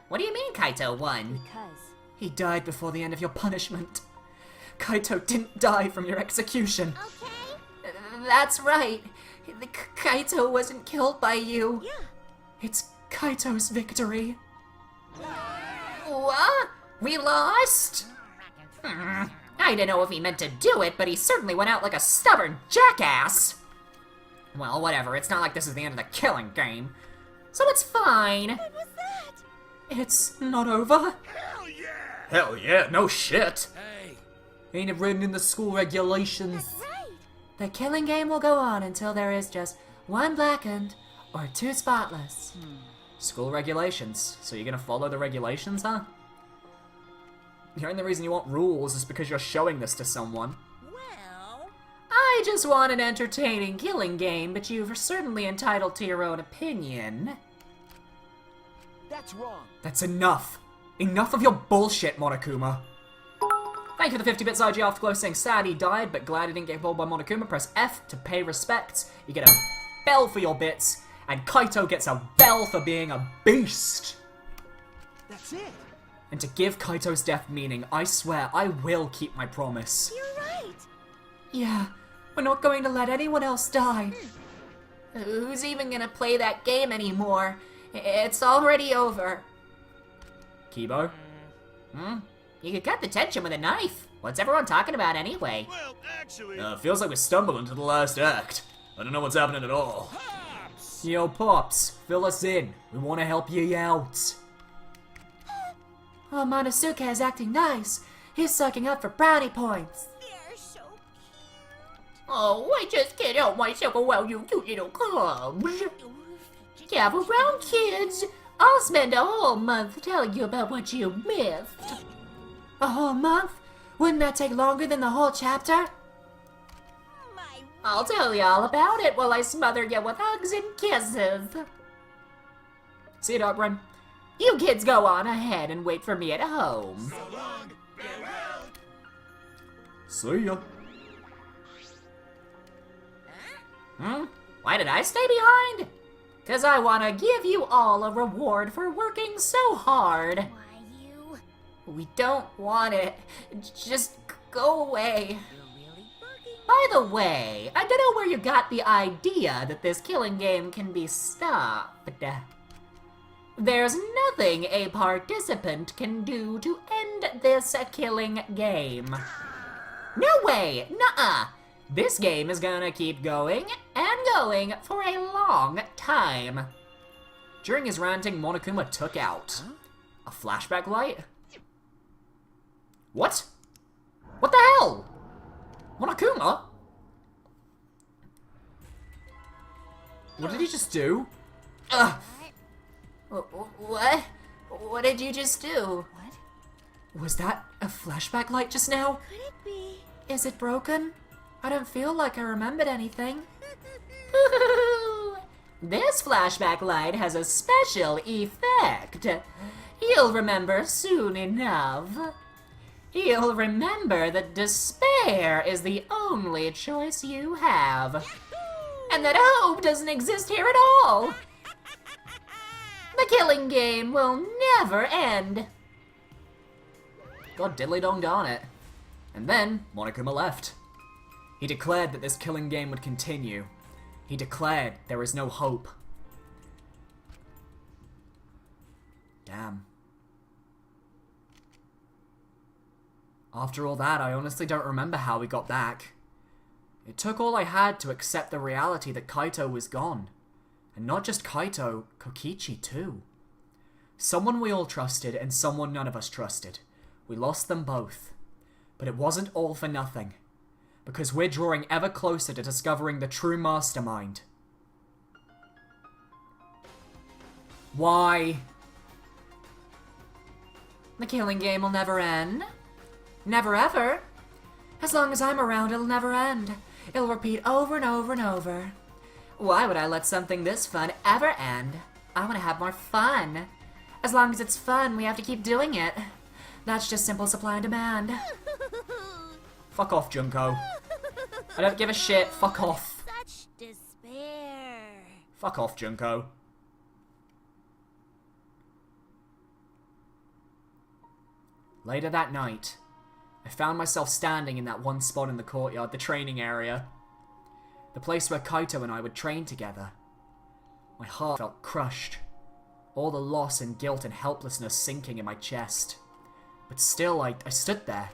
What do you mean Kaito won? Because He died before the end of your punishment. Kaito didn't die from your execution. Okay. That's right. Kaito wasn't killed by you. Yeah. It's Kaito's victory. What? We lost? I don't know if he meant to do it, but he certainly went out like a stubborn jackass. Well, whatever. It's not like this is the end of the killing game. So it's fine. What was that? It's not over. Hell yeah! Hell yeah, no shit. Hey, Ain't it written in the school regulations? Right. The killing game will go on until there is just one blackened or two spotless. School regulations. So you're gonna follow the regulations, huh? The only reason you want rules is because you're showing this to someone. Well, I just want an entertaining killing game, but you're certainly entitled to your own opinion. that's wrong. That's enough. Enough of your bullshit, Monokuma. Thank you for the 50 bits IG Afterglow saying sad he died, but glad he didn't get killed by Monokuma. Press F to pay respects. You get a bell for your bits, and Kaito gets a bell for being a beast. That's it. And to give Kaito's death meaning, I swear I will keep my promise. You're right. Yeah, we're not going to let anyone else die. Who's even gonna play that game anymore? It's already over. Kibo? You could cut the tension with a knife. What's everyone talking about anyway? Well, actually... Feels like we stumbled into the last act. I don't know what's happening at all. Pops! Yo, Pops, fill us in. We want to help you out. Oh, Monosuke is acting nice. He's sucking up for brownie points. They're so cute. Oh, I just can't help myself around you two little cubs. Gather round, kids. I'll spend a whole month telling you about what you missed. A whole month? Wouldn't that take longer than the whole chapter? My I'll tell you all about it while I smother you with hugs and kisses. See you, Dog Run. You kids go on ahead and wait for me at home. So long, farewell. See ya. Why did I stay behind? 'Cause I want to give you all a reward for working so hard. Why, you... We don't want it. Just go away. You're really bugging. By the way, I don't know where you got the idea that this killing game can be stopped. There's nothing a participant can do to end this killing game. No way! Nuh-uh! This game is gonna keep going and going for a long time. During his ranting, Monokuma took out a flashback light? What? What the hell? Monokuma? What did he just do? Ugh. What? What did you just do? What? Was that a flashback light just now? Could it be? Is it broken? I don't feel like I remembered anything. This flashback light has a special effect. You'll remember soon enough. You'll remember that despair is the only choice you have. And that hope doesn't exist here at all. The killing game will never end. God diddly dong darn it. And then, Monokuma left. He declared that this killing game would continue. He declared there is no hope. Damn. After all that, I honestly don't remember how we got back. It took all I had to accept the reality that Kaito was gone. And not just Kaito, Kokichi too. Someone we all trusted and someone none of us trusted. We lost them both. But it wasn't all for nothing. Because we're drawing ever closer to discovering the true mastermind. Why? The killing game will never end. Never ever. As long as I'm around, it'll never end. It'll repeat over and over and over. Why would I let something this fun ever end? I want to have more fun. As long as it's fun, we have to keep doing it. That's just simple supply and demand. Fuck off, Junko. I don't give a shit. Fuck off. Such despair. Fuck off, Junko. Later that night, I found myself standing in that one spot in the courtyard, the training area. The place where Kaito and I would train together. My heart felt crushed. All the loss and guilt and helplessness sinking in my chest. But still, I stood there.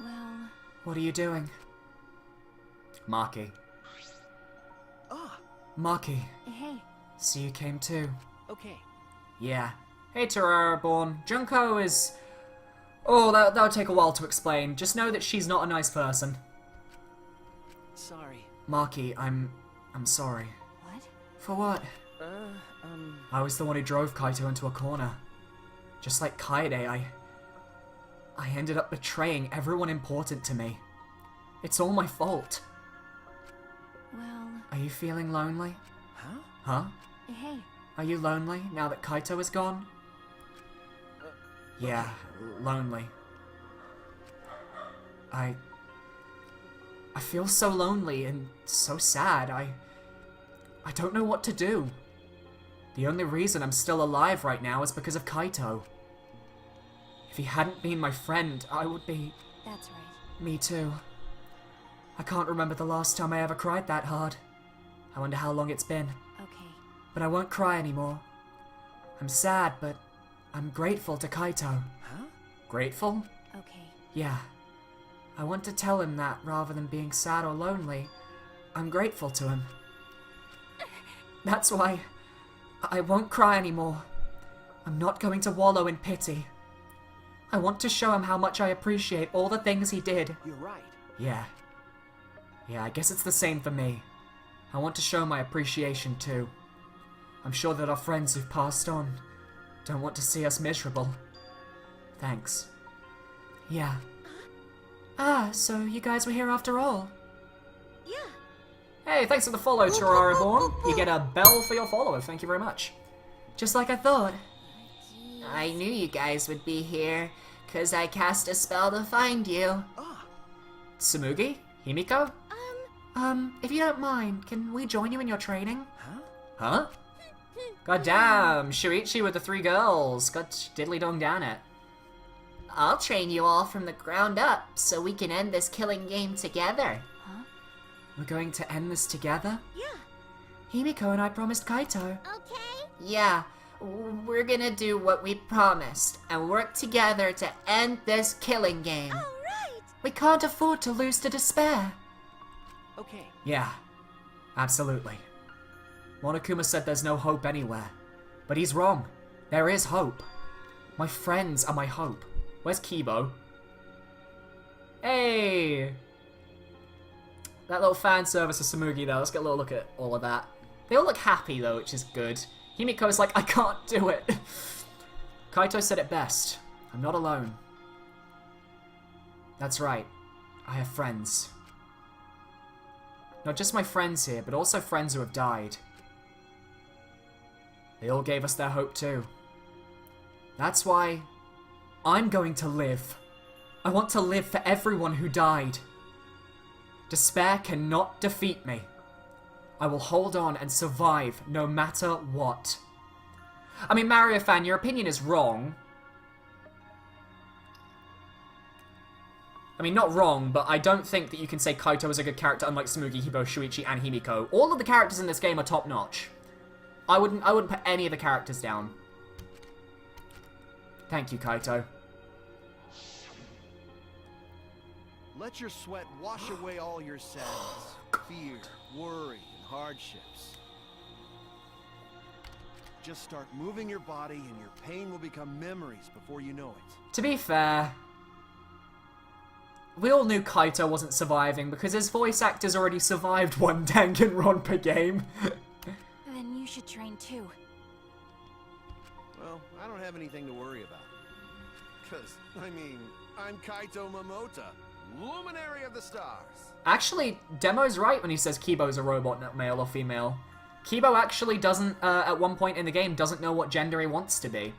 Well, What are you doing? Maki. Ah, Maki, hey, see you came too. okay. Yeah. Hey, Terror-born. Junko is... Oh, that'll take a while to explain. Just know that she's not a nice person. Sorry. Maki, I'm sorry. what? For what? I was the one who drove Kaito into a corner. Just like Kaede, I ended up betraying everyone important to me. It's all my fault. Well, Are you feeling lonely? Huh? Huh? hey, Are you lonely now that Kaito is gone? Yeah, lonely. I feel so lonely and so sad. I don't know what to do. The only reason I'm still alive right now is because of Kaito. If he hadn't been my friend, I would be... that's right. Me too. I can't remember the last time I ever cried that hard. I wonder how long it's been. Okay. But I won't cry anymore. I'm sad, but I'm grateful to Kaito. Huh? Grateful? Okay. Yeah. I want to tell him that rather than being sad or lonely, I'm grateful to him. That's why I won't cry anymore. I'm not going to wallow in pity. I want to show him how much I appreciate all the things he did. You're right. Yeah. Yeah, I guess it's the same for me. I want to show my appreciation too. I'm sure that our friends who've passed on don't want to see us miserable. Thanks. Yeah. Ah, so you guys were here after all. Yeah. Hey, thanks for the follow, Terrariborn. You get a bell for your follow. Thank you very much. Just like I thought. I knew you guys would be here, 'cause I cast a spell to find you. Tsumugi? Himiko? If you don't mind, can we join you in your training? Huh? God damn, Shuichi with the 3 girls. Got diddly dong down it. I'll train you all from the ground up, so we can end this killing game together. We're going to end this together? Yeah. Himiko and I promised Kaito. Okay. Yeah, we're gonna do what we promised, and work together to end this killing game. All right. We can't afford to lose to despair. Okay. Yeah, absolutely. Monokuma said there's no hope anywhere. But he's wrong. There is hope. My friends are my hope. Where's Kibo? Hey! That little fan service of Tsumugi though. Let's get a little look at all of that. They all look happy though, which is good. Himiko's like, I can't do it. Kaito said it best. I'm not alone. That's right. I have friends. Not just my friends here, but also friends who have died. They all gave us their hope too. That's why I'm going to live. I want to live for everyone who died. Despair cannot defeat me. I will hold on and survive no matter what. I mean, Mario fan, your opinion is wrong. I mean, not wrong, but I don't think that you can say Kaito is a good character unlike Tsumugi, Hibo, Shuichi, and Himiko. All of the characters in this game are top-notch. I wouldn't put any of the characters down. Thank you, Kaito. Let your sweat wash away all your sadness, fear, worry, and hardships. Just start moving your body and your pain will become memories before you know it. To be fair, we all knew Kaito wasn't surviving because his voice actor's already survived one Danganronpa game. Then you should train too. Well, I don't have anything to worry about. Because, I mean, I'm Kaito Momota, luminary of the stars. Actually, Demo's right when he says Kibo's a robot, not male or female. Kibo actually doesn't, at one point in the game, doesn't know what gender he wants to be.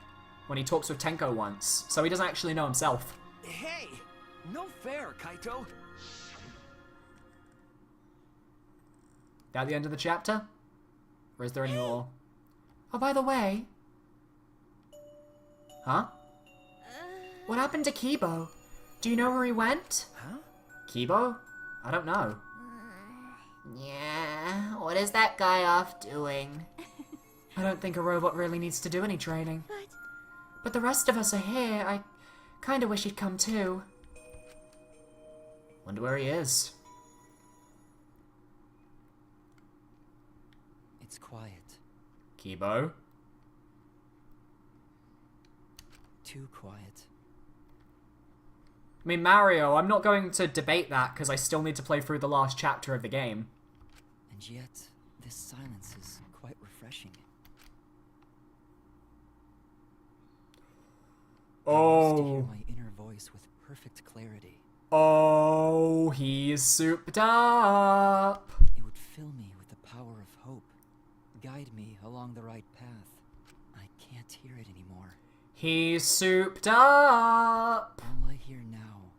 When he talks with Tenko once. So he doesn't actually know himself. Hey! No fair, Kaito! That the end of the chapter? Or is there any more? Oh, by the way, Huh? what happened to Kibo? Do you know where he went? Huh? Kibo? I don't know. Yeah, what is that guy off doing? I don't think a robot really needs to do any training. But the rest of us are here. I kinda wish he'd come too. Wonder where he is. It's quiet. Kibo? Too quiet. I mean, Mario, I'm not going to debate that because I still need to play through the last chapter of the game. And yet, this silence is quite refreshing. I used to hear Oh. my inner voice with perfect clarity. Oh, he's souped up. It would fill me with the power of hope, guide me along the right path. I can't hear it anymore. He's souped up. All I hear now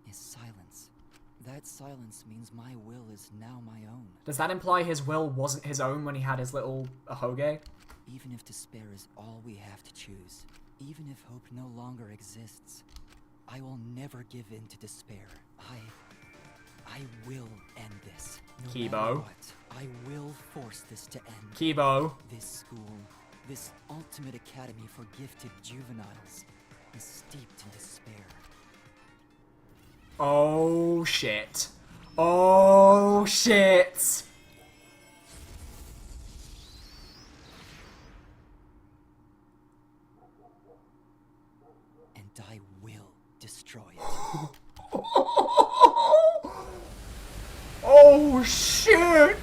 is silence. That silence means my will is now my own. Does that imply his will wasn't his own when he had his little ahoge? Even if despair is all we have to choose, even if hope no longer exists, I will never give in to despair. I will end this. No Kibo. matter what, I will force this to end. Kibo. This school, this ultimate academy for gifted juveniles, is steeped in despair. Oh, shit. Oh, shit. And I will destroy it. Oh, shit.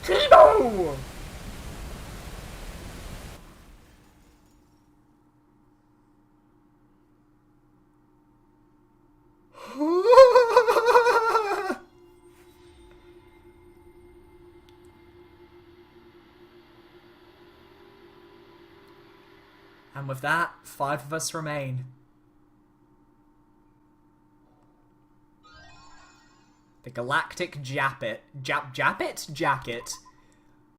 Kibo. And with that, 5 of us remain. The Galactic Jacket. Jacket?